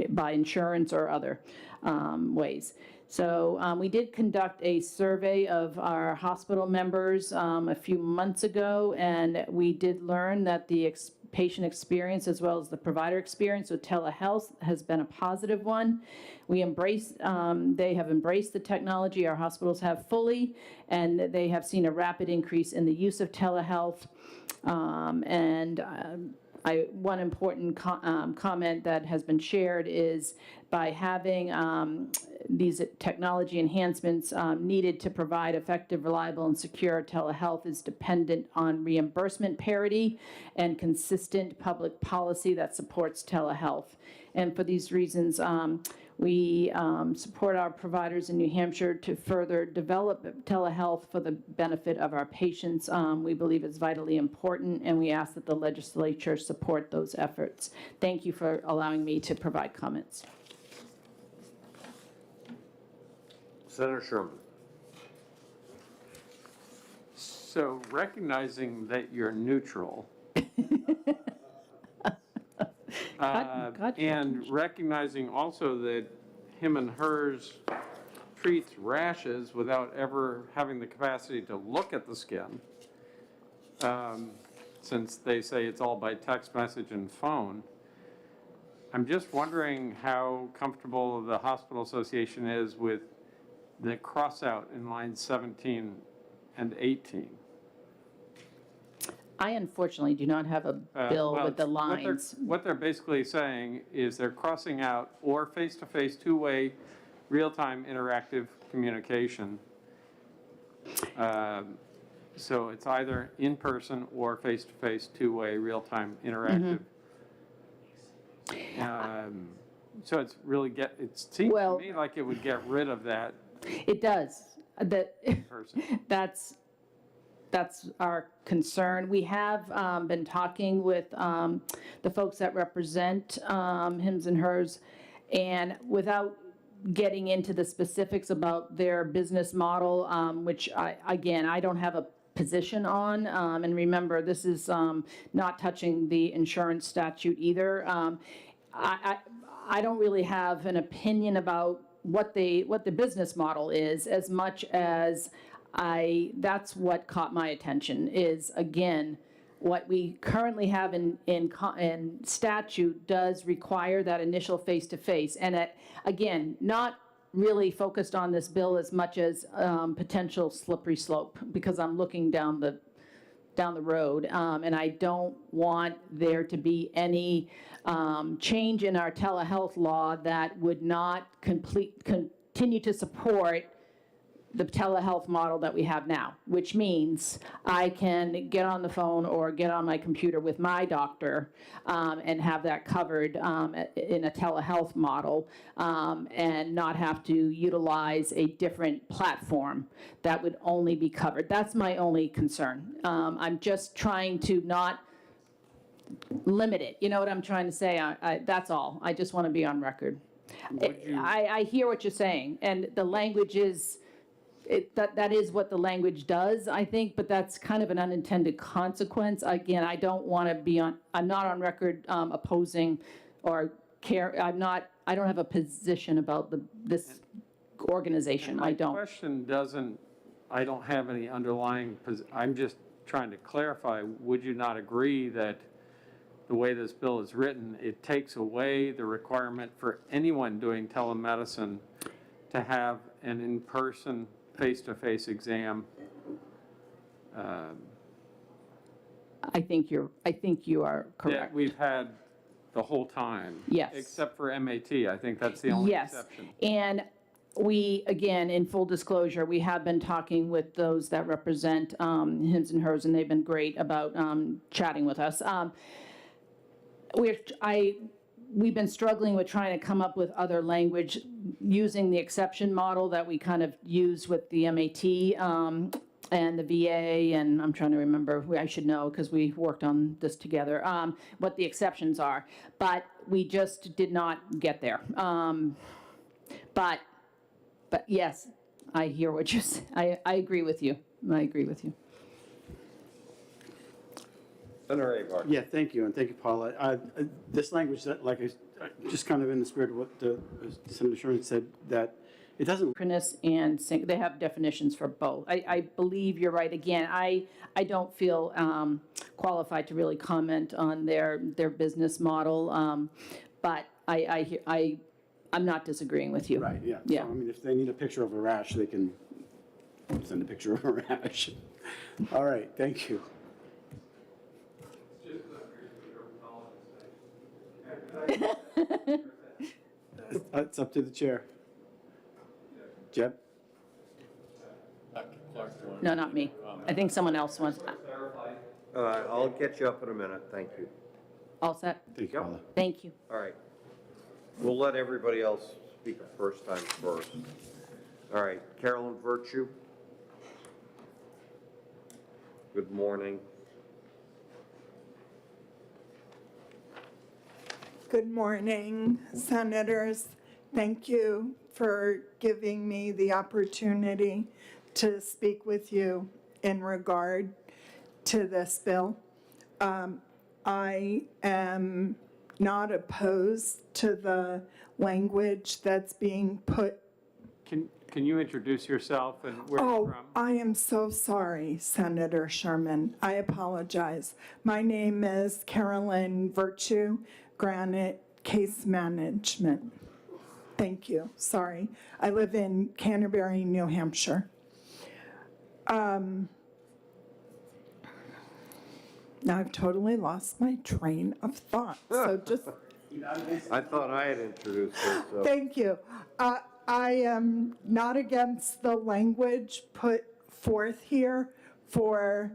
by insurance or other ways. So we did conduct a survey of our hospital members a few months ago, and we did learn that the patient experience as well as the provider experience with telehealth has been a positive one. We they have embraced the technology, our hospitals have fully, and they have seen a rapid increase in the use of telehealth. One important comment that has been shared is by having these technology enhancements needed to provide effective, reliable, and secure telehealth is dependent on reimbursement parity and consistent public policy that supports telehealth. And for these reasons, we support our providers in New Hampshire to further develop telehealth for the benefit of our patients. We believe it's vitally important, and we ask that the legislature support those efforts. Thank you for allowing me to provide comments. Senator Sherman. So recognizing that you're neutral, and recognizing also that him and hers treats rashes without ever having the capacity to look at the skin, since they say it's all by text message and phone, I'm just wondering how comfortable the Hospital Association is with the cross out in lines 17 and 18. I unfortunately do not have a bill Well, with the what they're- lines. What they're basically saying is they're crossing out or face-to-face, two-way, real-time interactive communication. So it's either in-person or face-to-face, two-way, real-time interactive. So it's really it seems to me like it would get rid of that It does. person. That's our concern. We have been talking with the folks that represent Hims and Hers, and without getting into the specifics about their business model, which I don't have a position on. And remember, this is not touching the insurance statute either. I don't really have an opinion about what the business model is as much as that's what caught my attention is, again, what we currently have in statute does require that initial face-to-face. And again, not really focused on this bill as much as potential slippery slope, because I'm looking down the road, and I don't want there to be any change in our telehealth law that would not continue to support the telehealth model that we have now, which means I can get on the phone or get on my computer with my doctor and have that covered in a telehealth model, and not have to utilize a different platform that would only be covered. That's my only concern. I'm just trying to not limit it. You know what I'm trying to say? That's all. I just want to be on record. I hear what you're saying, and the language is, that is what the language does, I think, but that's kind of an unintended consequence. Again, I don't want to be I'm not on record opposing or care, I don't have a position about this organization, I don't. My question I don't have any underlying, I'm just trying to clarify, would you not agree that the way this bill is written, it takes away the requirement for anyone doing telemedicine to have an in-person, face-to-face exam? I think you are correct. That we've had the whole time. Yes. Except for MAT, I think that's the only Yes, exception. and we, again, in full disclosure, we have been talking with those that represent Hims and Hers, and they've been great about chatting with us. We've been struggling with trying to come up with other language using the exception model that we kind of use with the MAT and the VA, and I'm trying to remember, I should know because we worked on this together, what the exceptions are. But we just did not get there. But yes, I hear what you're saying. I agree with you. I agree with you. Senator Agard. Yeah, thank you, and thank you, Paula. This language, that, like, just kind of in the spirit of what Senator Sherman said, that it doesn't. Synchronous and they have definitions for both. I believe you're right. Again, I don't feel qualified to really comment on their business model, but I'm not disagreeing with you. Right, yeah. Yeah. So, I mean, if they need a picture of a rash, they can send a picture of a rash. All right, thank you. It's up to the chair. Jeb? No, not me. I think someone else wants. I'll get you up in a minute, thank you. All set? Thank you, Paula. Thank you. All right. We'll let everybody else speak the first time first. All right, Carolyn Virtue. Good morning. Good morning, Senators. Thank you for giving me the opportunity to speak with you in regard to this bill. I am not opposed to the language that's being put. Can you introduce yourself and where you're from? I am so sorry, Senator Sherman. I apologize. My name is Carolyn Virtue, Granite Case Management. Thank you. Sorry. I live in Canterbury, New Hampshire. Now I've totally lost my train of thought, so just, I thought I had introduced her, so. thank you. I am not against the language put forth here for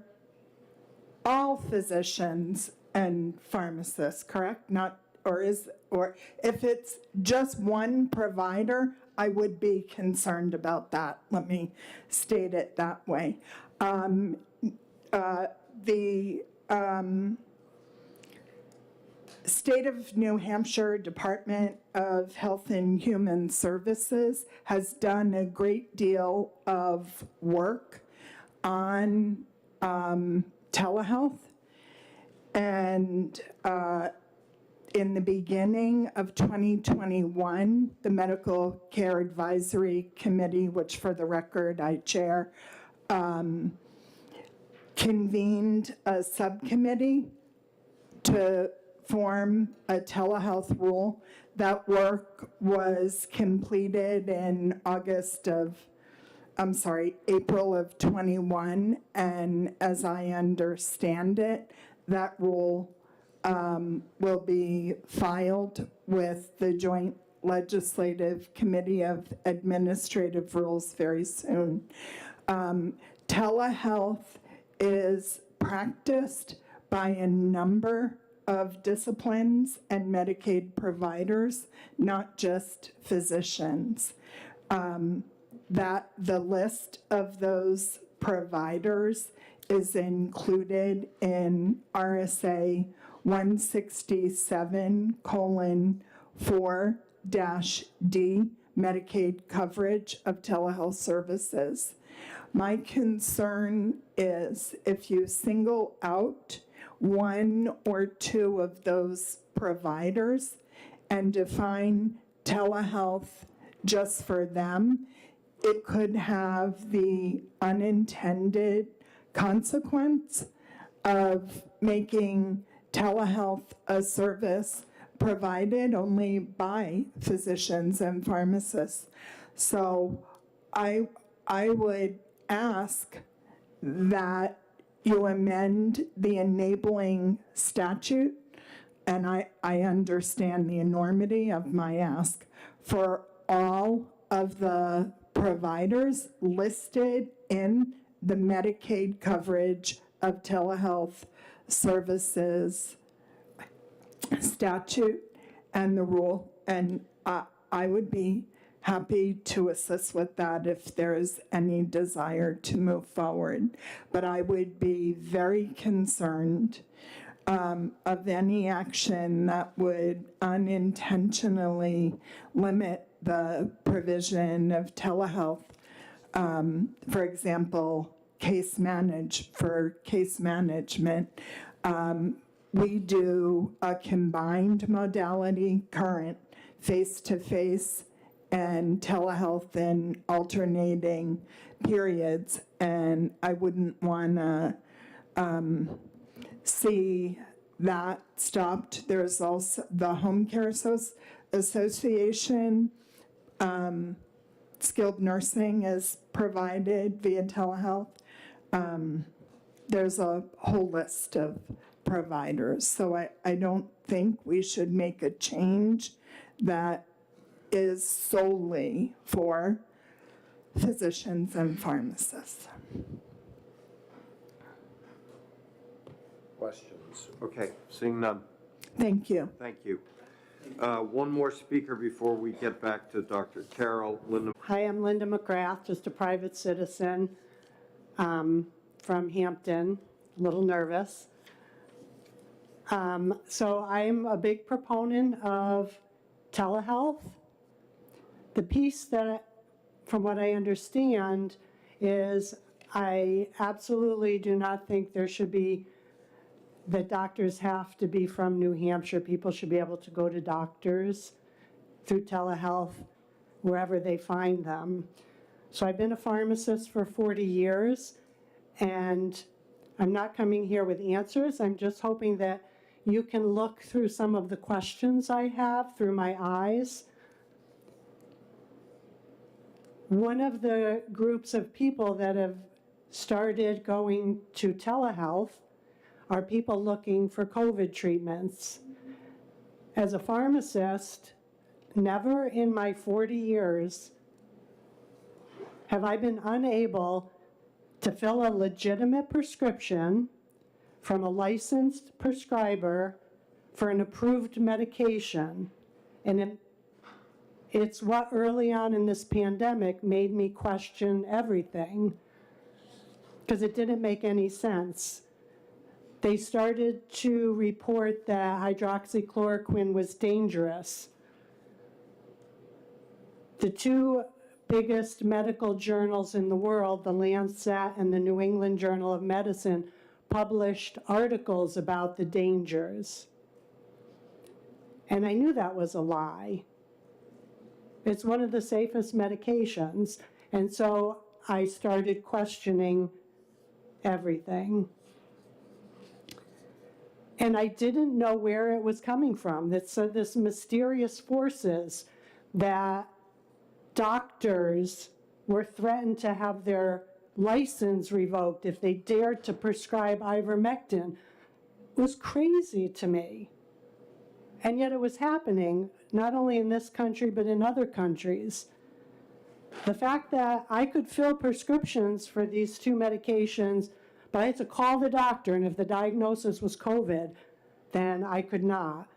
all physicians and pharmacists, correct? Not, or if it's just one provider, I would be concerned about that. Let me state it that way. The State of New Hampshire Department of Health and Human Services has done a great deal of work on telehealth. And in the beginning of 2021, the Medical Care Advisory Committee, which for the record I chair, convened a subcommittee to form a telehealth rule. That work was completed in April of 21, and as I understand it, that rule will be filed with the Joint Legislative Committee of Administrative Rules very soon. Telehealth is practiced by a number of disciplines and Medicaid providers, not just physicians. That the list of those providers is included in RSA 167:4-D, Medicaid coverage of telehealth services. My concern is if you single out one or two of those providers and define telehealth just for them, it could have the unintended consequence of making telehealth a service provided only by physicians and pharmacists. So I would ask that you amend the enabling statute, and I understand the enormity of my ask, for all of the providers listed in the Medicaid coverage of telehealth services statute and the rule. And I would be happy to assist with that if there's any desire to move forward. But I would be very concerned of any action that would unintentionally limit the provision of telehealth. For example, case management. We do a combined modality, current, face-to-face, and telehealth in alternating periods, and I wouldn't want to see that stopped. There's also the Home Care Association. Skilled nursing is provided via telehealth. There's a whole list of providers, so I don't think we should make a change that is solely for physicians and pharmacists. Questions? Okay, seeing none. Thank you. Thank you. One more speaker before we get back to Dr. Carol. Linda. Hi, I'm Linda Mcgrath, just a private citizen from Hampton, a little nervous. So I'm a big proponent of telehealth. The piece that, from what I understand, is I absolutely do not think there should be, that doctors have to be from New Hampshire. People should be able to go to doctors through telehealth wherever they find them. So I've been a pharmacist for 40 years, and I'm not coming here with answers. I'm just hoping that you can look through some of the questions I have through my eyes. One of the groups of people that have started going to telehealth are people looking for COVID treatments. As a pharmacist, never in my 40 years have I been unable to fill a legitimate prescription from a licensed prescriber for an approved medication. And it's what early on in this pandemic made me question everything, because it didn't make any sense. They started to report that hydroxychloroquine was dangerous. The two biggest medical journals in the world, the Lancet and the New England Journal of Medicine, published articles about the dangers. And I knew that was a lie. It's one of the safest medications. And so I started questioning everything. And I didn't know where it was coming from. This mysterious forces that doctors were threatened to have their license revoked if they dared to prescribe ivermectin. It was crazy to me. And yet it was happening, not only in this country, but in other countries. The fact that I could fill prescriptions for these two medications, but I had to call the doctor, and if the diagnosis was COVID, then I could not.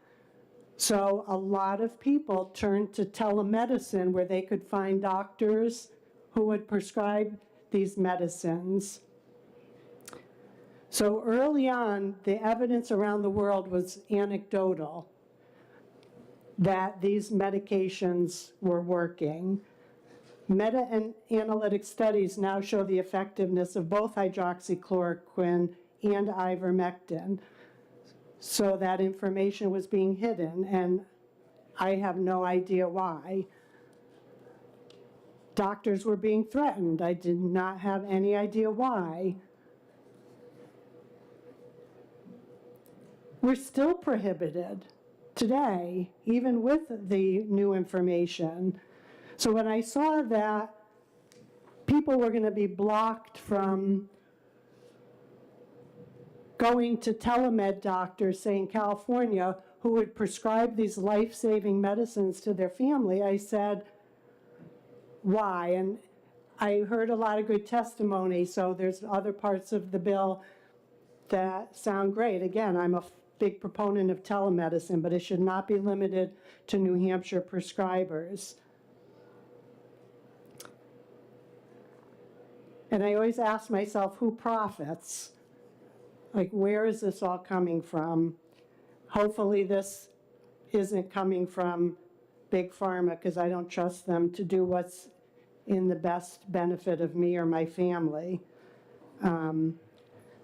So a lot of people turned to telemedicine, where they could find doctors who would prescribe these medicines. So early on, the evidence around the world was anecdotal that these medications were working. Meta-analytic studies now show the effectiveness of both hydroxychloroquine and ivermectin. So that information was being hidden, and I have no idea why. Doctors were being threatened. I did not have any idea why. We're still prohibited today, even with the new information. So when I saw that people were going to be blocked from going to telemed doctors, say in California, who would prescribe these life-saving medicines to their family, I said, why? And I heard a lot of good testimony, so there's other parts of the bill that sound great. Again, I'm a big proponent of telemedicine, but it should not be limited to New Hampshire prescribers. And I always ask myself, who profits? Like, where is this all coming from? Hopefully this isn't coming from Big Pharma, because I don't trust them to do what's in the best benefit of me or my family.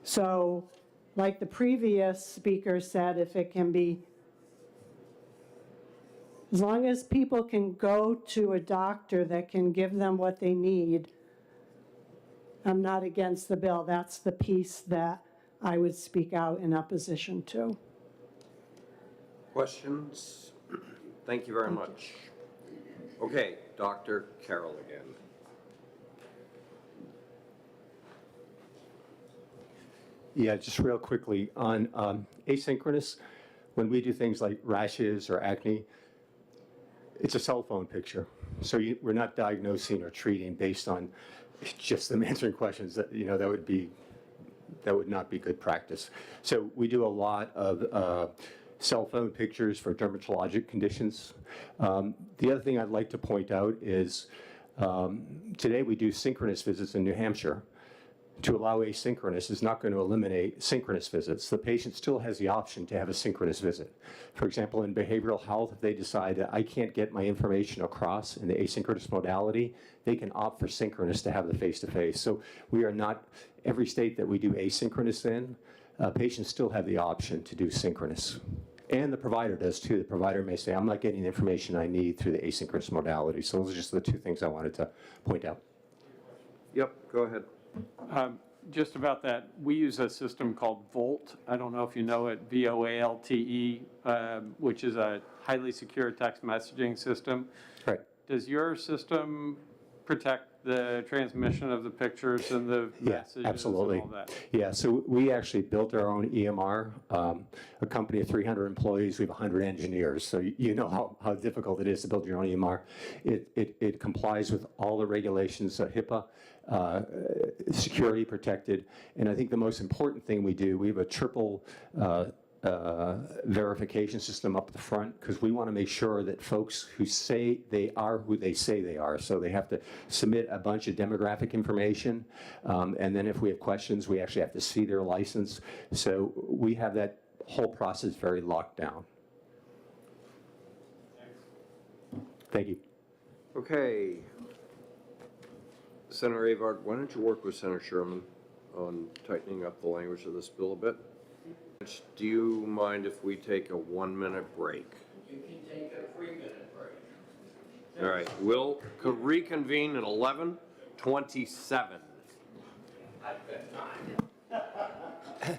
So, like the previous speaker said, if it can be, as long as people can go to a doctor that can give them what they need, I'm not against the bill. That's the piece that I would speak out in opposition to. Questions? Thank you very much. Okay, Dr. Carroll again. Yeah, just real quickly on asynchronous, when we do things like rashes or acne, it's a cell phone picture. So we're not diagnosing or treating based on just them answering questions. That would not be good practice. So we do a lot of cell phone pictures for dermatologic conditions. The other thing I'd like to point out is today we do synchronous visits in New Hampshire. To allow asynchronous is not going to eliminate synchronous visits. The patient still has the option to have a synchronous visit. For example, in behavioral health, if they decide that I can't get my information across in the asynchronous modality, they can opt for synchronous to have the face-to-face. So we are not, every state that we do asynchronous in, patients still have the option to do synchronous. And the provider does too. The provider may say, I'm not getting the information I need through the asynchronous modality. So those are just the two things I wanted to point out. Yep, go ahead. Just about that, we use a system called Volt. I don't know if you know it, VOALTE, which is a highly secure text messaging system. Right. Does your system protect the transmission of the pictures and the messages Absolutely. and all that? Yeah, so we actually built our own EMR, a company of 300 employees, we have 100 engineers, so you know how difficult it is to build your own EMR. It complies with all the regulations, HIPAA, security protected, and I think the most important thing we do, we have a triple verification system up the front, because we want to make sure that folks who say they are who they say they are, so they have to submit a bunch of demographic information, and then if we have questions, we actually have to see their license. So we have that whole process very locked down. Thank you. Okay. Senator Avard, why don't you work with Senator Sherman on tightening up the language of this bill a bit? Do you mind if we take a 1-minute break? You can take a 3-minute break. All right, we'll reconvene at 11:27. I've got time.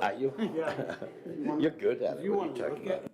Are you? Yeah. You're good at it. You What are want to talking look about? at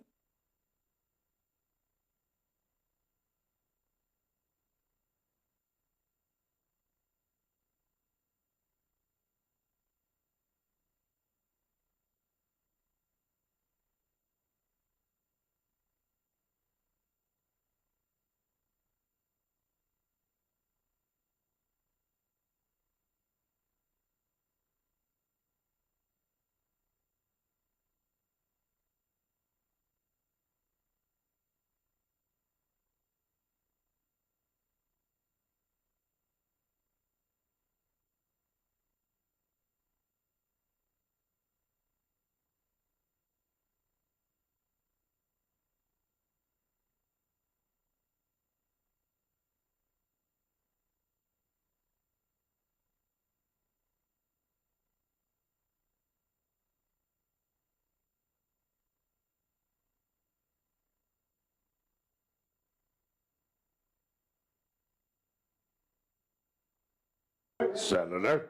Senator.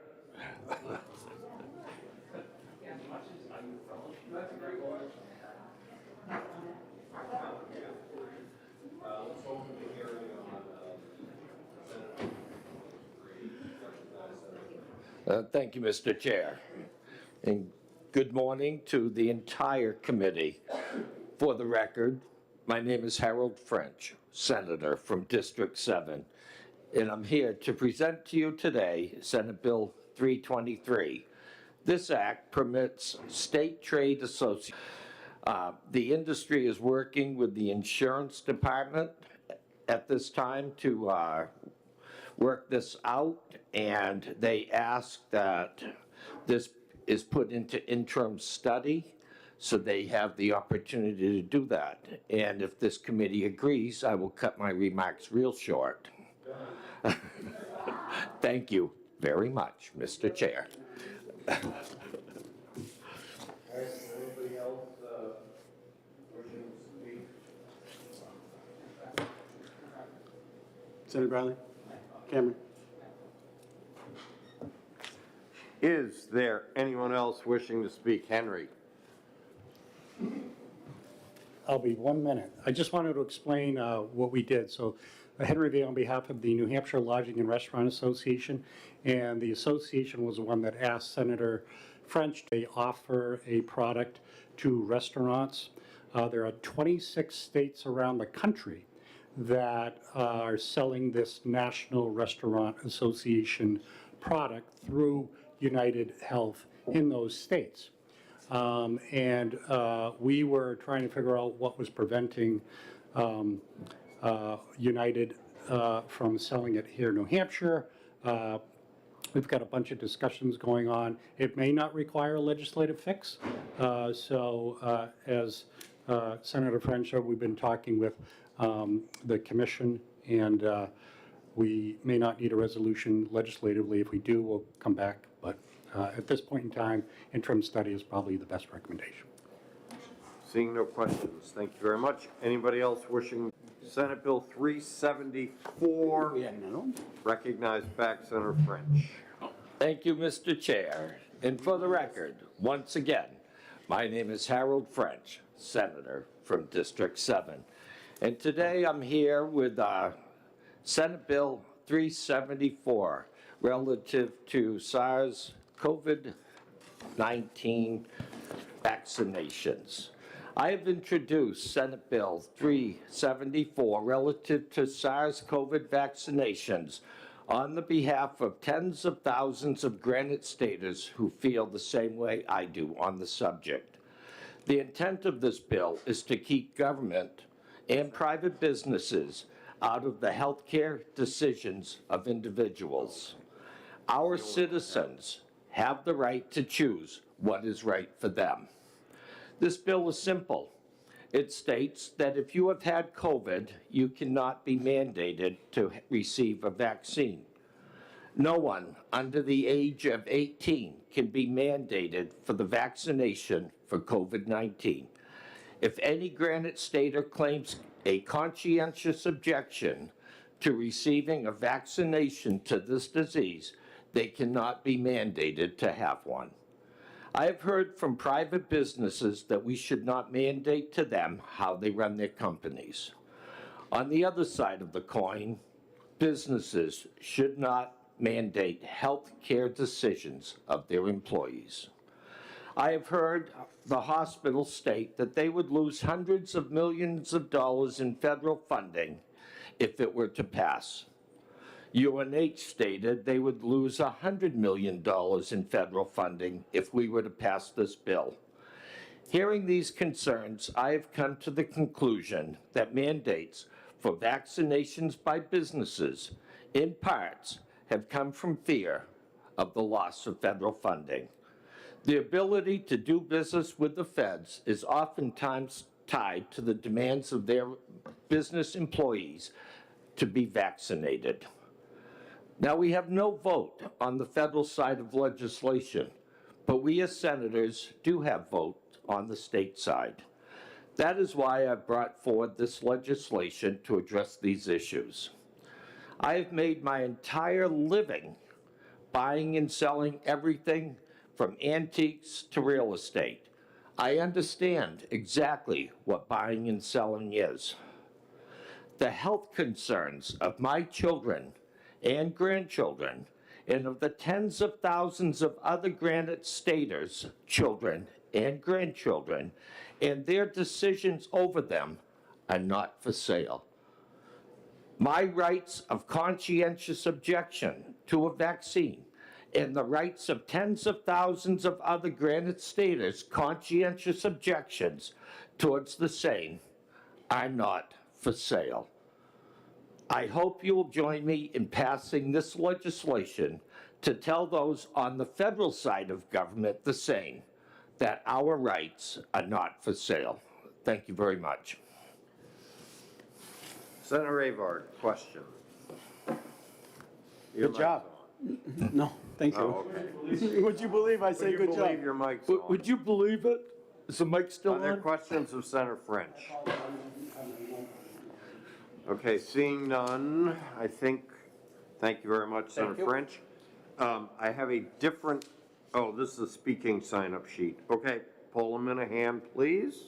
Thank you, Mr. Chair. And good morning to the entire committee. For the record, my name is Harold French, Senator from District 7, and I'm here to present to you today Senate Bill 323. This act permits state trade associations. The industry is working with the insurance department at this time to work this out, and they ask that this is put into interim study so they have the opportunity to do that. And if this committee agrees, I will cut my remarks real short. Thank you very much, Mr. Chair. Anybody else wishing to speak? Senator Bradley? Cameron? Is there anyone else wishing to speak? Henry? I'll be 1 minute. I just wanted to explain what we did. So Henry Vale on behalf of the New Hampshire Lodging and Restaurant Association, and the association was the one that asked Senator French to offer a product to restaurants. There are 26 states around the country that are selling this National Restaurant Association product through United Health in those states. We were trying to figure out what was preventing United from selling it here in New Hampshire. We've got a bunch of discussions going on. It may not require a legislative fix. As Senator French said, we've been talking with the commission, and we may not need a resolution legislatively. If we do, we'll come back. But at this point in time, interim study is probably the best recommendation. Seeing no questions, thank you very much. Anybody else wishing? Senate Bill 374. Recognized back, Senator French. Thank you, Mr. Chair. And for the record, once again, my name is Harold French, Senator from District 7. And today I'm here with Senate Bill 374 relative to SARS-CoV-19 vaccinations. I have introduced Senate Bill 374 relative to SARS-CoV vaccinations on the behalf of tens of thousands of Granite Staters who feel the same way I do on the subject. The intent of this bill is to keep government and private businesses out of the healthcare decisions of individuals. Our citizens have the right to choose what is right for them. This bill is simple. It states that if you have had COVID, you cannot be mandated to receive a vaccine. No one under the age of 18 can be mandated for the vaccination for COVID-19. If any Granite Stater claims a conscientious objection to receiving a vaccination to this disease, they cannot be mandated to have one. I have heard from private businesses that we should not mandate to them how they run their companies. On the other side of the coin, businesses should not mandate health care decisions of their employees. I have heard the hospital state that they would lose hundreds of millions of dollars in federal funding if it were to pass. UNH stated they would lose $100 million in federal funding if we were to pass this bill. Hearing these concerns, I have come to the conclusion that mandates for vaccinations by businesses, in parts, have come from fear of the loss of federal funding. The ability to do business with the feds is oftentimes tied to the demands of their business employees to be vaccinated. Now, we have no vote on the federal side of legislation, but we as senators do have vote on the state side. That is why I brought forward this legislation to address these issues. I have made my entire living buying and selling everything from antiques to real estate. I understand exactly what buying and selling is. The health concerns of my children and grandchildren, and of the tens of thousands of other Granite Staters' children and grandchildren, and their decisions over them are not for sale. My rights of conscientious objection to a vaccine and the rights of tens of thousands of other Granite Staters' conscientious objections towards the same are not for sale. I hope you will join me in passing this legislation to tell those on the federal side of government the same, that our rights are not for sale. Thank you very much. Senator Avard, question. Good job. No, thank you. Oh, okay. Would you believe I say Would you good job? believe your mic's on? Would you believe it? Is the mic still Are there on? questions of Senator French? Okay, seeing none, I think, thank you very much, Senator French. I have a different, oh, this is a speaking sign-up sheet. Okay, pull them in a hand, please.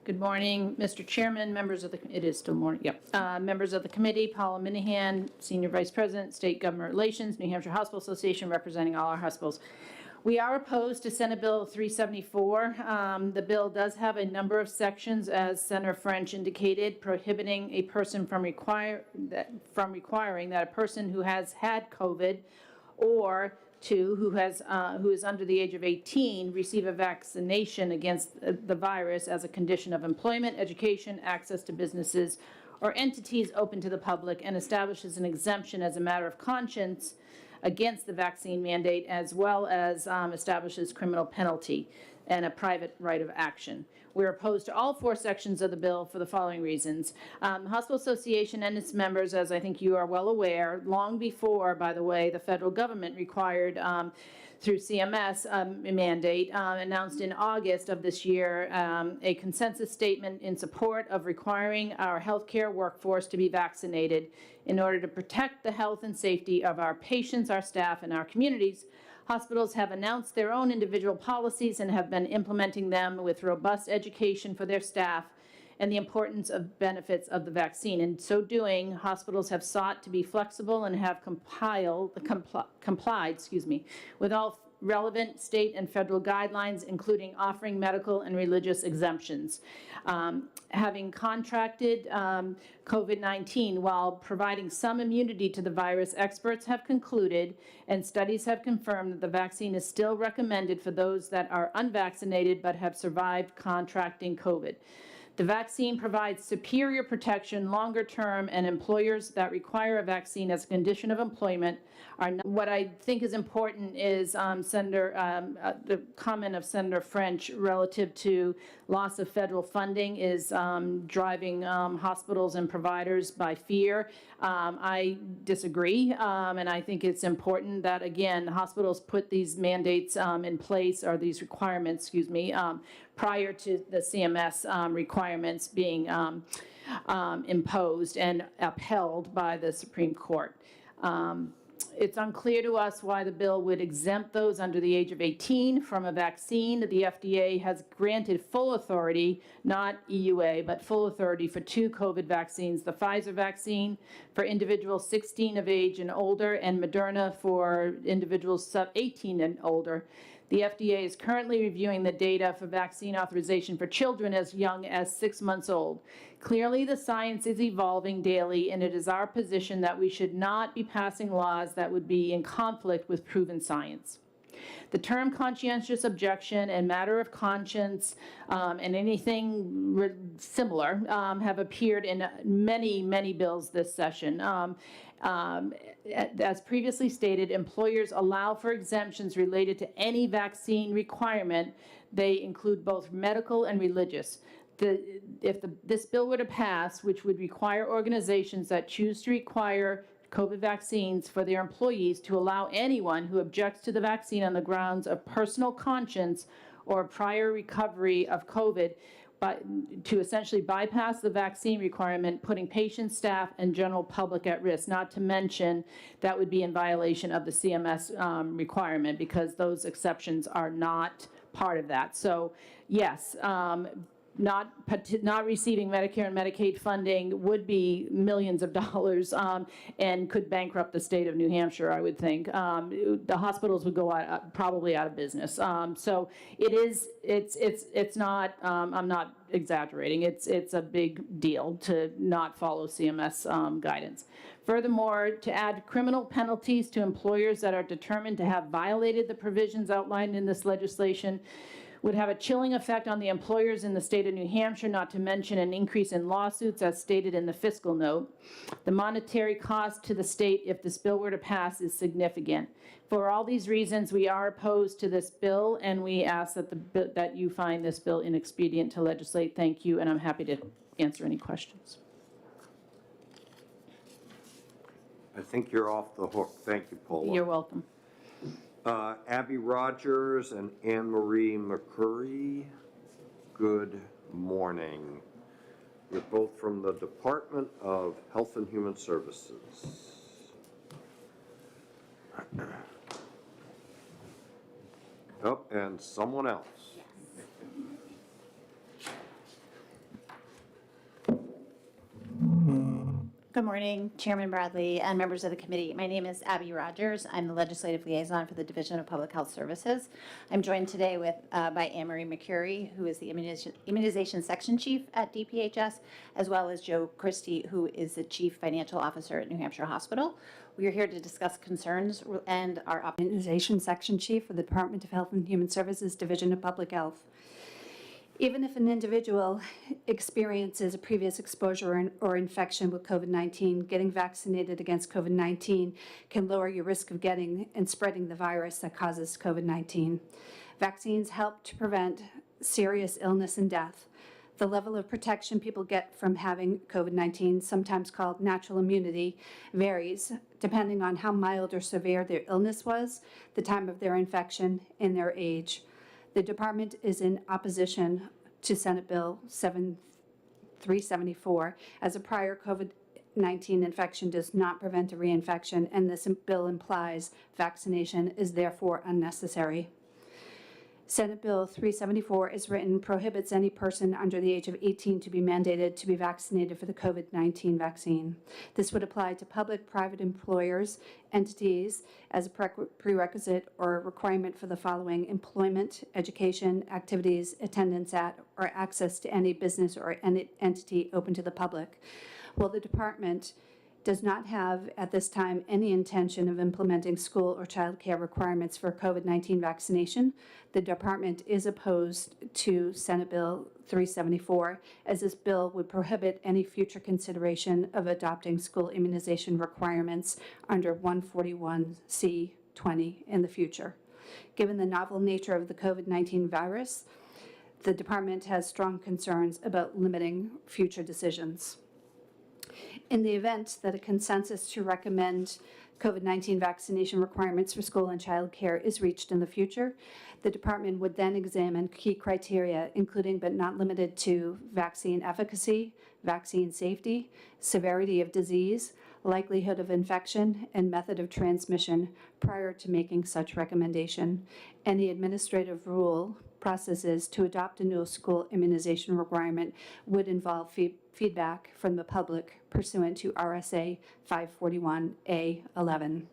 Good morning, Mr. Chairman, members of the, it is still morning, yep. Members of the committee, Paula Minahan, Senior Vice President, State Government Relations, New Hampshire Hospital Association, representing all our hospitals. We are opposed to Senate Bill 374. The bill does have a number of sections, as Senator French indicated, prohibiting a person from requiring that a person who has had COVID or who is under the age of 18 receive a vaccination against the virus as a condition of employment, education, access to businesses or entities open to the public, and establishes an exemption as a matter of conscience against the vaccine mandate, as well as establishes criminal penalty and a private right of action. We're opposed to all four sections of the bill for the following reasons. The Hospital Association and its members, as I think you are well aware, long before, by the way, the federal government required through CMS a mandate, announced in August of this year a consensus statement in support of requiring our healthcare workforce to be vaccinated in order to protect the health and safety of our patients, our staff, and our communities. Hospitals have announced their own individual policies and have been implementing them with robust education for their staff and the importance of benefits of the vaccine. In so doing, hospitals have sought to be flexible and have complied with all relevant state and federal guidelines, including offering medical and religious exemptions. Having contracted COVID-19 while providing some immunity to the virus, experts have concluded and studies have confirmed that the vaccine is still recommended for those that are unvaccinated but have survived contracting COVID. The vaccine provides superior protection longer term, and employers that require a vaccine as a condition of employment are not. What I think is important is the comment of Senator French relative to loss of federal funding is driving hospitals and providers by fear. I disagree, and I think it's important that, again, hospitals put these mandates in place, or these requirements, excuse me, prior to the CMS requirements being imposed and upheld by the Supreme Court. It's unclear to us why the bill would exempt those under the age of 18 from a vaccine. The FDA has granted full authority, not EUA, but full authority for 2 COVID vaccines, the Pfizer vaccine for individuals 16 of age and older, and Moderna for individuals sub-18 and older. The FDA is currently reviewing the data for vaccine authorization for children as young as 6 months old. Clearly, the science is evolving daily, and it is our position that we should not be passing laws that would be in conflict with proven science. The term conscientious objection and matter of conscience and anything similar have appeared in many, many bills this session. As previously stated, employers allow for exemptions related to any vaccine requirement. They include both medical and religious. This bill were to pass, which would require organizations that choose to require COVID vaccines for their employees to allow anyone who objects to the vaccine on the grounds of personal conscience or prior recovery of COVID, to essentially bypass the vaccine requirement, putting patients, staff, and general public at risk. Not to mention that would be in violation of the CMS requirement, because those exceptions are not part of that. So yes, not receiving Medicare and Medicaid funding would be millions of dollars and could bankrupt the state of New Hampshire, I would think. The hospitals would go probably out of business. So it's not, I'm not exaggerating, it's a big deal to not follow CMS guidance. Furthermore, to add criminal penalties to employers that are determined to have violated the provisions outlined in this legislation would have a chilling effect on the employers in the state of New Hampshire, not to mention an increase in lawsuits as stated in the fiscal note. The monetary cost to the state if this bill were to pass is significant. For all these reasons, we are opposed to this bill, and we ask that you find this bill inexpedient to legislate. Thank you, and I'm happy to answer any questions. I think you're off the hook. Thank you, Paula. You're welcome. Abby Rogers and Anne Marie McCurry, good morning. You're both from the Department of Health and Human Services. Oh, and someone else. Good morning, Chairman Bradley and members of the committee. My name is Abby Rogers. I'm the Legislative Liaison for the Division of Public Health Services. I'm joined today by Anne Marie McCurry, who is the Immunization Section Chief at DPHS, as well as Joe Christie, who is the Chief Financial Officer at New Hampshire Hospital. We are here to discuss concerns and our Immunization Section Chief for the Department of Health and Human Services, Division of Public Health. Even if an individual experiences a previous exposure or infection with COVID-19, getting vaccinated against COVID-19 can lower your risk of getting and spreading the virus that causes COVID-19. Vaccines help to prevent serious illness and death. The level of protection people get from having COVID-19, sometimes called natural immunity, varies depending on how mild or severe their illness was, the time of their infection, and their age. The department is in opposition to Senate Bill 374, as a prior COVID-19 infection does not prevent a reinfection, and this bill implies vaccination is therefore unnecessary. Senate Bill 374 is written prohibits any person under the age of 18 to be mandated to be vaccinated for the COVID-19 vaccine. This would apply to public, private employers, entities as a prerequisite or requirement for the following: employment, education, activities, attendance at, or access to any business or any entity open to the public. While the department does not have at this time any intention of implementing school or child care requirements for COVID-19 vaccination. The department is opposed to Senate Bill 374, as this bill would prohibit any future consideration of adopting school immunization requirements under 141C20 in the future. Given the novel nature of the COVID-19 virus, the department has strong concerns about limiting future decisions. In the event that a consensus to recommend COVID-19 vaccination requirements for school and child care is reached in the future, the department would then examine key criteria, including but not limited to vaccine efficacy, vaccine safety, severity of disease, likelihood of infection, and method of transmission prior to making such recommendation. Any administrative rule processes to adopt a new school immunization requirement would involve feedback from the public pursuant to RSA 541A11.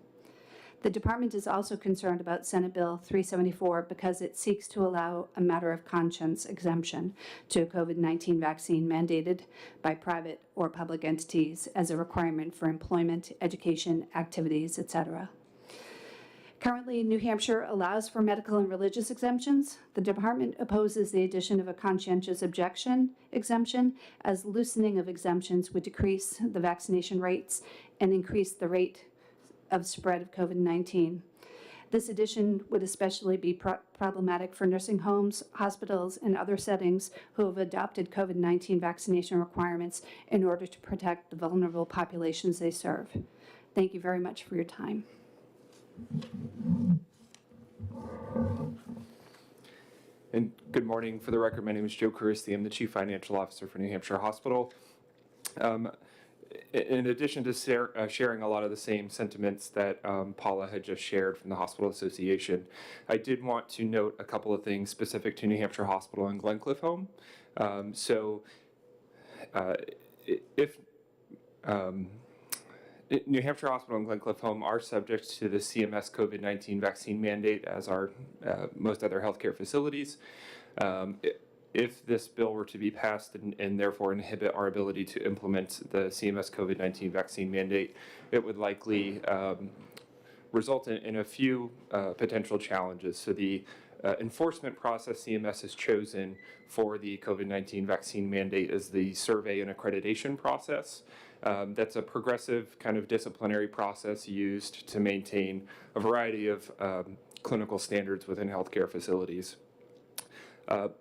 The department is also concerned about Senate Bill 374 because it seeks to allow a matter of conscience exemption to a COVID-19 vaccine mandated by private or public entities as a requirement for employment, education, activities, etc. Currently, New Hampshire allows for medical and religious exemptions. The department opposes the addition of a conscientious objection exemption, as loosening of exemptions would decrease the vaccination rates and increase the rate of spread of COVID-19. This addition would especially be problematic for nursing homes, hospitals, and other settings who have adopted COVID-19 vaccination requirements in order to protect the vulnerable populations they serve. Thank you very much for your time. And good morning. For the record, my name is Joe Caristi. I'm the Chief Financial Officer for New Hampshire Hospital. In addition to sharing a lot of the same sentiments that Paula had just shared from the Hospital Association, I did want to note a couple of things specific to New Hampshire Hospital and Glencliff Home. New Hampshire Hospital and Glencliff Home are subject to the CMS COVID-19 vaccine mandate, as are most other healthcare facilities. If this bill were to be passed and therefore inhibit our ability to implement the CMS COVID-19 vaccine mandate, it would likely result in a few potential challenges. So the enforcement process CMS has chosen for the COVID-19 vaccine mandate is the survey and accreditation process. That's a progressive kind of disciplinary process used to maintain a variety of clinical standards within healthcare facilities.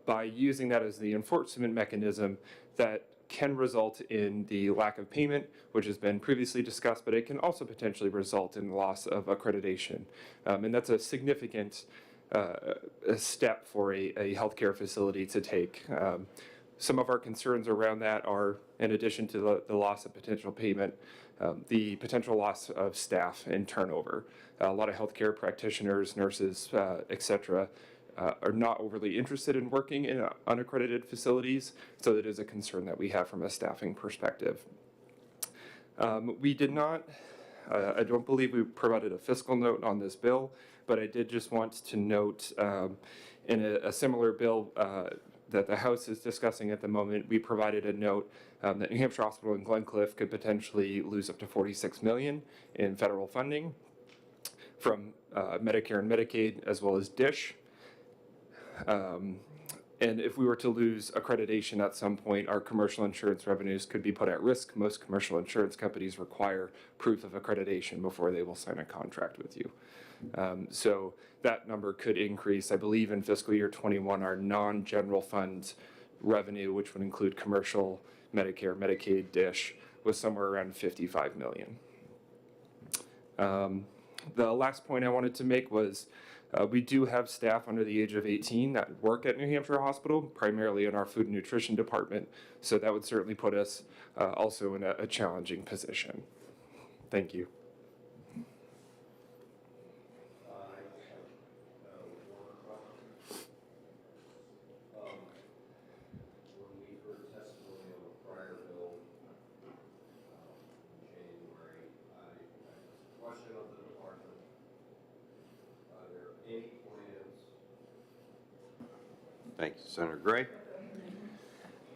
By using that as the enforcement mechanism, that can result in the lack of payment, which has been previously discussed, but it can also potentially result in loss of accreditation. And that's a significant step for a healthcare facility to take. Some of our concerns around that are, in addition to the loss of potential payment, the potential loss of staff and turnover. A lot of healthcare practitioners, nurses, et cetera, are not overly interested in working in unaccredited facilities, so that is a concern that we have from a staffing perspective. We did not, I don't believe we provided a fiscal note on this bill, but I did just want to note in a similar bill that the House is discussing at the moment, we provided a note that New Hampshire Hospital and Glencliff could potentially lose up to $46 million in federal funding from Medicare and Medicaid, as well as DISH. And if we were to lose accreditation at some point, our commercial insurance revenues could be put at risk. Most commercial insurance companies require proof of accreditation before they will sign a contract with you. So that number could increase. I believe in fiscal year 21, our non-general fund revenue, which would include commercial, Medicare, Medicaid, DISH, was somewhere around $55 million. The last point I wanted to make was we do have staff under the age of 18 that work at New Hampshire Hospital, primarily in our food and nutrition department, so that would certainly put us also in a challenging position. Thank you. Thank you, Senator Gray.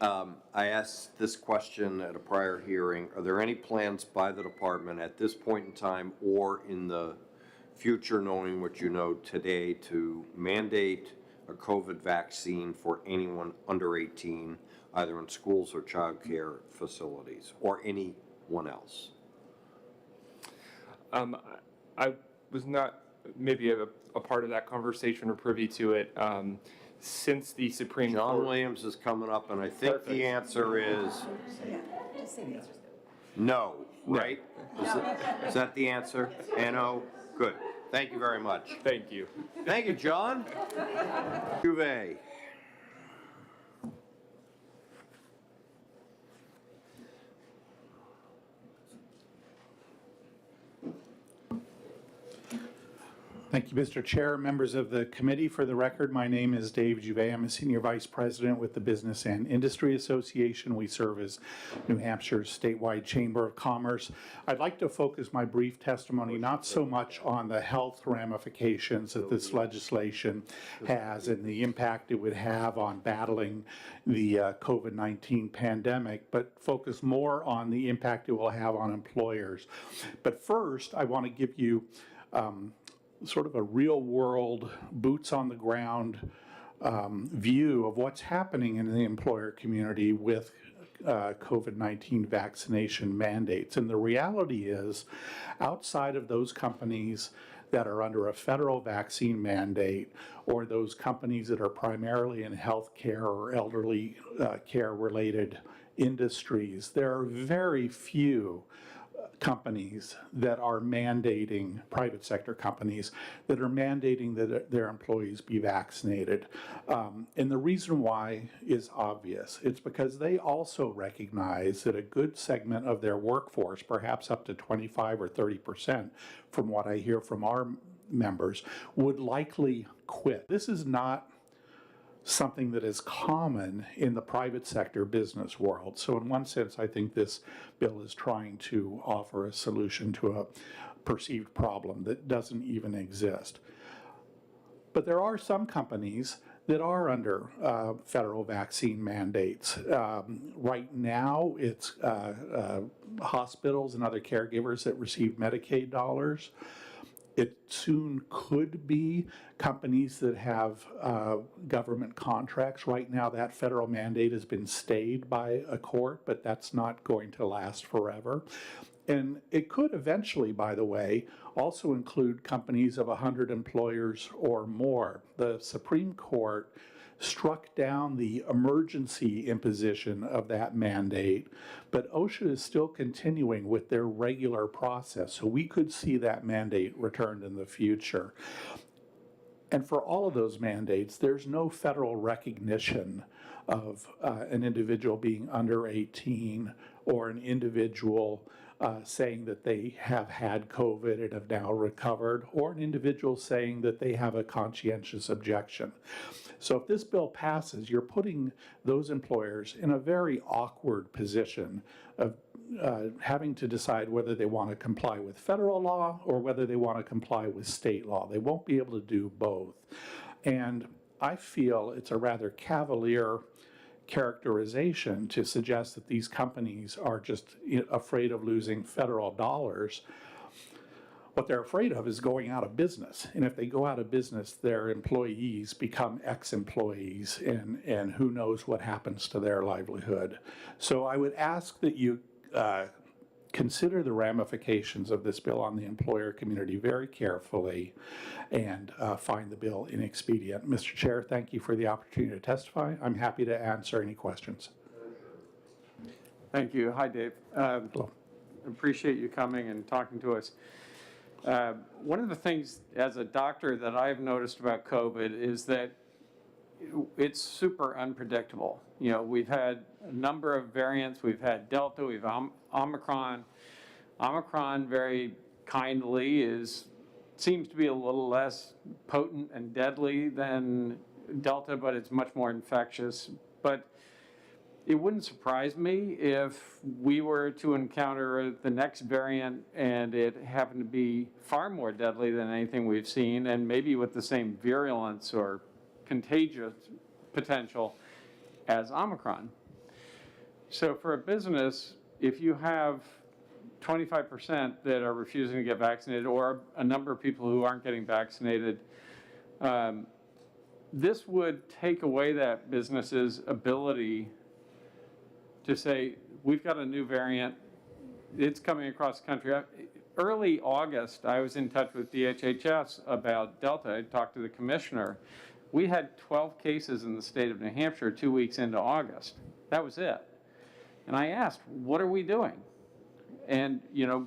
I asked this question at a prior hearing. Are there any plans by the department at this point in time or in the future, knowing what you know today, to mandate a COVID vaccine for anyone under 18, either in schools or child care facilities, or anyone else? I was not maybe a part of that conversation or privy to it. Since the Supreme Court. John Williams is coming up, and I think Perfect. the answer is no, right? Is that the answer? No? Good. Thank you very much. Thank you. Thank you, John. Juve. Thank you, Mr. Chair, members of the committee. For the record, my name is Dave Juve. I'm a Senior Vice President with the Business and Industry Association. We serve as New Hampshire's statewide Chamber of Commerce. I'd like to focus my brief testimony not so much on the health ramifications that this legislation has and the impact it would have on battling the COVID-19 pandemic, but focus more on the impact it will have on employers. But first, I want to give you sort of a real-world, boots-on-the-ground view of what's happening in the employer community with COVID-19 vaccination mandates. And the reality is, outside of those companies that are under a federal vaccine mandate, or those companies that are primarily in healthcare or elderly care-related industries, there are very few companies that are mandating, private sector companies, that are mandating that their employees be vaccinated. And the reason why is obvious. It's because they also recognize that a good segment of their workforce, perhaps up to 25 or 30%, from what I hear from our members, would likely quit. This is not something that is common in the private sector business world. So in one sense, I think this bill is trying to offer a solution to a perceived problem that doesn't even exist. But there are some companies that are under federal vaccine mandates. Right now, it's hospitals and other caregivers that receive Medicaid dollars. It soon could be companies that have government contracts. Right now, that federal mandate has been stayed by a court, but that's not going to last forever. And it could eventually, by the way, also include companies of 100 employers or more. The Supreme Court struck down the emergency imposition of that mandate, but OSHA is still continuing with their regular process, so we could see that mandate returned in the future. And for all of those mandates, there's no federal recognition of an individual being under 18 or an individual saying that they have had COVID and have now recovered, or an individual saying that they have a conscientious objection. So if this bill passes, you're putting those employers in a very awkward position of having to decide whether they want to comply with federal law or whether they want to comply with state law. They won't be able to do both. And I feel it's a rather cavalier characterization to suggest that these companies are just afraid of losing federal dollars. What they're afraid of is going out of business. And if they go out of business, their employees become ex-employees, and who knows what happens to their livelihood. So I would ask that you consider the ramifications of this bill on the employer community very carefully and find the bill inexpedient. Mr. Chair, thank you for the opportunity to testify. I'm happy to answer any questions. Thank you. Hi, Dave. Hello. Appreciate you coming and talking to us. One of the things as a doctor that I've noticed about COVID is that it's super unpredictable. You know, we've had a number of variants. We've had Delta, we've Omicron. Omicron, very kindly, seems to be a little less potent and deadly than Delta, but it's much more infectious. But it wouldn't surprise me if we were to encounter the next variant and it happened to be far more deadly than anything we've seen, and maybe with the same virulence or contagious potential as Omicron. So for a business, if you have 25% that are refusing to get vaccinated, or a number of people who aren't getting vaccinated, this would take away that business's ability to say, we've got a new variant, it's coming across the country. Early August, I was in touch with DHHS about Delta. I talked to the commissioner. We had 12 cases in the state of New Hampshire 2 weeks into August. That was it. And I asked, what are we doing? And, you know,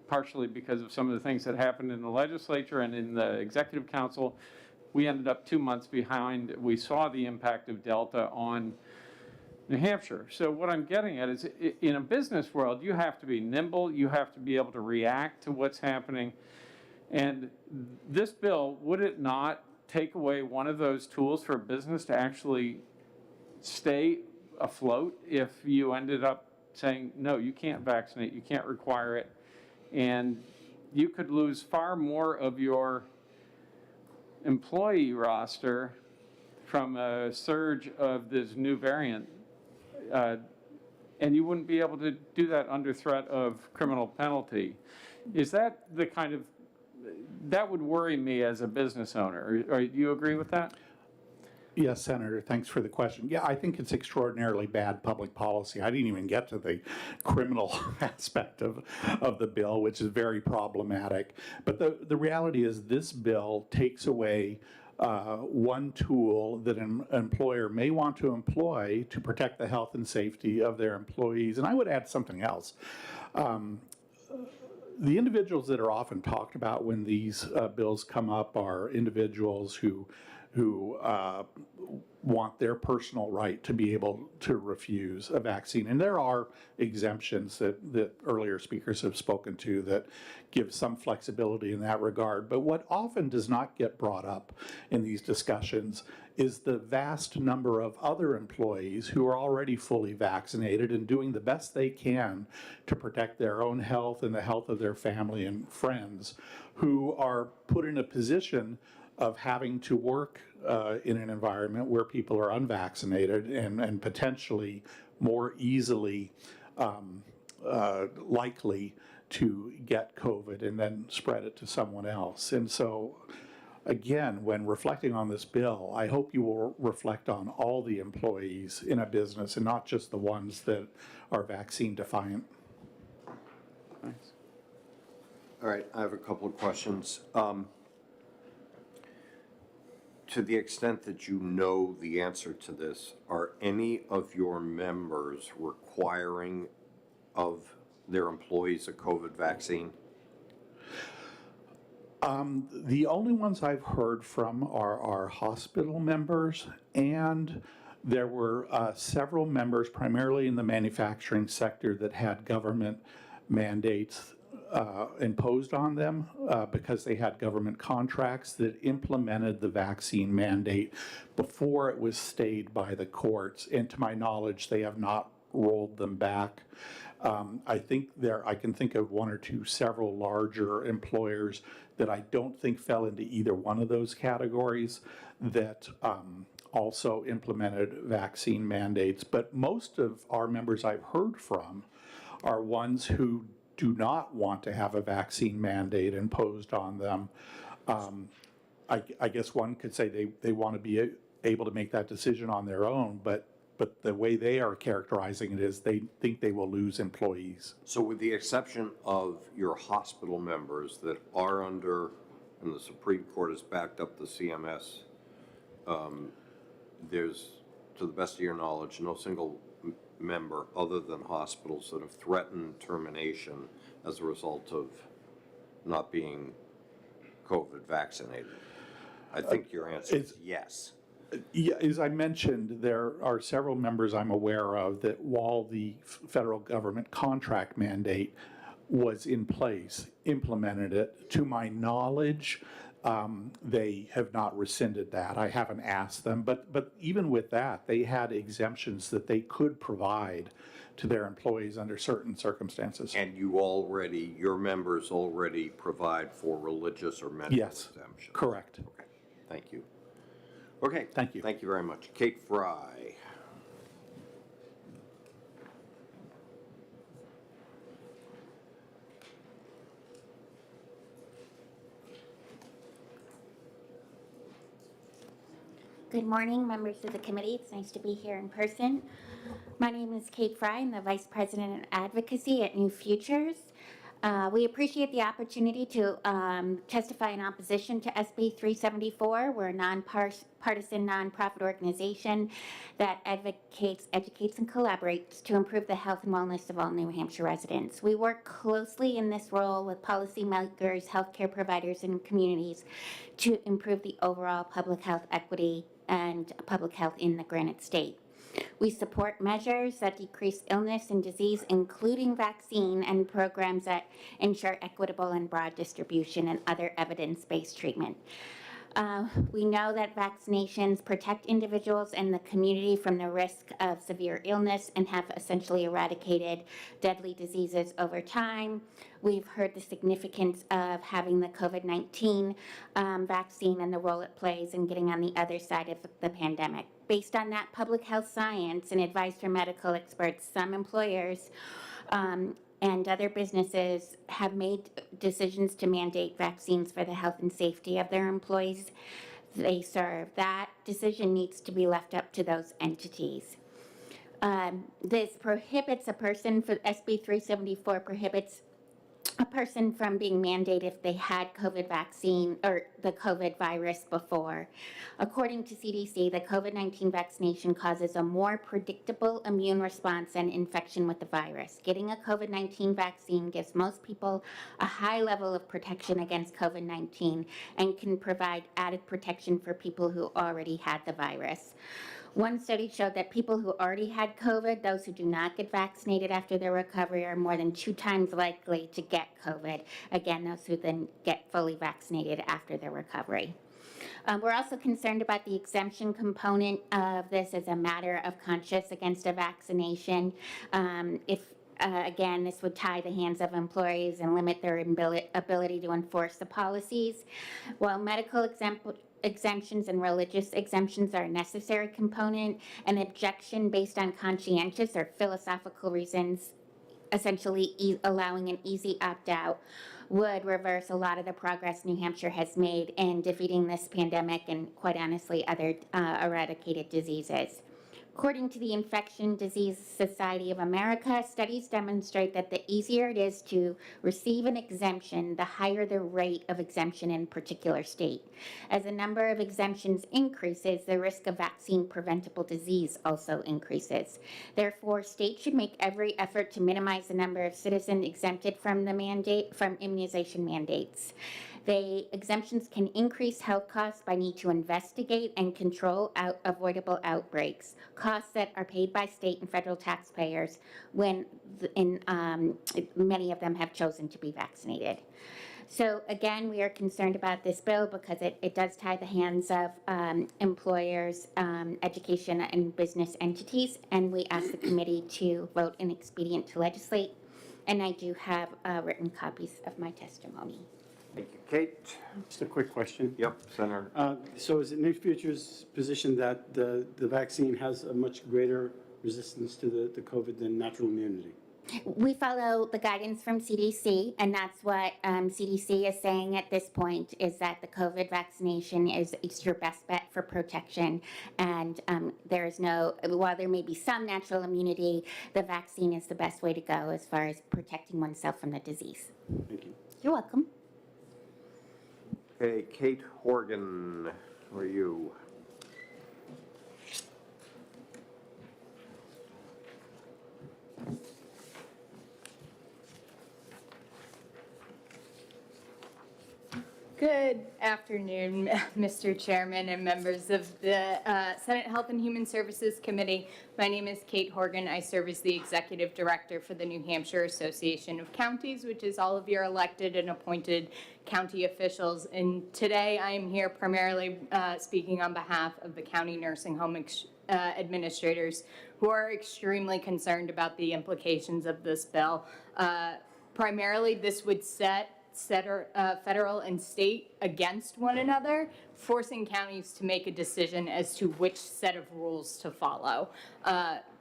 partially because of some of the things that happened in the legislature and in the executive council, we ended up 2 months behind. We saw the impact of Delta on New Hampshire. So what I'm getting at is, in a business world, you have to be nimble, you have to be able to react to what's happening. And this bill, would it not take away one of those tools for a business to actually stay afloat if you ended up saying, no, you can't vaccinate, you can't require it, and you could lose far more of your employee roster from a surge of this new variant, and you wouldn't be able to do that under threat of criminal penalty. Is that the kind of, that would worry me as a business owner. Do you agree with that? Yes, Senator, thanks for the question. Yeah, I think it's extraordinarily bad public policy. I didn't even get to the criminal aspect of the bill, which is very problematic. But the reality is this bill takes away one tool that an employer may want to employ to protect the health and safety of their employees. And I would add something else. The individuals that are often talked about when these bills come up are individuals who want their personal right to be able to refuse a vaccine. And there are exemptions that earlier speakers have spoken to that give some flexibility in that regard. But what often does not get brought up in these discussions is the vast number of other employees who are already fully vaccinated and doing the best they can to protect their own health and the health of their family and friends, who are put in a position of having to work in an environment where people are unvaccinated and potentially more easily likely to get COVID and then spread it to someone else. And so, again, when reflecting on this bill, I hope you will reflect on all the employees in a business and not just the ones that are vaccine defiant. Thanks. All right, I have a couple of questions. To the extent that you know the answer to this, are any of your members requiring of their employees a COVID vaccine? The only ones I've heard from are our hospital members, and there were several members, primarily in the manufacturing sector, that had government mandates imposed on them because they had government contracts that implemented the vaccine mandate before it was stayed by the courts. And to my knowledge, they have not rolled them back. I can think of one or two several larger employers that I don't think fell into either one of those categories that also implemented vaccine mandates. But most of our members I've heard from are ones who do not want to have a vaccine mandate imposed on them. I guess one could say they want to be able to make that decision on their own, but the way they are characterizing it is they think they will lose employees. So with the exception of your hospital members that are under, and the Supreme Court has backed up the CMS, there's, to the best of your knowledge, no single member other than hospitals that have threatened termination as a result of not being COVID vaccinated. I think your answer is yes. Yeah, as I mentioned, there are several members I'm aware of that while the federal government contract mandate was in place, implemented it. To my knowledge, they have not rescinded that. I haven't asked them, but even with that, they had exemptions that they could provide to their employees under certain circumstances. And your members already provide for religious or medical exemptions? Correct. Okay, thank you. Okay, thank you. Thank you very much. Kate Fry. Good morning, members of the committee. It's nice to be here in person. My name is Kate Fry. I'm the Vice President of Advocacy at New Futures. We appreciate the opportunity to testify in opposition to SB 374. We're a nonpartisan nonprofit organization that advocates, educates, and collaborates to improve the health and wellness of all New Hampshire residents. We work closely in this role with policymakers, healthcare providers, and communities to improve the overall public health equity and public health in the Granite State. We support measures that decrease illness and disease, including vaccine and programs that ensure equitable and broad distribution and other evidence-based treatment. We know that vaccinations protect individuals and the community from the risk of severe illness and have essentially eradicated deadly diseases over time. We've heard the significance of having the COVID-19 vaccine and the role it plays in getting on the other side of the pandemic. Based on that public health science and advice from medical experts, some employers and other businesses have made decisions to mandate vaccines for the health and safety of their employees they serve. That decision needs to be left up to those entities. This prohibits a person, for SB 374 prohibits a person from being mandated if they had COVID vaccine or the COVID virus before. According to CDC, the COVID-19 vaccination causes a more predictable immune response and infection with the virus. Getting a COVID-19 vaccine gives most people a high level of protection against COVID-19 and can provide added protection for people who already had the virus. One study showed that people who already had COVID, those who do not get vaccinated after their recovery, are more than 2 times likely to get COVID. Again, those who then get fully vaccinated after their recovery. We're also concerned about the exemption component of this as a matter of conscience against a vaccination. Again, this would tie the hands of employees and limit their ability to enforce the policies. While medical exemptions and religious exemptions are a necessary component, an objection based on conscientious or philosophical reasons, essentially allowing an easy opt-out, would reverse a lot of the progress New Hampshire has made in defeating this pandemic and, quite honestly, other eradicated diseases. According to the Infection Disease Society of America, studies demonstrate that the easier it is to receive an exemption, the higher the rate of exemption in a particular state. As the number of exemptions increases, the risk of vaccine-preventable disease also increases. Therefore, states should make every effort to minimize the number of citizens exempted from immunization mandates. The exemptions can increase health costs by need to investigate and control avoidable outbreaks, costs that are paid by state and federal taxpayers when many of them have chosen to be vaccinated. So again, we are concerned about this bill because it does tie the hands of employers, education, and business entities, and we ask the committee to vote in expedient to legislate. And I do have written copies of my testimony. Thank you, Kate. Just a quick question. Yep, Senator. So is it New Future's position that the vaccine has a much greater resistance to the COVID than natural immunity? We follow the guidance from CDC, and that's what CDC is saying at this point, is that the COVID vaccination is your best bet for protection. And there is while there may be some natural immunity, the vaccine is the best way to go as far as protecting oneself from the disease. Thank you. You're welcome. Okay, Kate Horgan, who are you? Good afternoon, Mr. Chairman and members of the Senate Health and Human Services Committee. My name is Kate Horgan. I serve as the Executive Director for the New Hampshire Association of Counties, which is all of your elected and appointed county officials. And today I am here primarily speaking on behalf of the county nursing home administrators who are extremely concerned about the implications of this bill. Primarily, this would set federal and state against one another, forcing counties to make a decision as to which set of rules to follow.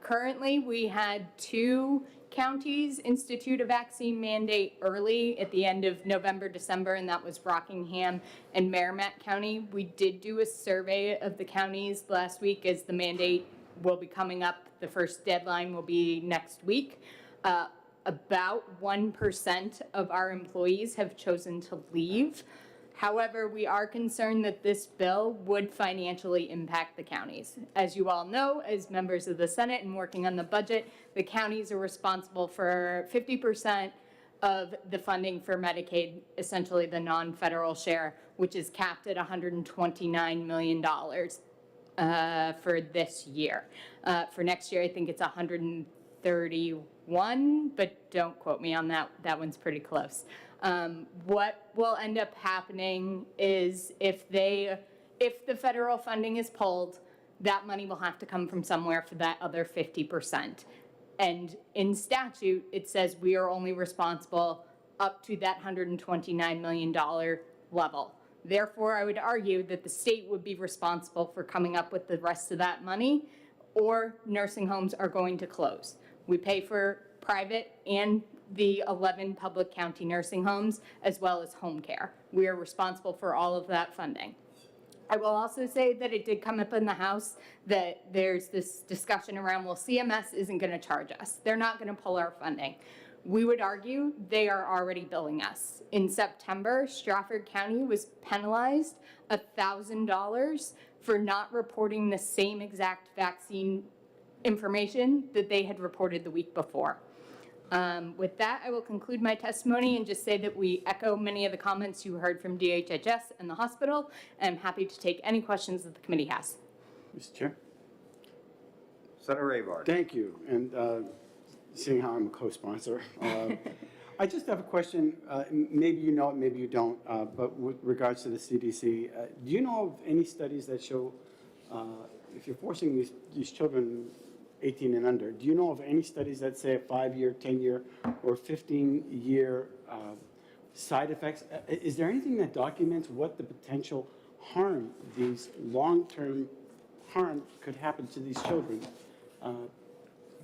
Currently, we had 2 counties institute a vaccine mandate early at the end of November, December, and that was Rockingham and Merrimack County. We did do a survey of the counties last week as the mandate will be coming up. The first deadline will be next week. About 1% of our employees have chosen to leave. However, we are concerned that this bill would financially impact the counties. As you all know, as members of the Senate and working on the budget, the counties are responsible for 50% of the funding for Medicaid, essentially the non-federal share, which is capped at $129 million for this year. For next year, I think it's 131, but don't quote me on that. That one's pretty close. What will end up happening is if the federal funding is pulled, that money will have to come from somewhere for that other 50%. And in statute, it says we are only responsible up to that $129 million level. Therefore, I would argue that the state would be responsible for coming up with the rest of that money, or nursing homes are going to close. We pay for private and the 11 public county nursing homes, as well as home care. We are responsible for all of that funding. I will also say that it did come up in the House that there's this discussion around, well, CMS isn't going to charge us. They're not going to pull our funding. We would argue they are already billing us. In September, Stratford County was penalized $1,000 for not reporting the same exact vaccine information that they had reported the week before. With that, I will conclude my testimony and just say that we echo many of the comments you heard from DHHS and the hospital. I'm happy to take any questions that the committee has. Mr. Chair. Senator Avard. Thank you. And seeing how I'm a co-sponsor, I just have a question. Maybe you know it, maybe you don't, but with regards to the CDC, do you know of any studies that show if you're forcing these children 18 and under, do you know of any studies that say a 5-year, 10-year, or 15-year side effects? Is there anything that documents what the potential harm, these long-term harm could happen to these children?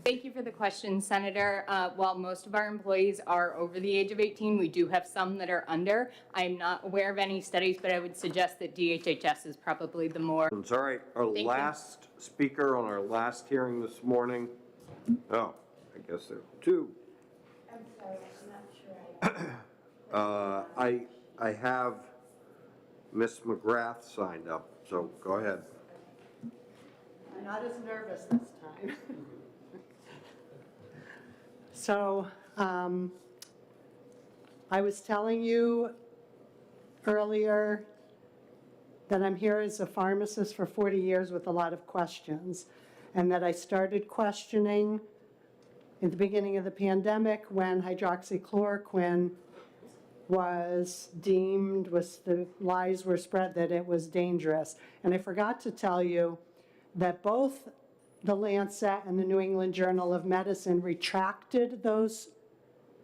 Thank you for the question, Senator. While most of our employees are over the age of 18, we do have some that are under. I'm not aware of any studies, but I would suggest that DHHS is probably the more. All right, our last speaker on our last hearing this morning. Oh, I guess there are 2. I'm sorry, I'm not sure. I have Ms. Mcgrath signed up, so go ahead. I'm not as nervous this time. So I was telling you earlier that I'm here as a pharmacist for 40 years with a lot of questions, and that I started questioning in the beginning of the pandemic when hydroxychloroquine was deemed, the lies were spread that it was dangerous. And I forgot to tell you that both the Lancet and the New England Journal of Medicine retracted those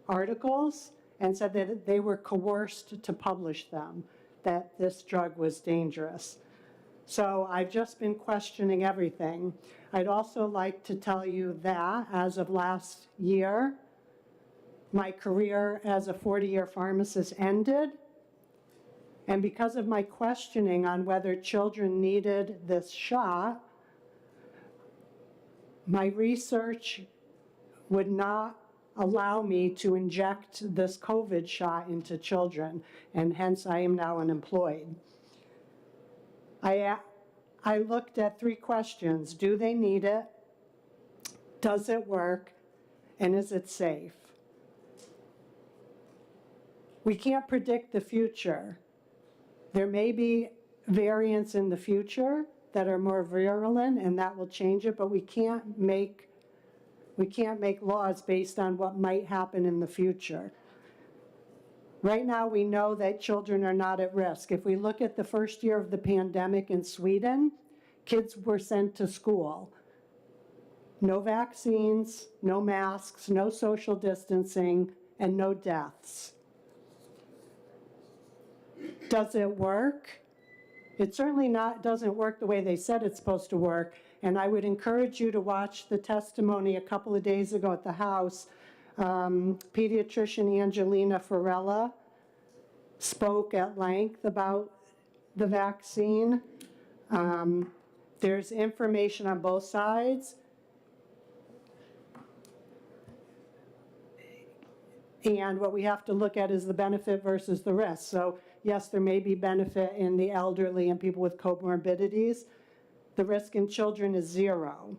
articles and said that they were coerced to publish them, that this drug was dangerous. So I've just been questioning everything. I'd also like to tell you that as of last year, my career as a 40-year pharmacist ended. And because of my questioning on whether children needed this shot, my research would not allow me to inject this COVID shot into children, and hence I am now unemployed. I looked at 3 questions. Do they need it? Does it work? And is it safe? We can't predict the future. There may be variants in the future that are more virulent, and that will change it, but we can't make laws based on what might happen in the future. Right now, we know that children are not at risk. If we look at the first year of the pandemic in Sweden, kids were sent to school. No vaccines, no masks, no social distancing, and no deaths. Does it work? It certainly doesn't work the way they said it's supposed to work, And I would encourage you to watch the testimony a couple of days ago at the House. Pediatrician Angelina Farella spoke at length about the vaccine. There's information on both sides. And what we have to look at is the benefit versus the risk. So yes, there may be benefit in the elderly and people with comorbidities. The risk in children is zero.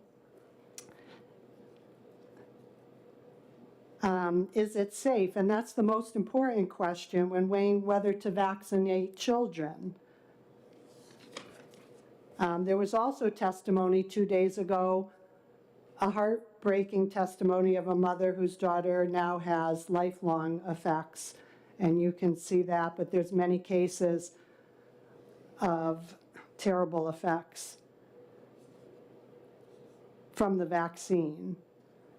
Is it safe? And that's the most important question when weighing whether to vaccinate children. There was also testimony 2 days ago, a heartbreaking testimony of a mother whose daughter now has lifelong effects. And you can see that, but there's many cases of terrible effects from the vaccine.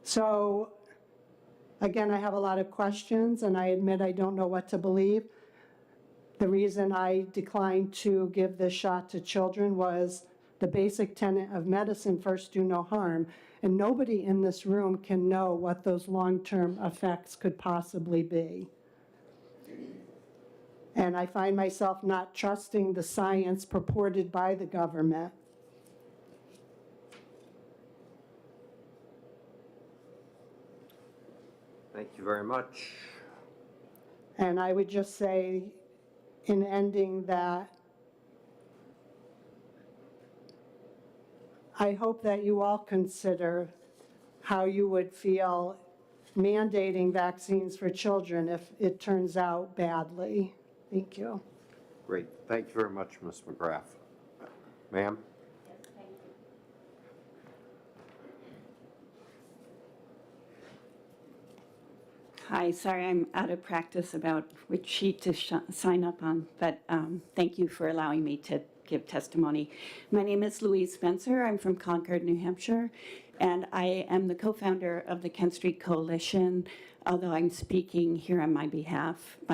So again, I have a lot of questions, and I admit I don't know what to believe. The reason I declined to give this shot to children was the basic tenet of medicine, first do no harm. And nobody in this room can know what those long-term effects could possibly be. And I find myself not trusting the science purported by the government. Thank you very much. And I would just say, in ending that, I hope that you all consider how you would feel mandating vaccines for children if it turns out badly. Thank you. Great. Thank you very much, Ms. Mcgrath. Ma'am? Hi, sorry I'm out of practice about which sheet to sign up on, but thank you for allowing me to give testimony. My name is Louise Spencer. I'm from Concord, New Hampshire, and I am the co-founder of the Kent Street Coalition. Although I'm speaking here on my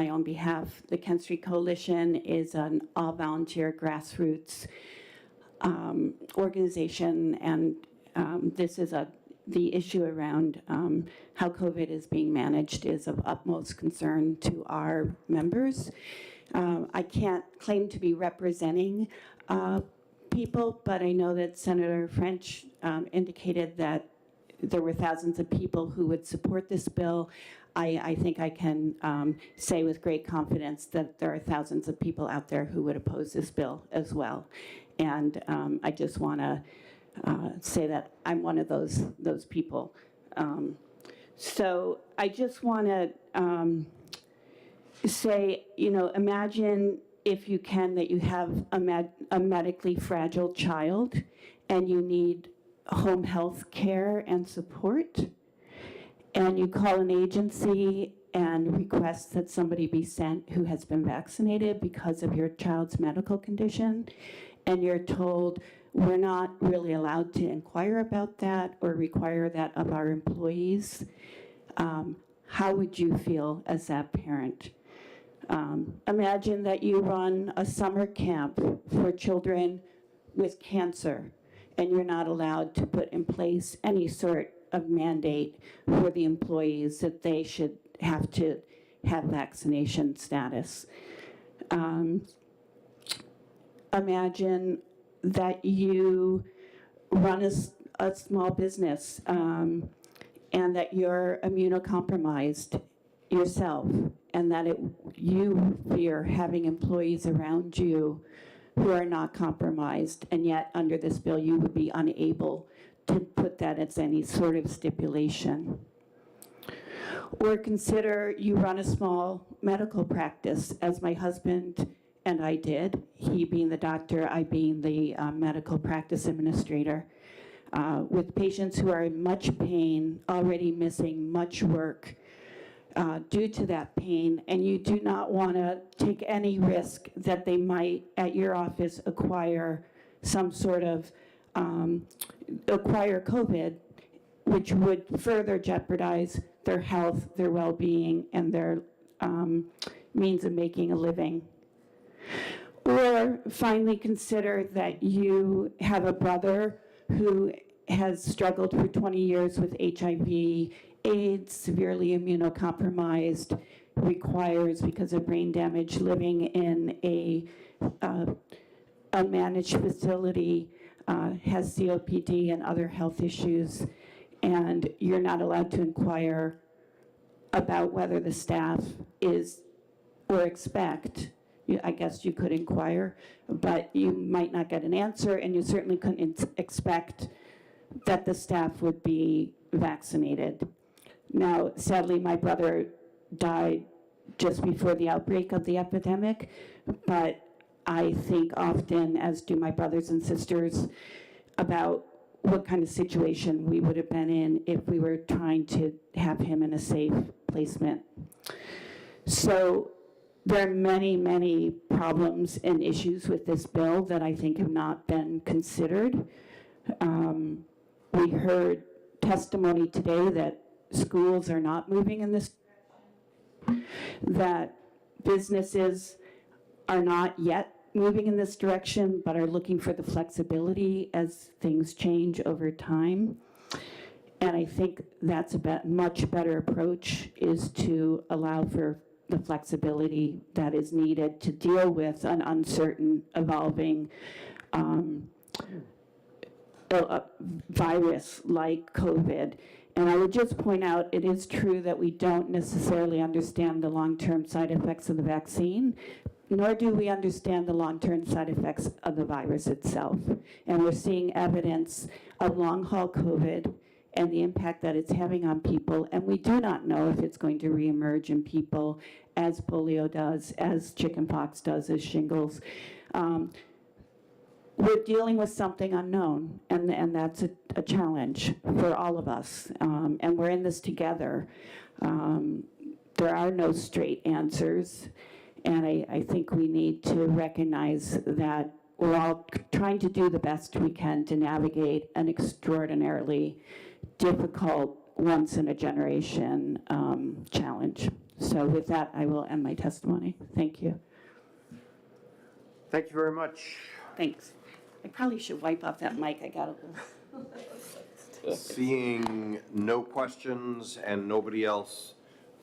own behalf, the Kent Street Coalition is an all-volunteer grassroots organization, and this is the issue around how COVID is being managed is of utmost concern to our members. I can't claim to be representing people, but I know that Senator French indicated that there were thousands of people who would support this bill. I think I can say with great confidence that there are thousands of people out there who would oppose this bill as well. And I just want to say that I'm one of those people. So I just want to say, imagine if you can that you have a medically fragile child and you need home health care and support, and you call an agency and request that somebody be sent who has been vaccinated because of your child's medical condition, and you're told, we're not really allowed to inquire about that or require that of our employees. How would you feel as that parent? Imagine that you run a summer camp for children with cancer, and you're not allowed to put in place any sort of mandate for the employees that they should have to have vaccination status. Imagine that you run a small business and that you're immunocompromised yourself, and that you fear having employees around you who are not compromised, and yet under this bill you would be unable to put that as any sort of stipulation. Or consider you run a small medical practice, as my husband and I did, he being the doctor, I being the medical practice administrator, with patients who are in much pain, already missing much work due to that pain, and you do not want to take any risk that they might, at your office, acquire some sort of, acquire COVID, which would further jeopardize their health, their well-being, and their means of making a living. Or finally consider that you have a brother who has struggled for 20 years with HIV, AIDS, severely immunocompromised, requires, because of brain damage, living in a unmanaged facility, has COPD and other health issues, and you're not allowed to inquire about whether the staff is or expect. I guess you could inquire, but you might not get an answer, and you certainly couldn't expect that the staff would be vaccinated. Now, sadly, my brother died just before the outbreak of the epidemic, but I think often, as do my brothers and sisters, about what kind of situation we would have been in if we were trying to have him in a safe placement. So there are many, many problems and issues with this bill that I think have not been considered. We heard testimony today that schools are not moving in this, that businesses are not yet moving in this direction, but are looking for the flexibility as things change over time. And I think that's a much better approach, is to allow for the flexibility that is needed to deal with an uncertain, evolving virus like COVID. And I would just point out, it is true that we don't necessarily understand the long-term side effects of the vaccine, nor do we understand the long-term side effects of the virus itself. And we're seeing evidence of long-haul COVID and the impact that it's having on people. And we do not know if it's going to reemerge in people as polio does, as chickenpox does, as shingles. We're dealing with something unknown, and that's a challenge for all of us. And we're in this together. There are no straight answers. And I think we need to recognize that we're all trying to do the best we can to navigate an extraordinarily difficult, once-in-a-generation challenge. So with that, I will end my testimony. Thank you. Thank you very much. Thanks. I probably should wipe off that mic. I got a little. Seeing no questions and nobody else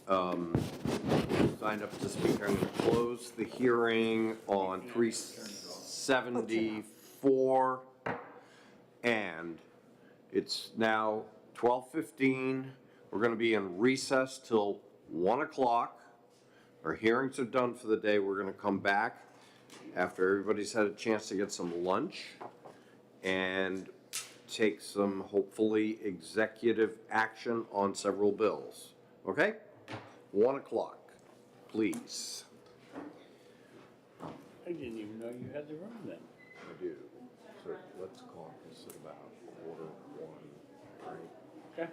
signed up to speak, I'm going to close the hearing on 374, and it's now 12:15. We're going to be in recess till 1 o'clock. Our hearings are done for the day. We're going to come back after everybody's had a chance to get some lunch and take some, hopefully, executive action on several bills. Okay? 1 o'clock, please. I didn't even know you had the room then. I do. So let's caucus at about 1:45, right? Okay.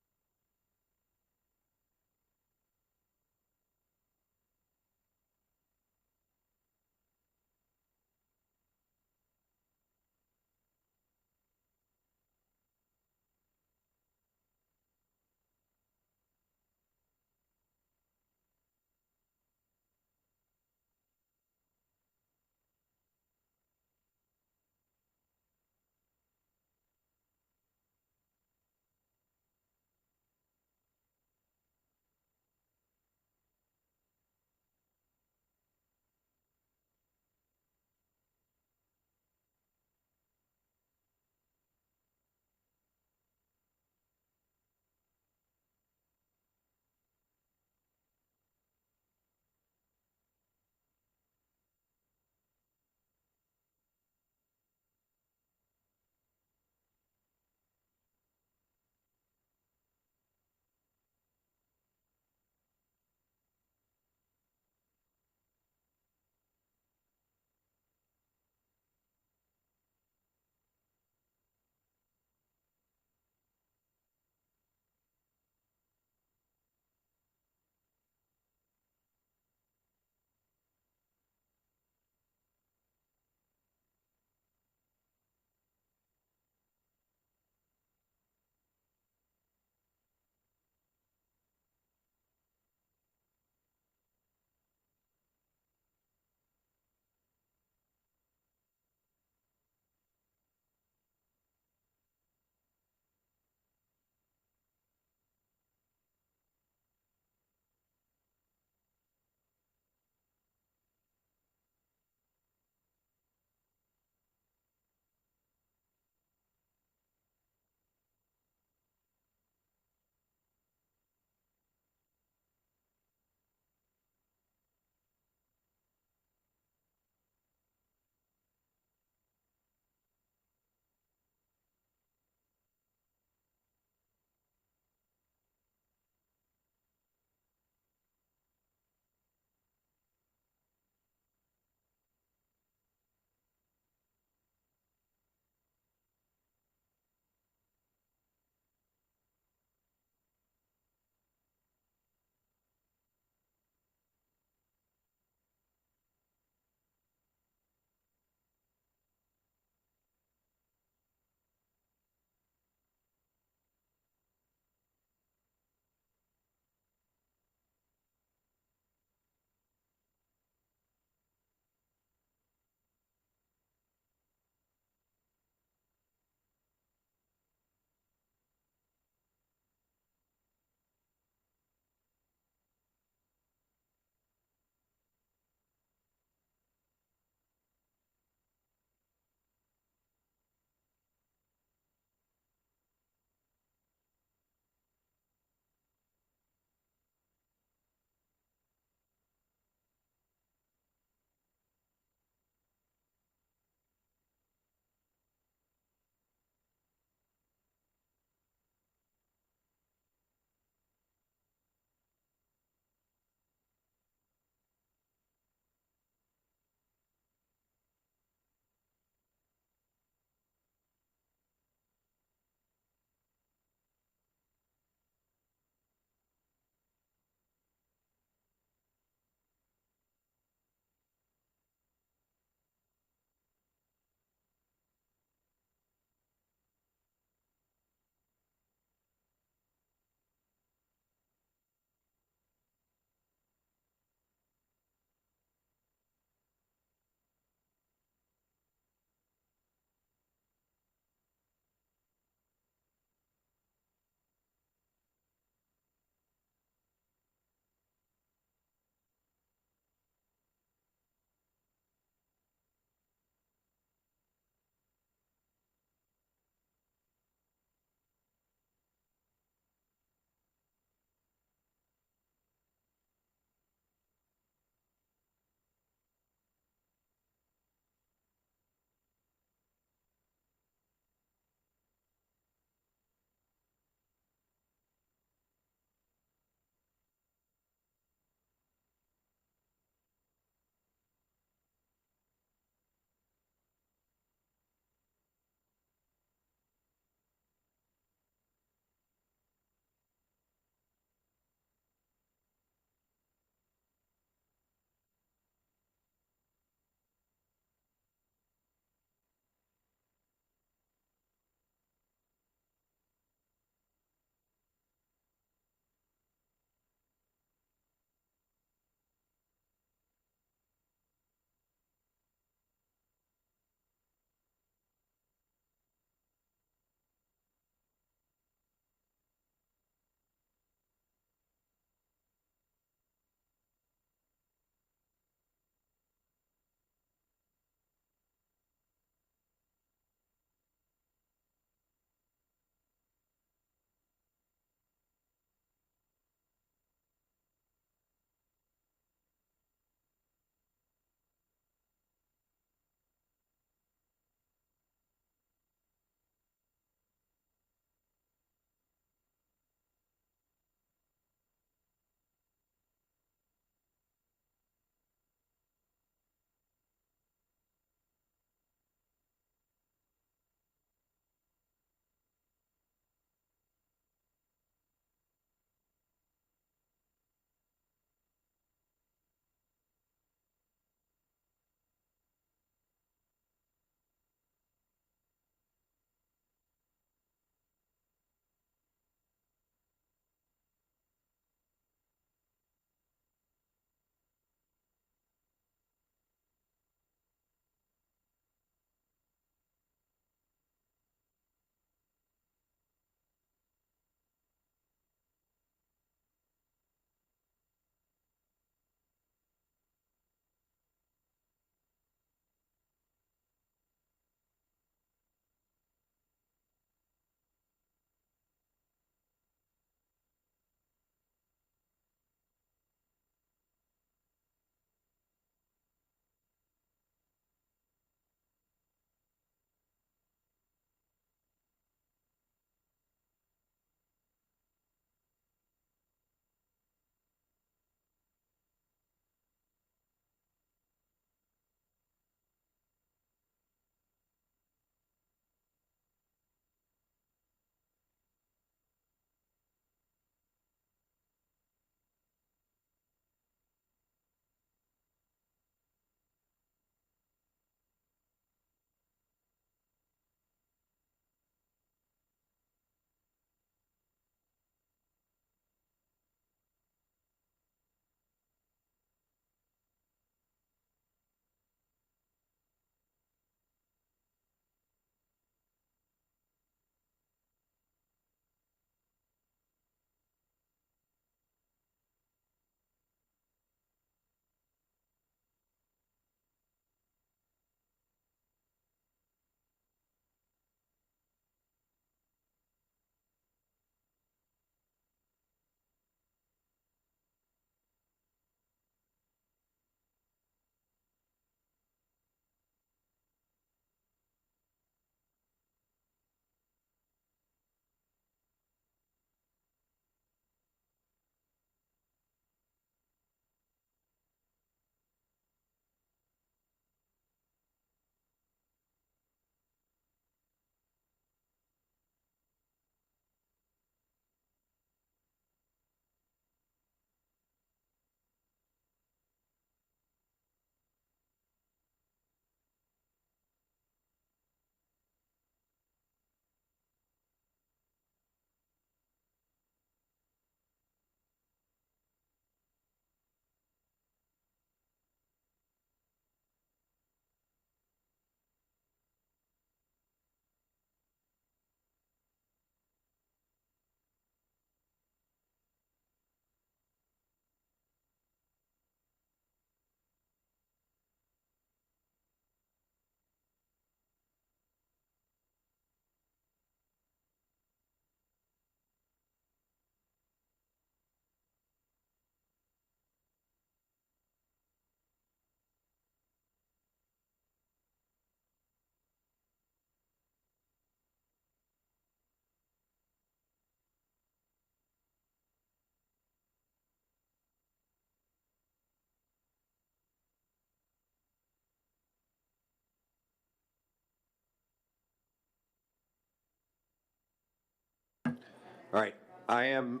All right, I am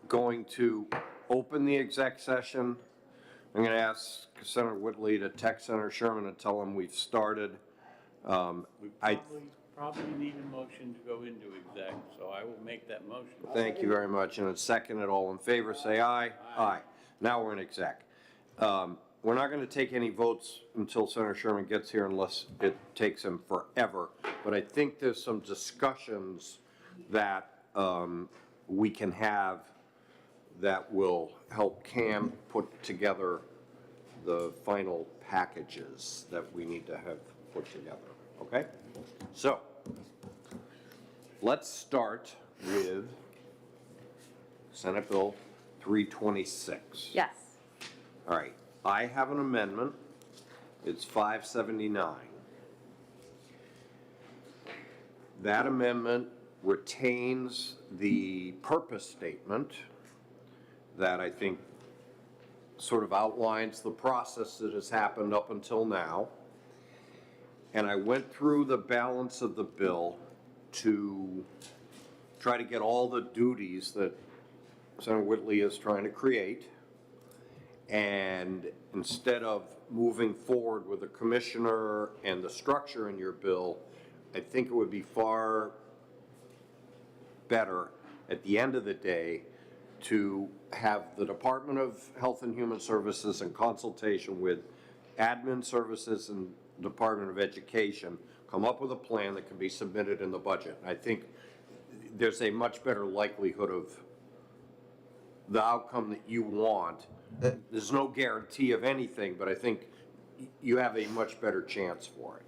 going to open the exec session. I'm going to ask Senator Whitley to text Senator Sherman and tell him we've started. We probably need a motion to go into exec, so I will make that motion. Thank you very much. And a second it. All in favor, say aye. Aye. Now we're in exec. We're not going to take any votes until Senator Sherman gets here unless it takes him forever. But I think there's some discussions that we can have that will help Cam put together the final packages that we need to have put together, okay? So, let's start with Senate Bill 326. Yes. All right, I have an amendment. It's 579. That amendment retains the purpose statement that I think sort of outlines the process that has happened up until now. And I went through the balance of the bill to try to get all the duties that Senator Whitley is trying to create. And instead of moving forward with the commissioner and the structure in your bill, I think it would be far better at the end of the day to have the Department of Health and Human Services in consultation with admin services and Department of Education come up with a plan that can be submitted in the budget. I think there's a much better likelihood of the outcome that you want. There's no guarantee of anything, but I think you have a much better chance for it.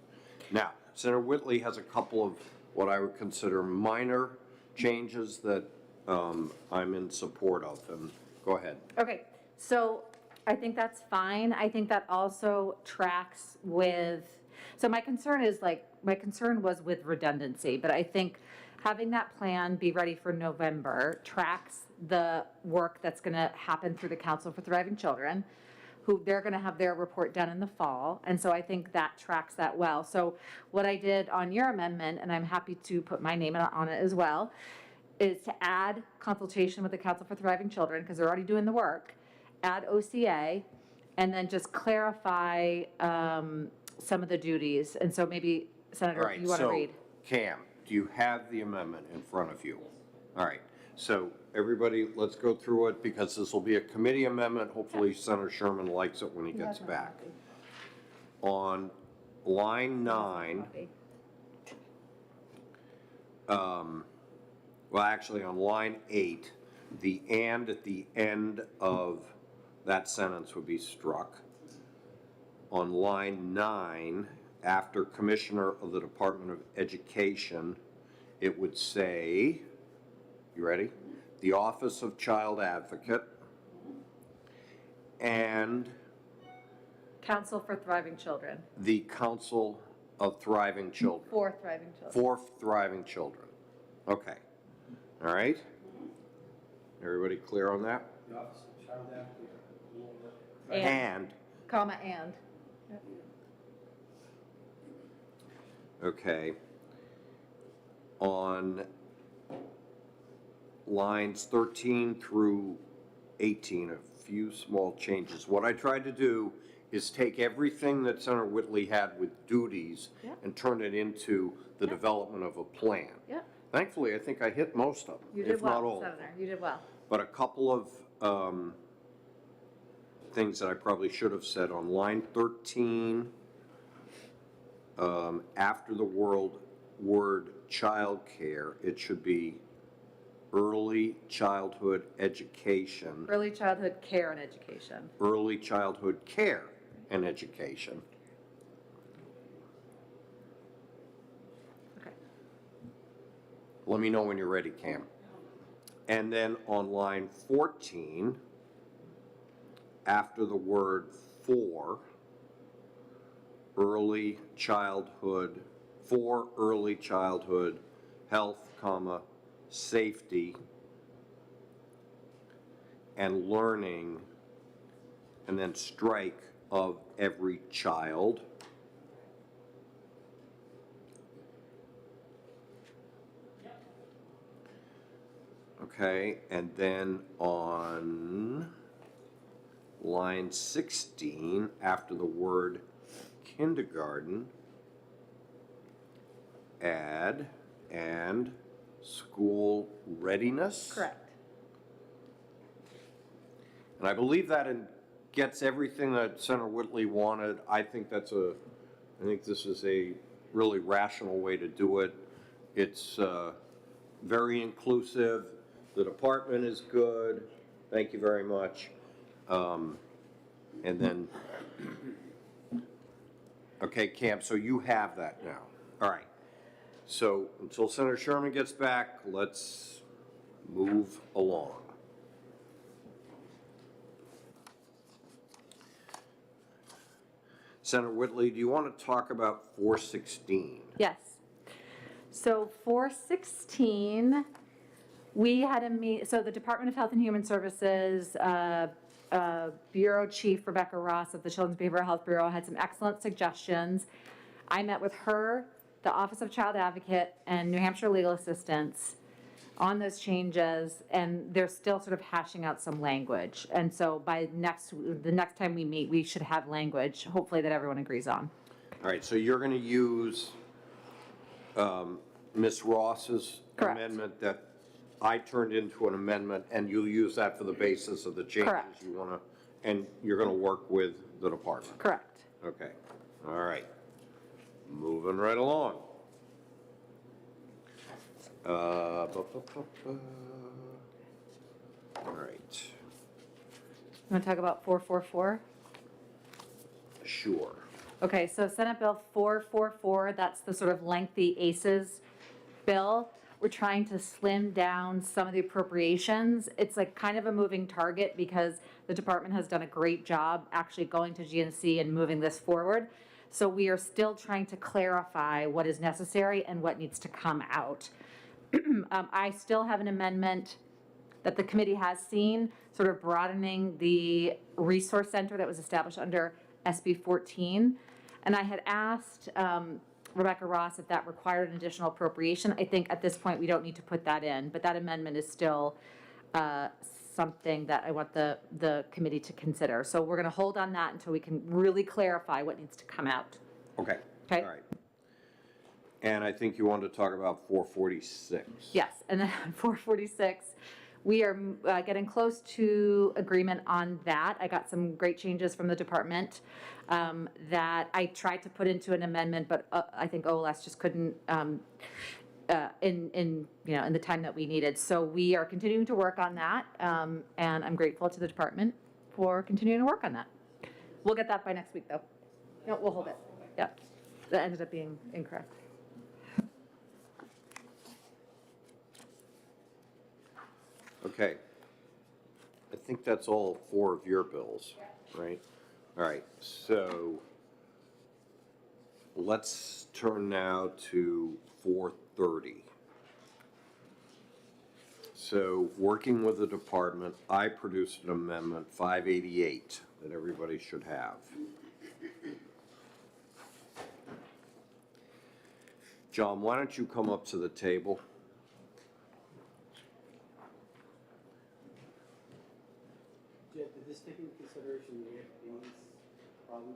Now, Senator Whitley has a couple of what I would consider minor changes that I'm in support of, and go ahead. Okay, so I think that's fine. I think that also tracks with, so my concern was with redundancy, but I think having that plan be ready for November tracks the work that's going to happen through the Council for Thriving Children, who they're going to have their report done in the fall. And so I think that tracks that well. So what I did on your amendment, and I'm happy to put my name on it as well, is to add consultation with the Council for Thriving Children, because they're already doing the work, add OCA, and then just clarify some of the duties. And so maybe, Senator, if you want to read. Cam, do you have the amendment in front of you? All right, so everybody, let's go through it because this will be a committee amendment. Hopefully Senator Sherman likes it when he gets back. On line 9, well, actually on line 8, the "and" at the end of that sentence would be struck. On line 9, after Commissioner of the Department of Education, it would say, you ready? The Office of Child Advocate and Council for Thriving Children. the Council of Thriving Children. For Thriving Children. For Thriving Children. Okay. All right? Everybody clear on that? And. Comma and. Okay. On lines 13 through 18, a few small changes. What I tried to do is take everything that Senator Whitley had with duties and turn it into the development of a plan. Yeah. Thankfully, I think I hit most of them, You did if not well, all. Senator. You did well. But a couple of things that I probably should have said on line 13, after the word child care, it should be early childhood education. Early childhood care and education. Early childhood care and education. Okay. Let me know when you're ready, Cam. And then on line 14, after the word for early childhood health, comma, safety, and learning, and then strike of every child. Okay, and then on line 16, after the word kindergarten, add and school readiness. Correct. And I believe that gets everything that Senator Whitley wanted. I think this is a really rational way to do it. It's very inclusive. The department is good. Thank you very much. And then, okay, Cam, so you have that now. All right. So until Senator Sherman gets back, let's move along. Senator Whitley, do you want to talk about 416? Yes. So 416, we had so the Department of Health and Human Services, Bureau Chief Rebecca Ross of the Children's Behavioral Health Bureau had some excellent suggestions. I met with her, the Office of Child Advocate, and New Hampshire Legal Assistance on those changes, and they're still sort of hashing out some language. And so by the next time we meet, we should have language, hopefully, that everyone agrees on. All right, so you're going to use Ms. Ross's amendment that I turned into an amendment, and you'll use that for the basis of the changes you want to, and you're going to work with the department? Correct. Okay, all right. Moving right along. All right. You want to talk about 444? Sure. Okay, so Senate Bill 444, that's the sort of lengthy ACEs bill. We're trying to slim down some of the appropriations. It's like kind of a moving target because the department has done a great job actually going to GNC and moving this forward. So we are still trying to clarify what is necessary and what needs to come out. I still have an amendment that the committee has seen, sort of broadening the resource center that was established under SB 14. And I had asked Rebecca Ross if that required an additional appropriation. I think at this point we don't need to put that in, but that amendment is still something that I want the committee to consider. So we're going to hold on that until we can really clarify what needs to come out. Okay. Okay. All right. And I think you wanted to talk about 446. Yes, and then 446, we are getting close to agreement on that. I got some great changes from the department that I tried to put into an amendment, but I think OLS just couldn't in the time that we needed. So we are continuing to work on that, and I'm grateful to the department for continuing to work on that. We'll get that by next week, though. No, we'll hold it. Yeah, that ended up being incorrect. Okay. I think that's all 4 of your bills, right? All right, so let's turn now to 430. So working with the department, I produced an amendment, 588, that everybody should have. John, why don't you come up to the table? Did this take into consideration the AFP's problem?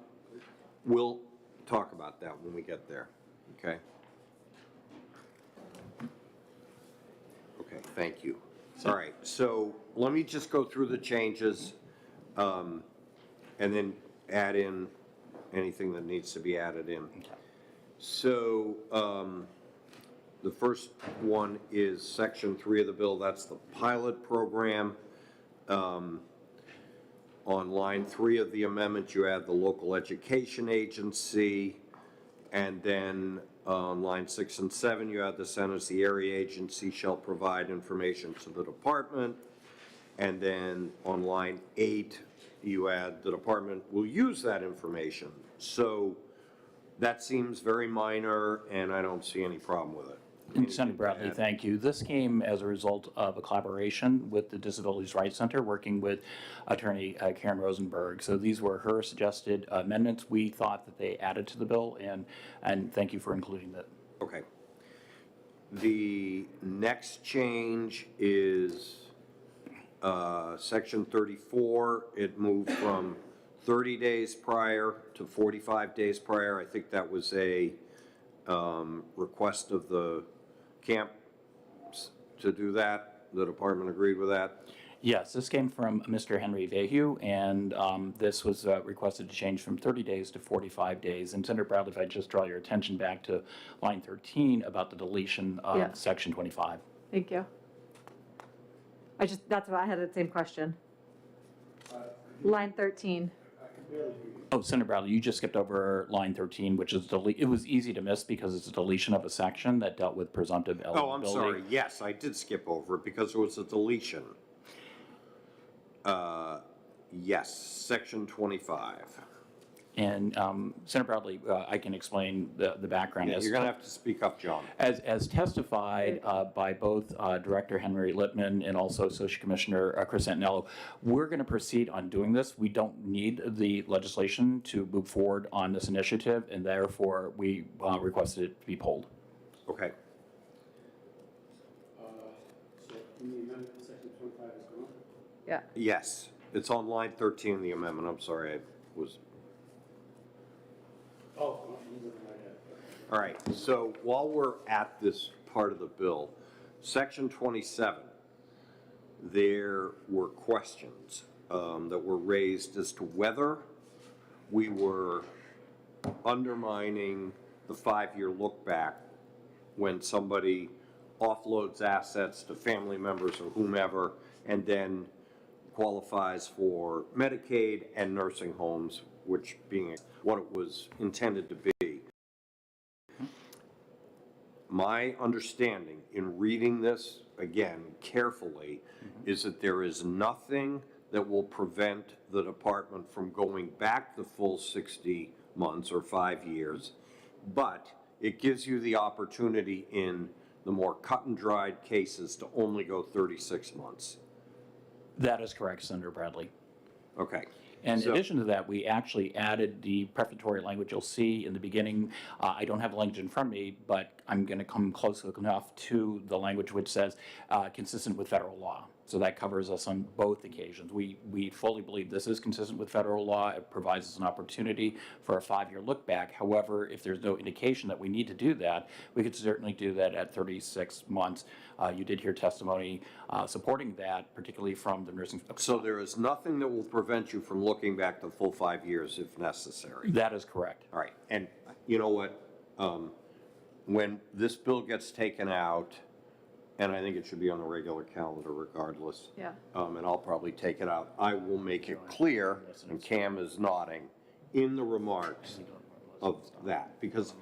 We'll talk about that when we get there, okay? Okay, thank you. All right, so let me just go through the changes and then add in anything that needs to be added in. So the first one is Section 3 of the bill. That's the pilot program. On line 3 of the amendment, you add the local education agency, and then on line 6 and 7, you add the sentence, the area agency shall provide information to the department, and then on line 8, you add the department will use that information. So that seems very minor, and I don't see any problem with it. And Senator Bradley, thank you. This came as a result of a collaboration with the Disabilities Rights Center, working with Attorney Karen Rosenberg. So these were her suggested amendments. We thought that they added to the bill, and thank you for including that. Okay. The next change is Section 34. It moved from 30 days prior to 45 days prior. I think that was a request of the camp to do that. The department agreed with that. Yes, this came from Mr. Henry Vahue, and this was requested to change from 30 days to 45 days. And Senator Bradley, if I just draw your attention back to line 13 about the deletion of Yeah. section 25. Thank you. That's why I had the same question. Line 13. Oh, Senator Bradley, you just skipped over line 13, which is it was easy to miss because it's a deletion of a section that dealt with presumptive eligibility. Oh, I'm sorry. Yes, I did skip over it because it was a deletion. Yes, section 25. And Senator Bradley, I can explain the background. Yeah, you're going to have to speak up, John. As testified by both Director Henry Littman and also Associate Commissioner Chris Antonello, we're going to proceed on doing this. We don't need the legislation to move forward on this initiative, and therefore we requested it to be pulled. Okay. So in the amendment, section 25 is gone? Yeah. Yes, it's on line 13 of the amendment. I'm sorry, I was... Oh, I'm looking right at it. All right, so while we're at this part of the bill, section 27, there were questions that were raised as to whether we were undermining the 5-year look back when somebody offloads assets to family members or whomever and then qualifies for Medicaid and nursing homes, which being what it was intended to be. My understanding in reading this, again, carefully, is that there is nothing that will prevent the department from going back the full 60 months or 5 years, but it gives you the opportunity in the more cut and dried cases to only go 36 months. That is correct, Senator Bradley. Okay. And in addition to that, we actually added the prefatory language you'll see in the beginning. I don't have the language in front of me, but I'm going to come close enough to the language which says consistent with federal law. So that covers us on both occasions. We fully believe this is consistent with federal law. It provides us an opportunity for a 5-year look back. However, if there's no indication that we need to do that, we could certainly do that at 36 months. You did hear testimony supporting that, particularly from the nursing. So there is nothing that will prevent you from looking back the full 5 years if necessary? That is correct. All right. And you know what? When this bill gets taken out, and I think it should be on the regular calendar regardless. Yeah. And I'll probably take it out. I will make it clear, and Cam is nodding, in the remarks of that. Because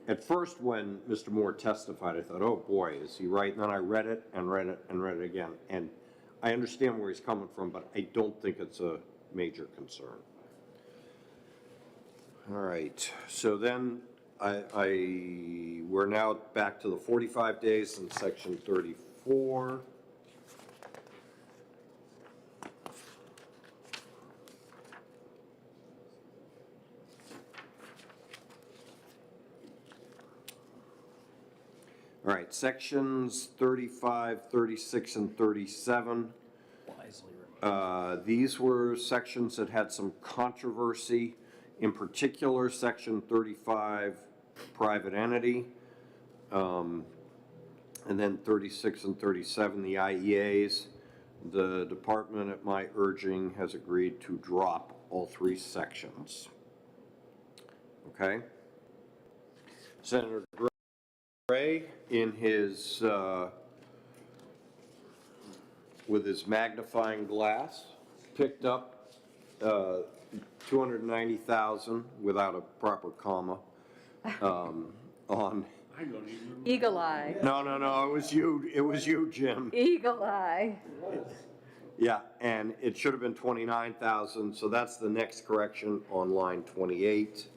at first when Mr. Moore testified, I thought, oh boy, is he right? And then I read it and read it and read it again. And I understand where he's coming from, but I don't think it's a major concern. All right. So then we're now back to the 45 days in section 34. All right, sections 35, 36, and 37. These were sections that had some controversy. In particular, section 35, private entity, and then 36 and 37, the IEAs. The department, at my urging, has agreed to drop all 3 sections. Okay? Senator Gray, in his, with his magnifying glass, picked up 290,000 without a proper comma on. Eagle eye. No, it was you, Jim. Eagle eye. Yeah, and it should have been 29,000, so that's the next correction on line 28.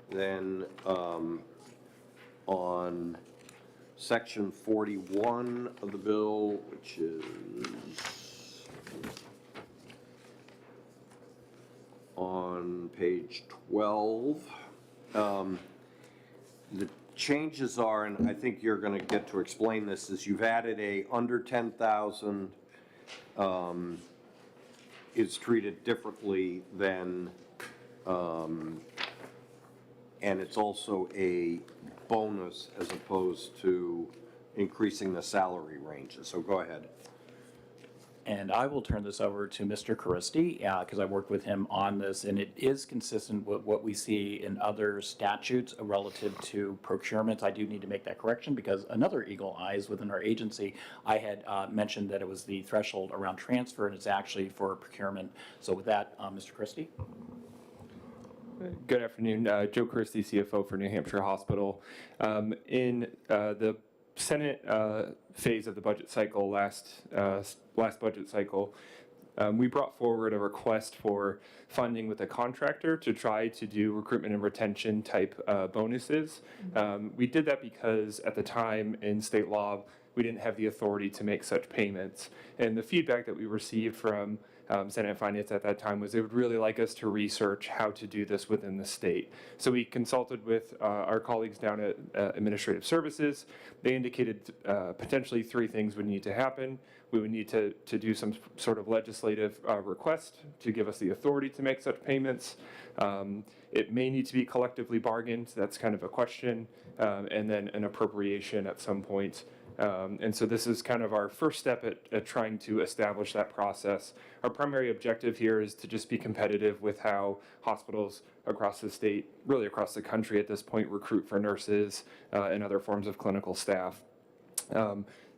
Then on section 41 of the bill, which is on page 12. The changes are, and I think you're going to get to explain this, is you've added a under 10,000 is treated differently than, and it's also a bonus as opposed to increasing the salary ranges. So go ahead. And I will turn this over to Mr. Christie, because I worked with him on this, and it is consistent with what we see in other statutes relative to procurement. I do need to make that correction, because another eagle eye is within our agency. I had mentioned that it was the threshold around transfer, and it's actually for procurement. So with that, Mr. Christie. Good afternoon. Joe Christie, CFO for New Hampshire Hospital. In the Senate phase of the budget cycle, last budget cycle, we brought forward a request for funding with a contractor to try to do recruitment and retention type bonuses. We did that because at the time in state law, we didn't have the authority to make such payments. And the feedback that we received from Senate Finance at that time was they would really like us to research how to do this within the state. So we consulted with our colleagues down at Administrative Services. They indicated potentially 3 things would need to happen. We would need to do some sort of legislative request to give us the authority to make such payments. It may need to be collectively bargained, so that's kind of a question, and then an appropriation at some point. And so this is kind of our first step at trying to establish that process. Our primary objective here is to just be competitive with how hospitals across the state, really across the country at this point, recruit for nurses and other forms of clinical staff.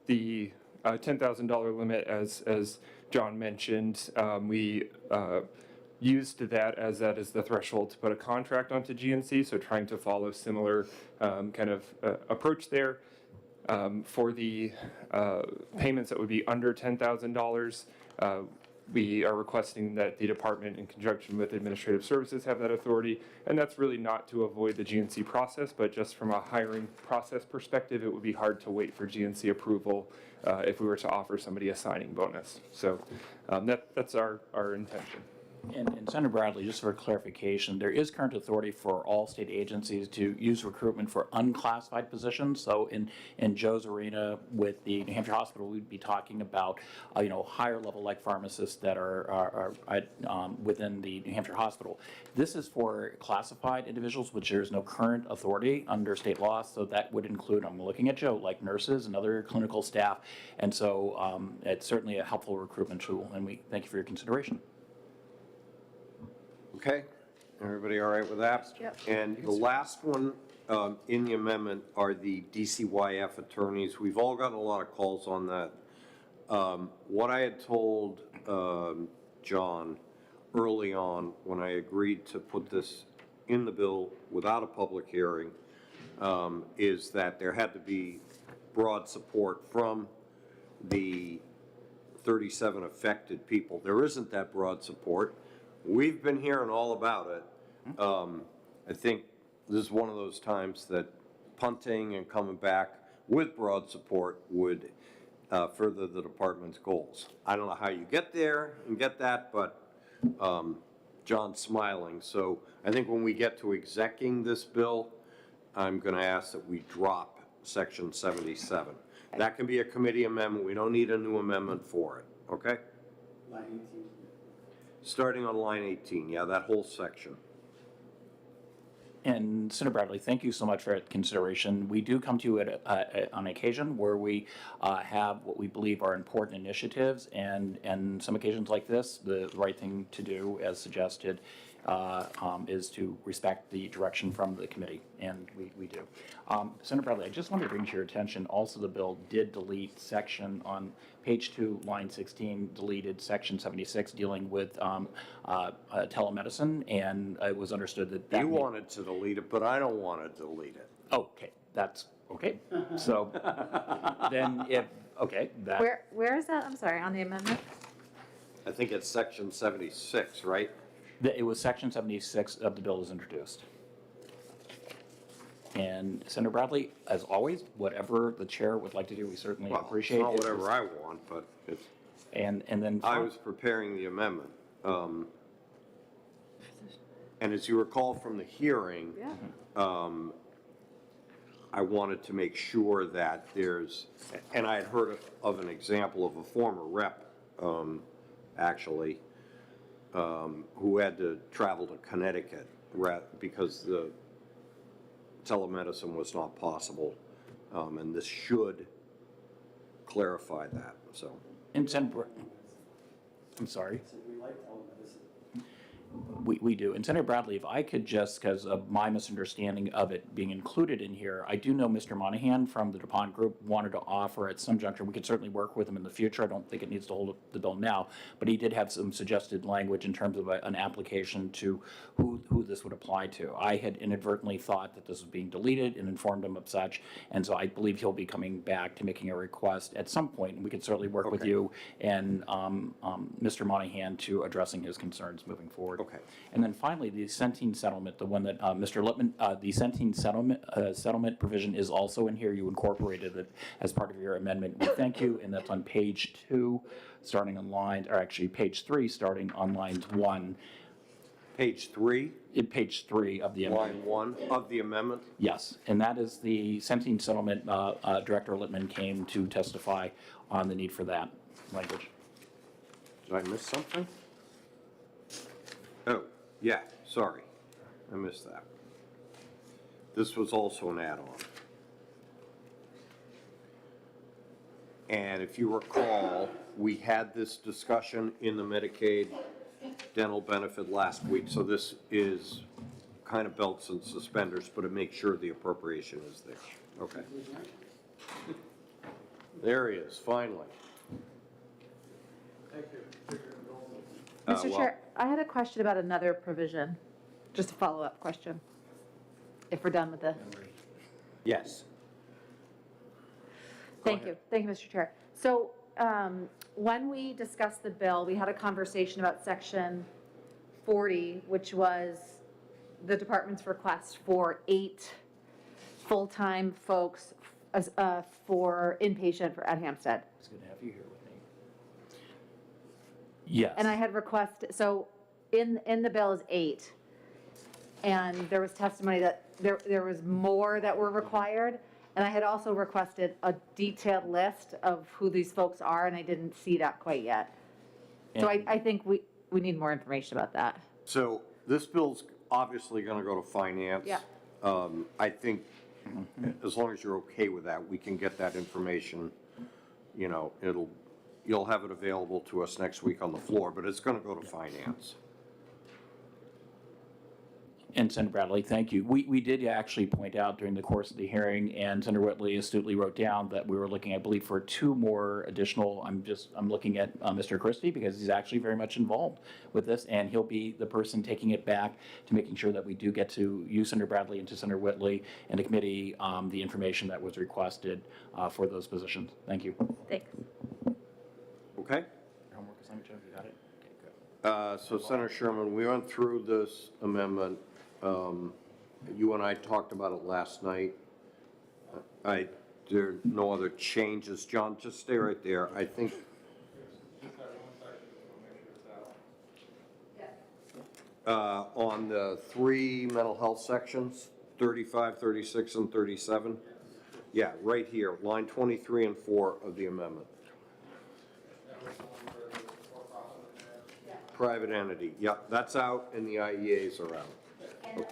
The $10,000 limit, as John mentioned, we used that as the threshold to put a contract onto GNC, so trying to follow similar kind of approach there. For the payments that would be under $10,000, we are requesting that the department, in conjunction with Administrative Services, have that authority. And that's really not to avoid the GNC process, but just from a hiring process perspective, it would be hard to wait for GNC approval if we were to offer somebody a signing bonus. So that's our intention. And Senator Bradley, just for clarification, there is current authority for all state agencies to use recruitment for unclassified positions. So in Joe's arena with the New Hampshire Hospital, we'd be talking about higher level like pharmacists that are within the New Hampshire Hospital. This is for classified individuals, which there is no current authority under state law. So that would include, I'm looking at Joe, like nurses and other clinical staff. And so it's certainly a helpful recruitment tool, and we thank you for your consideration. Okay, everybody all right with that? Yep. And the last one in the amendment are the DCYF attorneys. We've all gotten a lot of calls on that. What I had told John early on when I agreed to put this in the bill without a public hearing is that there had to be broad support from the 37 affected people. There isn't that broad support. We've been hearing all about it. I think this is one of those times that punting and coming back with broad support would further the department's goals. I don't know how you get there and get that, but John's smiling. So I think when we get to execing this bill, I'm going to ask that we drop section 77. That can be a committee amendment. We don't need a new amendment for it, okay? Line 18. Starting on line 18, yeah, that whole section. And Senator Bradley, thank you so much for that consideration. We do come to you on occasion where we have what we believe are important initiatives, and some occasions like this, the right thing to do, as suggested, is to respect the direction from the committee, and we do. Senator Bradley, I just wanted to bring to your attention, also the bill did delete section on page 2, line 16, deleted section 76 dealing with telemedicine, and it was understood that you wanted to delete it, but I don't want to delete it. Okay, that's okay. So then that. Where is that? I'm sorry, on the amendment? I think it's section 76, right? It was section 76 of the bill as introduced. And Senator Bradley, as always, whatever the chair would like to do, we certainly appreciate it. It's not whatever I want, but it's. And then I was preparing the amendment. And as you recall from the hearing, I wanted to make sure that there's, and I had heard of an example of a former rep, actually, who had to travel to Connecticut because the telemedicine was not possible, and this should clarify that, so. And Senator, I'm sorry. We do. And Senator Bradley, if I could just, because of my misunderstanding of it being included in here, I do know Mr. Monahan from the DuPont Group wanted to offer at some juncture, we could certainly work with him in the future. I don't think it needs to hold the bill now, but he did have some suggested language in terms of an application to who this would apply to. I had inadvertently thought that this was being deleted and informed him of such, and so I believe he'll be coming back to making a request at some point, and we could certainly work with you and Mr. Monahan to addressing his concerns moving forward. Okay. And then finally, the Centene settlement, the one that Mr. Lippman, the Centene settlement provision is also in here. You incorporated it as part of your amendment. We thank you, and that's on page 2, starting on line, or actually page 3, starting on lines 1. Page 3? Page 3 of the amendment. Line 1 of the amendment? Yes, and that is the Centene settlement. Director Lippman came to testify on the need for that language. Did I miss something? Oh, yeah, sorry. I missed that. This was also an add-on. And if you recall, we had this discussion in the Medicaid dental benefit last week, so this is kind of belts and suspenders, but it makes sure the appropriation is there. Okay. There he is, finally. Thank you. Mr. Chair, I had a question about another provision, just a follow-up question, if we're done with the. Yes. Thank you, Mr. Chair. So when we discussed the bill, we had a conversation about section 40, which was the department's request for 8 full-time folks for inpatient at Hampstead. I was going to have you here with me. Yes. And I had requested, so in the bill is 8. And there was testimony that there was more that were required. And I had also requested a detailed list of who these folks are, and I didn't see that quite yet. So I think we need more information about that. So this bill's obviously going to go to finance. Yeah. I think as long as you're okay with that, we can get that information. You know, you'll have it available to us next week on the floor, but it's going to go to finance. And Senator Bradley, thank you. We did actually point out during the course of the hearing, and Senator Whitley astutely wrote down that we were looking, I believe, for 2 more additional. I'm looking at Mr. Christie because he's actually very much involved with this, and he'll be the person taking it back to making sure that we do get to you, Senator Bradley, and to Senator Whitley and the committee the information that was requested for those positions. Thank you. Thanks. Okay. Homework assignment, Joe, you got it? Okay, So Senator Sherman, we went through this amendment. You and I talked about it last night. There are no other changes. John, just stay right there. I think. On the 3 mental health sections, 35, 36, and 37. Yeah, right here, line 23 and 4 of the amendment. Private entity, yep, that's out, and the IEAs are out. And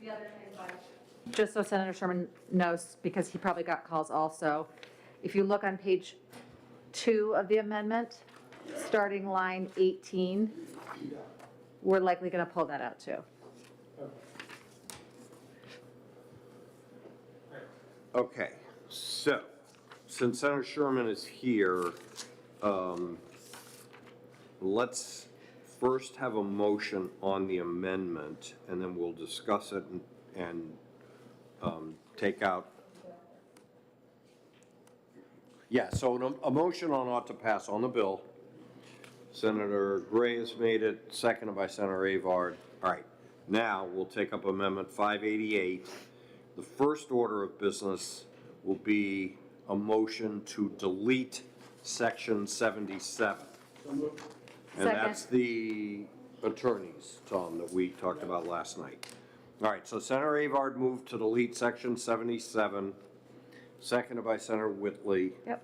the other thing, just so Senator Sherman knows, because he probably got calls also, if you look on page 2 of the amendment, starting line 18, we're likely going to pull that out too. Okay, so since Senator Sherman is here, let's first have a motion on the amendment, and then we'll discuss it and take out. Yeah, so a motion on ought to pass on the bill. Senator Gray has made it, seconded by Senator Avard. All right, now we'll take up Amendment 588. The first order of business will be a motion to delete Section 77. And that's the attorneys, Tom, that we talked about last night. All right, so Senator Avard moved to delete section 77, seconded by Senator Whitley. Yep.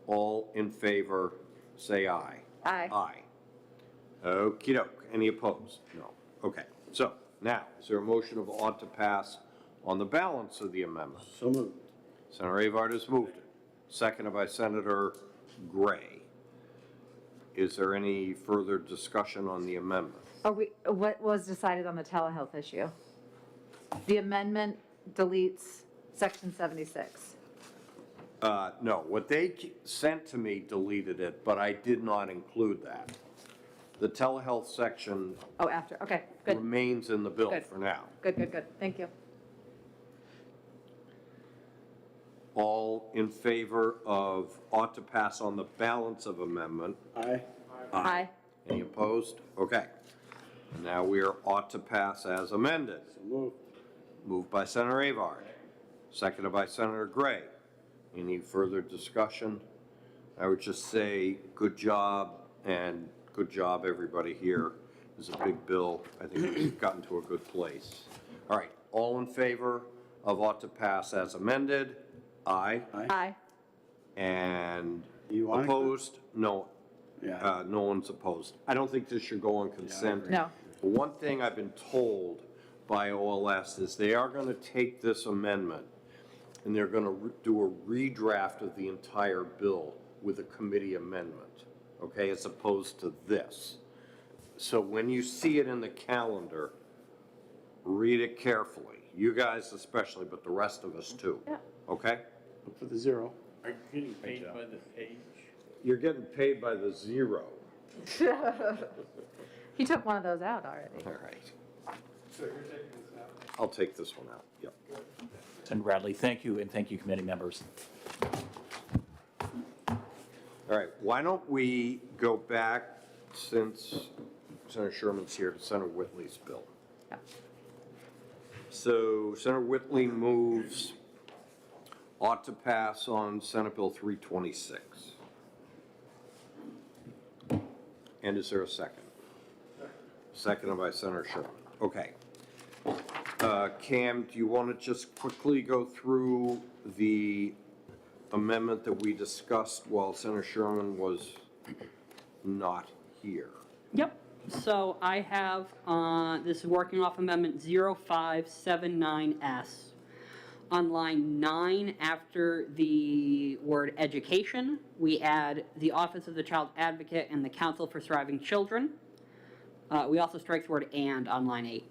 All in favor, say aye. Aye. Aye. Okey doke. Any opposed? No. Okay. So now, is there a motion of ought to pass on the balance of the amendment? So moved. Senator Avard has moved it, seconded by Senator Gray. Is there any further discussion on the amendment? What was decided on the telehealth issue? The amendment deletes section 76. No, what they sent to me deleted it, but I did not include that. The telehealth section Oh, after, okay, good, remains in the bill Good. for now. good, thank you. All in favor of ought to pass on the balance of amendment? Aye. Aye. Any opposed? Okay. Now we are ought to pass as amended. So moved. Moved by Senator Avard, seconded by Senator Gray. Any further discussion? I would just say good job, and good job everybody here. It's a big bill. I think we've gotten to a good place. All right, all in favor of ought to pass as amended? Aye. Aye. And You want it? opposed? No. Yeah. No one's opposed. I don't think this should go on consent. No. One thing I've been told by OLS is they are going to take this amendment and they're going to do a redraft of the entire bill with a committee amendment, okay, as opposed to this. So when you see it in the calendar, read it carefully. You guys especially, but the rest of us too. Yeah. Okay? Look for the zero. Are you getting paid by the page? You're getting paid by the zero. He took one of those out already. All right. So you're taking this out? I'll take this one out, yep. Senator Bradley, thank you, and thank you, committee members. All right, why don't we go back, since Senator Sherman's here, to Senator Whitley's bill. Yeah. So Senator Whitley moves ought to pass on Senate Bill 326. And is there a second? Seconded by Senator Sherman. Okay. Cam, do you want to just quickly go through the amendment that we discussed while Senator Sherman was not here? Yep. So I have, this is working off Amendment 0579S. On line 9, after the word education, we add the Office of the Child Advocate and the Council for Surviving Children. We also strike the word and on line 8.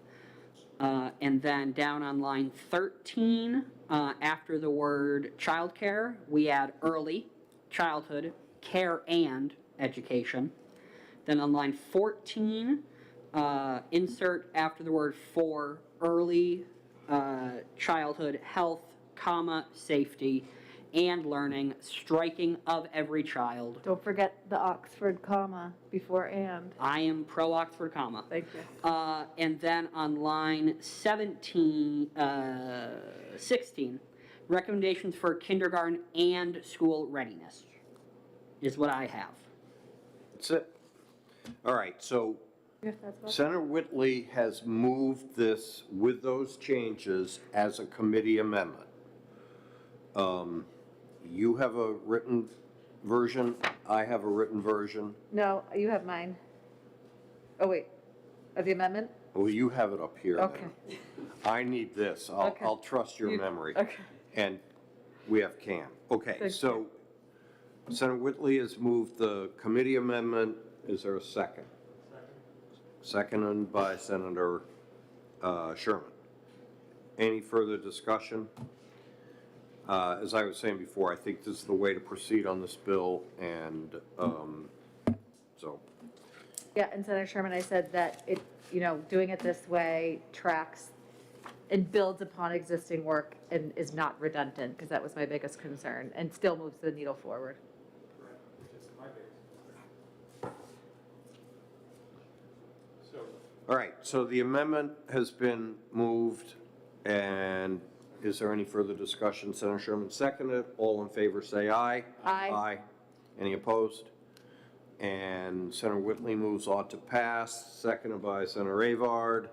And then down on line 13, after the word childcare, we add early, childhood, care, and education. Then on line 14, insert after the word for early, childhood, health, comma, safety, and learning, striking of every child. Don't forget the Oxford comma before and. I am pro Oxford comma. Thank you. And then on line 16, recommendations for kindergarten and school readiness is what I have. That's it. All right, so If that's what- Senator Whitley has moved this with those changes as a committee amendment. You have a written version, I have a written version. No, you have mine. Oh, wait, of the amendment? Well, you have it up here then. Okay. I need this, Okay. I'll trust your You- memory. okay. And we have Cam. Okay, Thank so Senator Whitley has moved the committee amendment, is there a second? Seconded by Senator Sherman. Any further discussion? As I was saying before, I think this is the way to proceed on this bill, and so. Yeah, and Senator Sherman, I said that it, doing it this way tracks and builds upon existing work and is not redundant, because that was my biggest concern, and still moves the needle forward. All right, so the amendment has been moved, and is there any further discussion? Senator Sherman seconded. All in favor say aye. Aye. Aye. Any opposed? And Senator Whitley moves ought to pass, seconded by Senator Avard.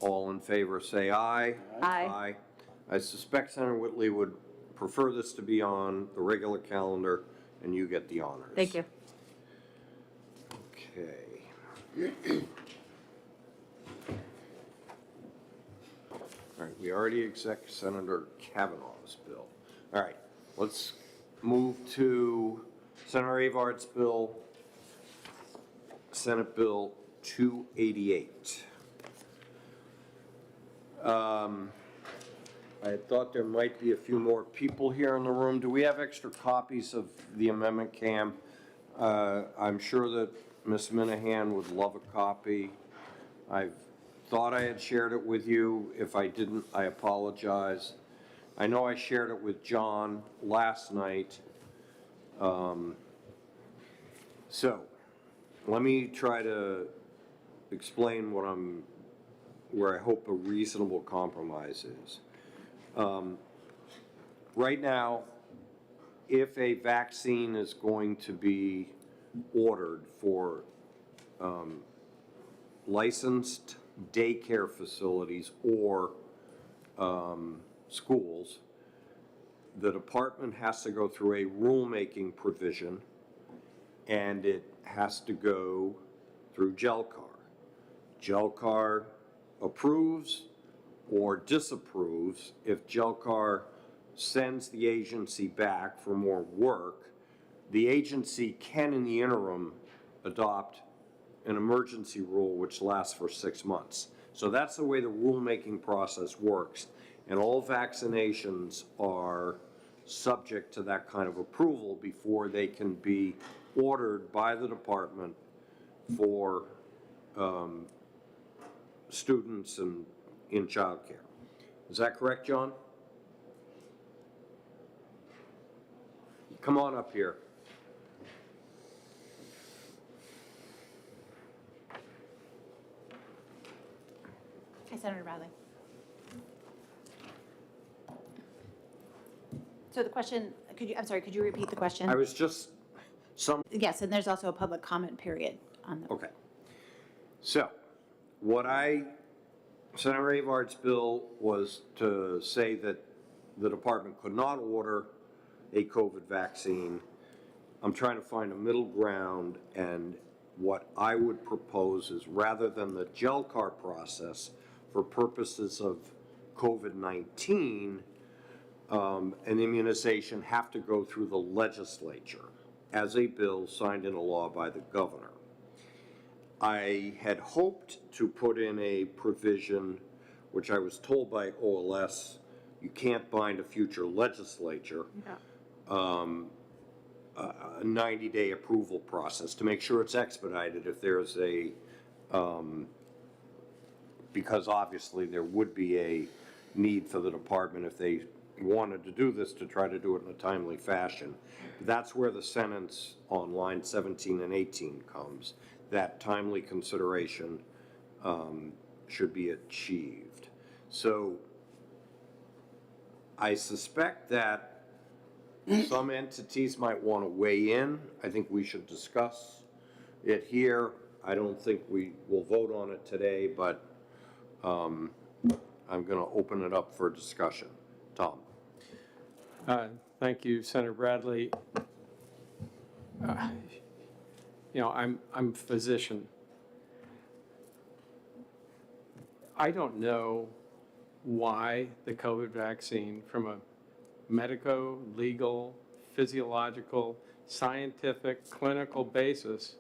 All in favor say aye. Aye. I suspect Senator Whitley would prefer this to be on the regular calendar, and you get the honors. Thank you. Okay. All right, we already exec Senator Kavanaugh's bill. All right, let's move to Senator Avard's bill, Senate Bill 288. I had thought there might be a few more people here in the room. Do we have extra copies of the amendment, Cam? I'm sure that Ms. Minahan would love a copy. I thought I had shared it with you. If I didn't, I apologize. I know I shared it with John last night. So let me try to explain where I hope a reasonable compromise is. Right now, if a vaccine is going to be ordered for licensed daycare facilities or schools, the department has to go through a rulemaking provision, and it has to go through GELCAR. GELCAR approves or disapproves. If GELCAR sends the agency back for more work, the agency can, in the interim, adopt an emergency rule which lasts for 6 months. So that's the way the rulemaking process works, and all vaccinations are subject to that kind of approval before they can be ordered by the department for students in childcare. Is that correct, John? Come on up here. Hi, Senator Bradley. So the question, could you repeat the question? I was just Yes, and there's also a public comment period on the. Okay. So, Senator Avard's bill was to say that the department could not order a COVID vaccine. I'm trying to find a middle ground, and what I would propose is, rather than the GELCAR process for purposes of COVID-19, an immunization have to go through the legislature as a bill signed into law by the governor. I had hoped to put in a provision, which I was told by OLS, you can't bind a future legislature, a 90-day approval process to make sure it's expedited if there's a, because obviously there would be a need for the department if they wanted to do this to try to do it in a timely fashion. That's where the sentence on line 17 and 18 comes. That timely consideration should be achieved. So I suspect that some entities might want to weigh in. I think we should discuss it here. I don't think we will vote on it today, but I'm going to open it up for discussion. Tom. Thank you, Senator Bradley. I'm a physician. I don't know why the COVID vaccine, from a medico, legal, physiological, scientific, clinical basis,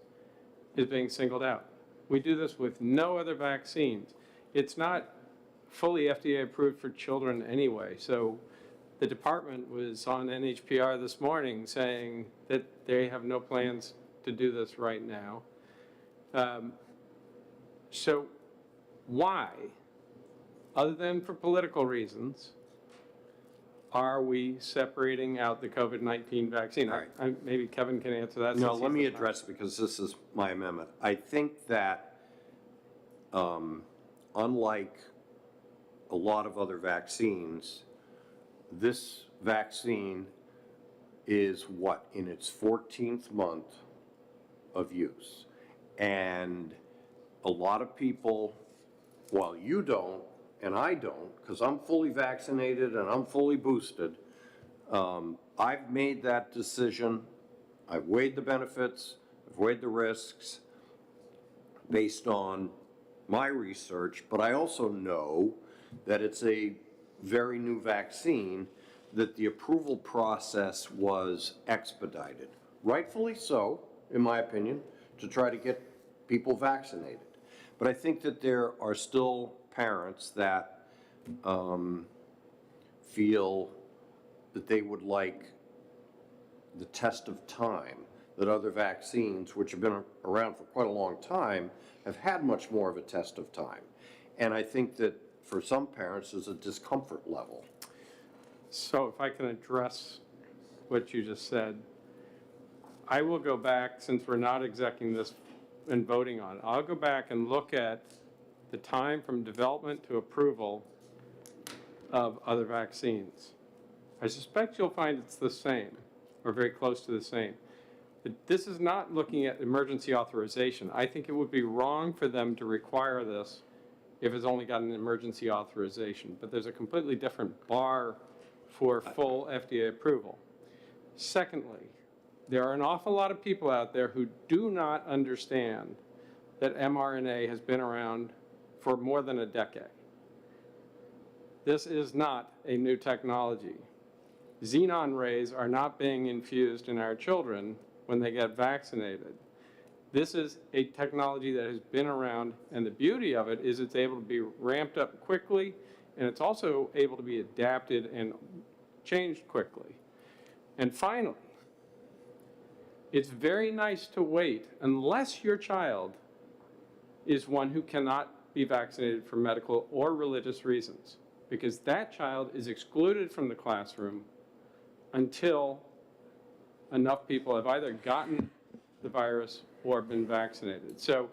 is being singled out. We do this with no other vaccines. It's not fully FDA approved for children anyway. So the department was on NHPR this morning saying that they have no plans to do this right now. So why, other than for political reasons, are we separating out the COVID-19 vaccine? All right. Maybe Kevin can answer that. No, let me address it because this is my amendment. I think that unlike a lot of other vaccines, this vaccine is what, in its 14th month, of use. And a lot of people, while you don't, and I don't, because I'm fully vaccinated and I'm fully boosted, I've made that decision. I've weighed the benefits, I've weighed the risks based on my research, but I also know that it's a very new vaccine, that the approval process was expedited. Rightfully so, in my opinion, to try to get people vaccinated. But I think that there are still parents that feel that they would like the test of time, that other vaccines, which have been around for quite a long time, have had much more of a test of time. And I think that for some parents, there's a discomfort level. So if I can address what you just said, I will go back, since we're not executing this and voting on it, I'll go back and look at the time from development to approval of other vaccines. I suspect you'll find it's the same, or very close to the same. This is not looking at emergency authorization. I think it would be wrong for them to require this if it's only got an emergency authorization, but there's a completely different bar for full FDA approval. Secondly, there are an awful lot of people out there who do not understand that mRNA has been around for more than a decade. This is not a new technology. Xenon rays are not being infused in our children when they get vaccinated. This is a technology that has been around, and the beauty of it is it's able to be ramped up quickly, and it's also able to be adapted and changed quickly. And finally, it's very nice to wait unless your child is one who cannot be vaccinated for medical or religious reasons, because that child is excluded from the classroom until enough people have either gotten the virus or been vaccinated. So,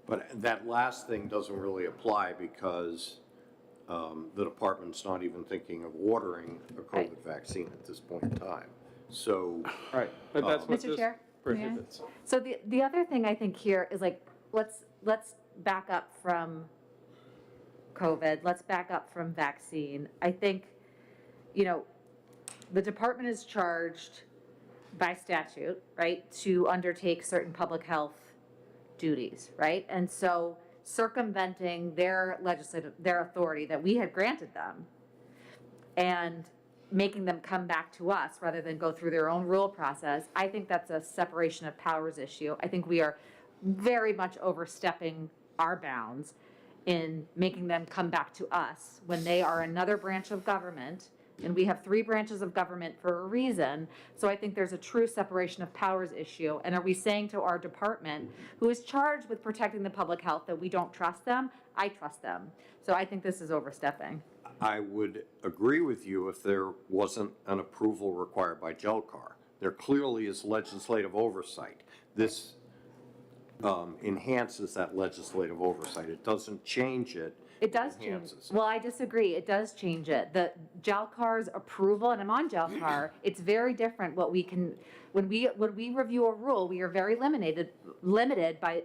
but that last thing doesn't really apply because the department's not even thinking of ordering a COVID vaccine at this point in time. So, right, but that's what Mr. this Chair, prohibits. So the other thing I think here is like, let's back up from COVID, let's back up from vaccine. I think, you know, the department is charged by statute, right, to undertake certain public health duties, right? And so circumventing their authority that we had granted them and making them come back to us rather than go through their own rule process, I think that's a separation of powers issue. I think we are very much overstepping our bounds in making them come back to us when they are another branch of government, and we have 3 branches of government for a reason. So I think there's a true separation of powers issue. And are we saying to our department, who is charged with protecting the public health, that we don't trust them? I trust them. So I think this is overstepping. I would agree with you if there wasn't an approval required by GELCAR. There clearly is legislative oversight. This enhances that legislative oversight. It doesn't change it. It does change. Well, I disagree. It does change it. The GELCAR's approval, and I'm on GELCAR, it's very different what we can, when we review a rule, we are very limited by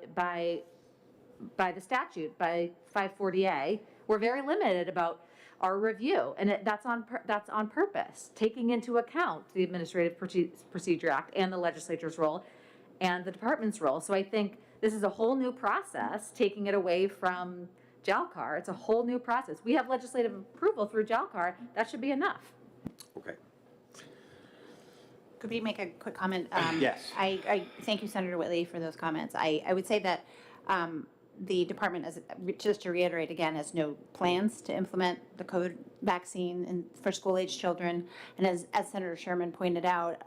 the statute, by 540A. We're very limited about our review, and that's on purpose, taking into account the Administrative Procedure Act and the legislature's role and the department's role. So I think this is a whole new process, taking it away from GELCAR. It's a whole new process. We have legislative approval through GELCAR. That should be enough. Okay. Could we make a quick comment? Yes. I thank you, Senator Whitley, for those comments. I would say that the department, just to reiterate again, has no plans to implement the COVID vaccine for school-age children. And as Senator Sherman pointed out,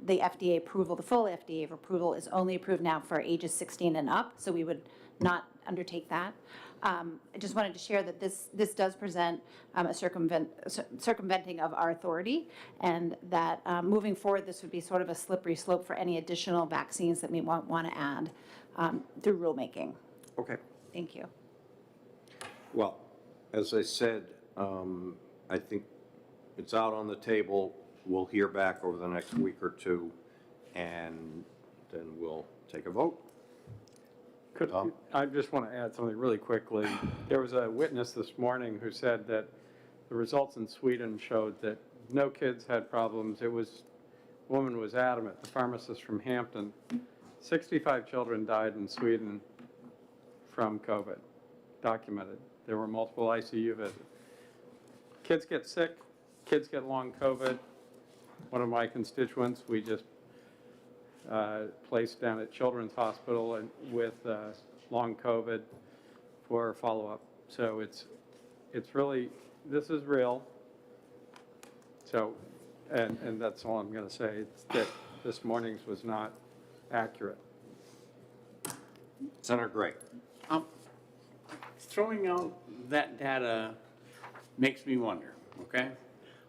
the FDA approval, the full FDA approval, is only approved now for ages 16 and up. So we would not undertake that. I just wanted to share that this does present a circumventing of our authority, and that moving forward, this would be sort of a slippery slope for any additional vaccines that we want to add through rulemaking. Okay. Thank you. Well, as I said, I think it's out on the table. We'll hear back over the next week or two, and then we'll Take a vote. I just want to add something really quickly. There was a witness this morning who said that the results in Sweden showed that no kids had problems. A woman was adamant, the pharmacist from Hampton. 65 children died in Sweden from COVID, documented. There were multiple ICU visits. Kids get sick, kids get long COVID. One of my constituents, we just placed down at Children's Hospital and with long COVID for follow-up. So it's really, this is real. So, and that's all I'm going to say. It's that this morning's was not accurate. Senator Gray. Throwing out that data makes me wonder, okay?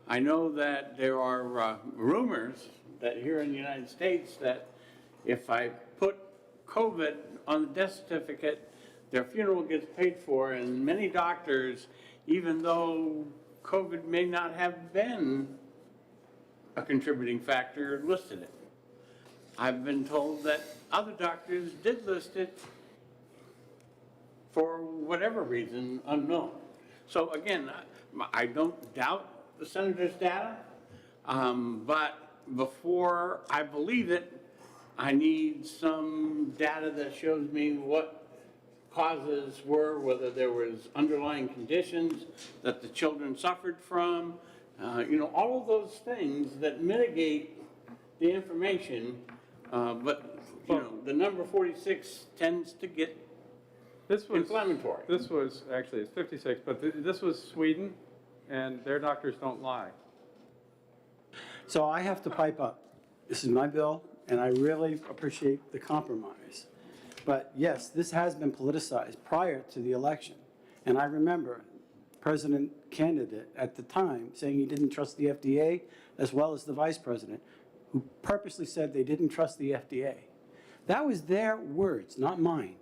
I know that there are rumors that here in the United States that if I put COVID on the death certificate, their funeral gets paid for, and many doctors, even though COVID may not have been a contributing factor, listed it. I've been told that other doctors did list it for whatever reason unknown. So again, I don't doubt the senator's data, but before I believe it, I need some data that shows me what causes were, whether there was underlying conditions that the children suffered from, all of those things that mitigate the information, but the number 46 tends to get inflammatory. This was, actually it's 56, but this was Sweden, and their doctors don't lie. So I have to pipe up. This is my bill, and I really appreciate the compromise. But yes, this has been politicized prior to the election. And I remember President candidate at the time saying he didn't trust the FDA, as well as the vice president, who purposely said they didn't trust the FDA. That was their words, not mine.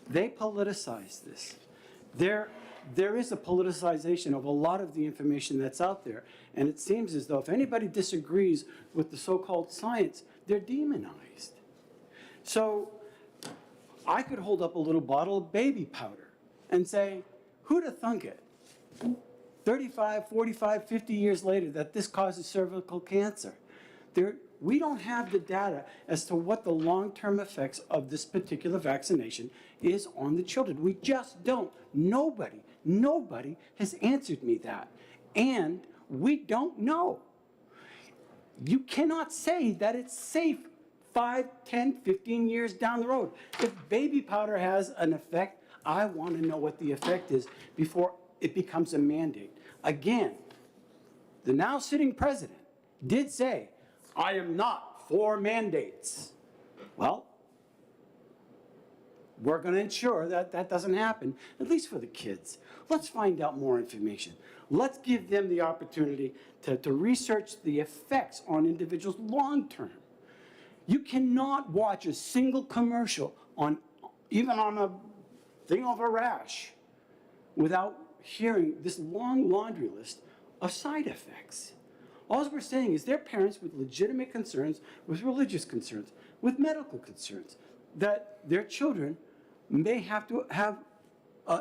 They politicized this. There is a politicization of a lot of the information that's out there. And it seems as though if anybody disagrees with the so-called science, they're demonized. So I could hold up a little bottle of baby powder and say, who'd have thunk it? 35, 45, 50 years later that this causes cervical cancer. We don't have the data as to what the long-term effects of this particular vaccination is on the children. We just don't. Nobody has answered me that. And we don't know. You cannot say that it's safe 5, 10, 15 years down the road. If baby powder has an effect, I want to know what the effect is before it becomes a mandate. Again, the now sitting president did say, I am not for mandates. Well, we're going to ensure that that doesn't happen, at least for the kids. Let's find out more information. Let's give them the opportunity to research the effects on individuals long term. You cannot watch a single commercial even on a thing of a rash without hearing this long laundry list of side effects. All we're saying is they're parents with legitimate concerns, with religious concerns, with medical concerns, that their children may have to have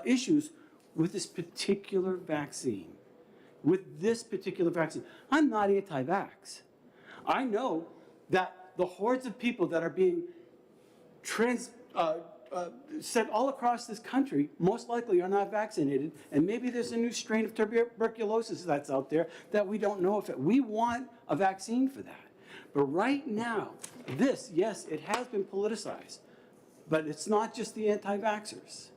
issues with this particular vaccine. I'm not anti-vax. I know that the hordes of people that are being sent all across this country most likely are not vaccinated, and maybe there's a new strain of tuberculosis that's out there that we don't know if we want a vaccine for that. But right now, yes, it has been politicized, but it's not just the anti-vaxxers.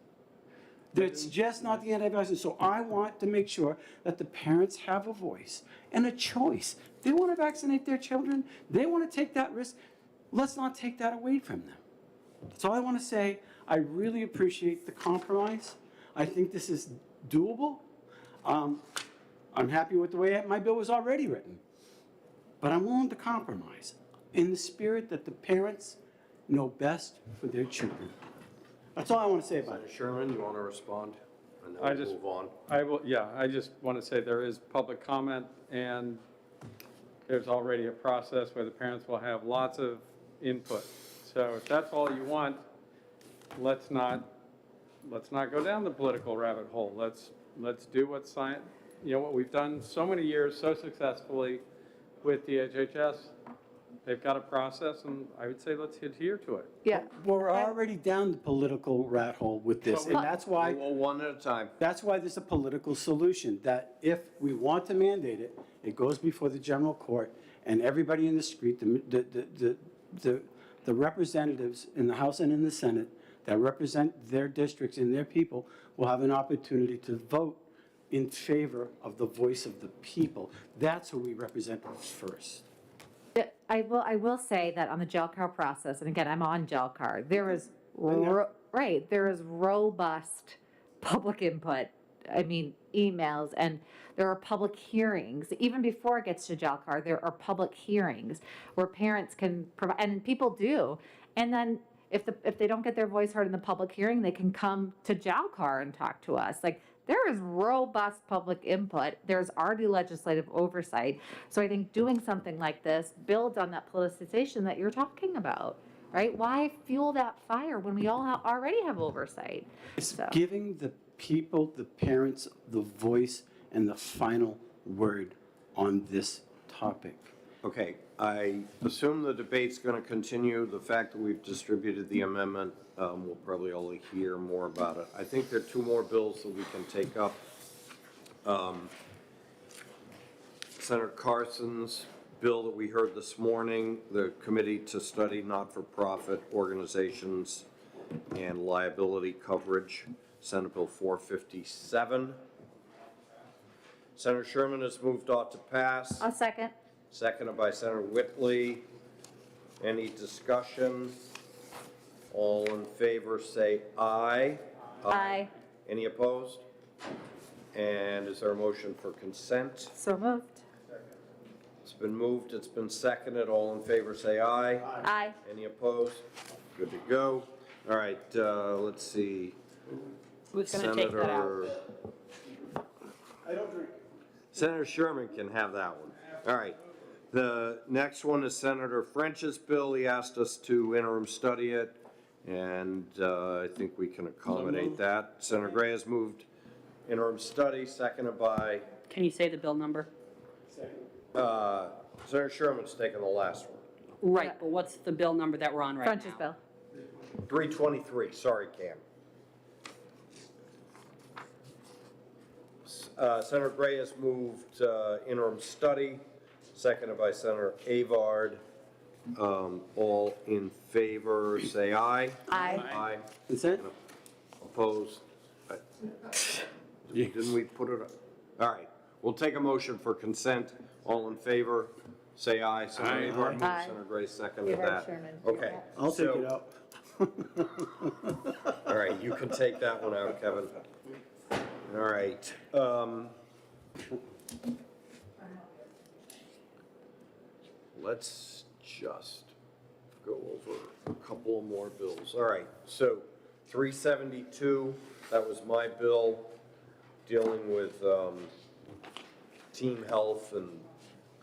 It's just not the anti-vaxxers. So I want to make sure that the parents have a voice and a choice. They want to vaccinate their children. They want to take that risk. Let's not take that away from them. That's all I want to say. I really appreciate the compromise. I think this is doable. I'm happy with the way my bill was already written. But I'm willing to compromise in the spirit that the parents know best for their children. That's all I want to say about it. Senator Sherman, you want to respond? And then we'll move on. I just want to say there is public comment, and there's already a process where the parents will have lots of input. So if that's all you want, let's not go down the political rabbit hole. Let's do what science, what we've done so many years so successfully with the HHS. They've got a process, and I would say let's adhere to it. Yeah. We're already down the political rat hole with this, and that's why. Well, one at a time. That's why there's a political solution, that if we want to mandate it, it goes before the general court, and everybody in the street, the representatives in the House and in the Senate that represent their districts and their people will have an opportunity to vote in favor of the voice of the people. That's who we represent first. Yeah, I will say that on the jail car process, and again, I'm on jail car, there is, there is robust public input. I mean, emails, and there are public hearings. Even before it gets to jail car, there are public hearings where parents can provide, and people do. And then if they don't get their voice heard in the public hearing, they can come to jail car and talk to us. Like, there is robust public input. There's already legislative oversight. So I think doing something like this builds on that politicization that you're talking about, right? Why fuel that fire when we all already have oversight? It's giving the people, the parents, the voice and the final word on this topic. Okay, I assume the debate's going to continue. The fact that we've distributed the amendment, we'll probably only hear more about it. I think there are two more bills that we can take up. Senator Carson's bill that we heard this morning, the Committee to Study Not-for-Profit Organizations and Liability Coverage, Senate Bill 457. Senator Sherman has moved ought to pass. I'll second. Seconded by Senator Whitley. Any discussion? All in favor say aye. Aye. Any opposed? And is there a motion for consent? So moved. It's been moved, it's been seconded. All in favor say aye. Aye. Any opposed? Good to go. All right, let's see. Who's going to take that out? I don't drink. Senator Sherman can have that one. All right. The next one is Senator French's bill. He asked us to interim study it, and I think we can accommodate that. Senator Gray has moved interim study, seconded by? Can you say the bill number? Senator Sherman's taking the last one. Right, but what's the bill number that we're on right French's now? bill. 323, sorry, Cam. Senator Gray has moved interim study, seconded by Senator Avard. All in favor, say aye. Aye. Aye. Consent? Opposed? Didn't we put it? All right, we'll take a motion for consent. All in favor, say aye. Senator Avard moved, Aye. Senator Gray seconded Avard, that. Sherman. Okay. I'll take it out. All right, you can take that one out, Kevin. All right. Let's just go over a couple of more bills. All right, so 372, that was my bill dealing with team health and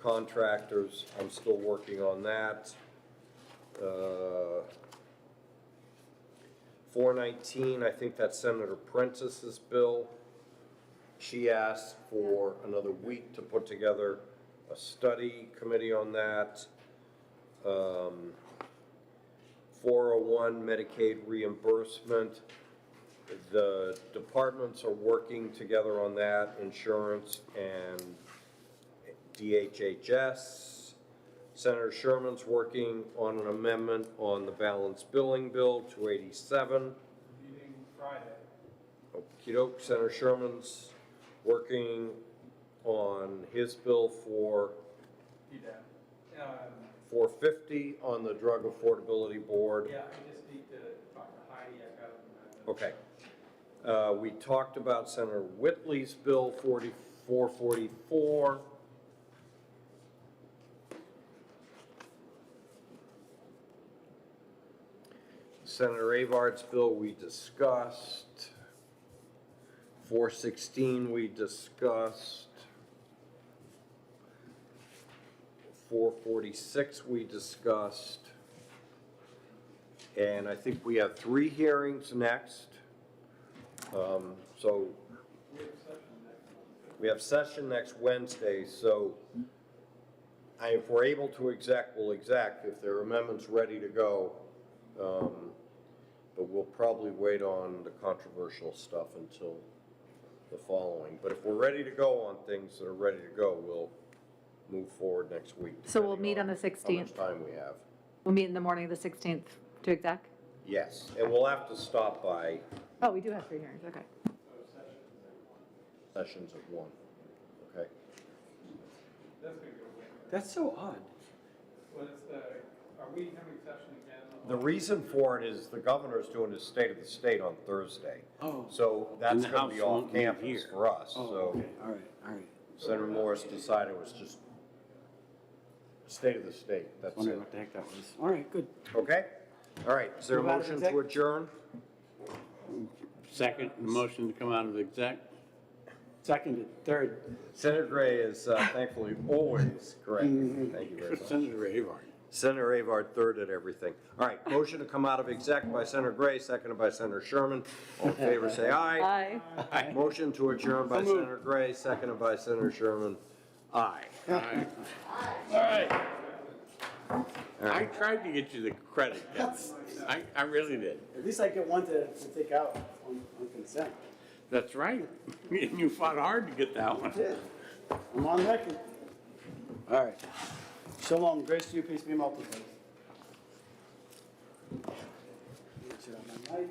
contractors. I'm still working on that. 419, I think that's Senator Prentice's bill. She asked for another week to put together a study committee on that. 401 Medicaid reimbursement. The departments are working together on that, insurance and DHHS. Senator Sherman's working on an amendment on the balanced billing bill, 287. Meeting Friday. Okey-doke. Senator Sherman's working on his bill for 450 on the Drug Affordability Board. Yeah, I just need to talk to Heidi. I got it. Okay. We talked about Senator Whitley's bill, 444. Senator Avard's bill we discussed. 416 we discussed. 446 we discussed. And I think we have 3 hearings next. So we have session next Wednesday, so if we're able to exec, we'll exec. If there are amendments ready to go, but we'll probably wait on the controversial stuff until the following. But if we're ready to go on things that are ready to go, we'll move forward next week. So we'll meet on the How 16th. much time we have. We'll meet in the morning of the 16th to exec? Yes, and we'll have to stop by Oh, we do have 3 hearings, okay. sessions at 1, okay? That's so odd. Are we having session again? The reason for it is the governor's doing his State of the State on Thursday. Oh. So And that's the going to be House off won't meet campus here. for us, Oh, so okay, all right. Senator Morris decided it was just State of the State, that's Wondering it. what the heck that was. All right, good. Okay? All right, is there a Move out of motion exec? to adjourn? Second, motion to come out of exec. Seconded, third. Senator Gray is thankfully always correct. Mm-hmm. Thank you very much. Senator Avard. Senator Avard, third at everything. All right, motion to come out of exec by Senator Gray, seconded by Senator Sherman. All in favor, say aye. Aye. Motion to adjourn by Senator Gray, seconded by Senator Sherman. Aye. All right. I tried to get you the credit, Kevin. I really did. At least I get one to take out on consent. That's right. And you fought hard to get that one. I'm on record. All right. Shalom, grace to you, peace be multiplied. Get you on my mic.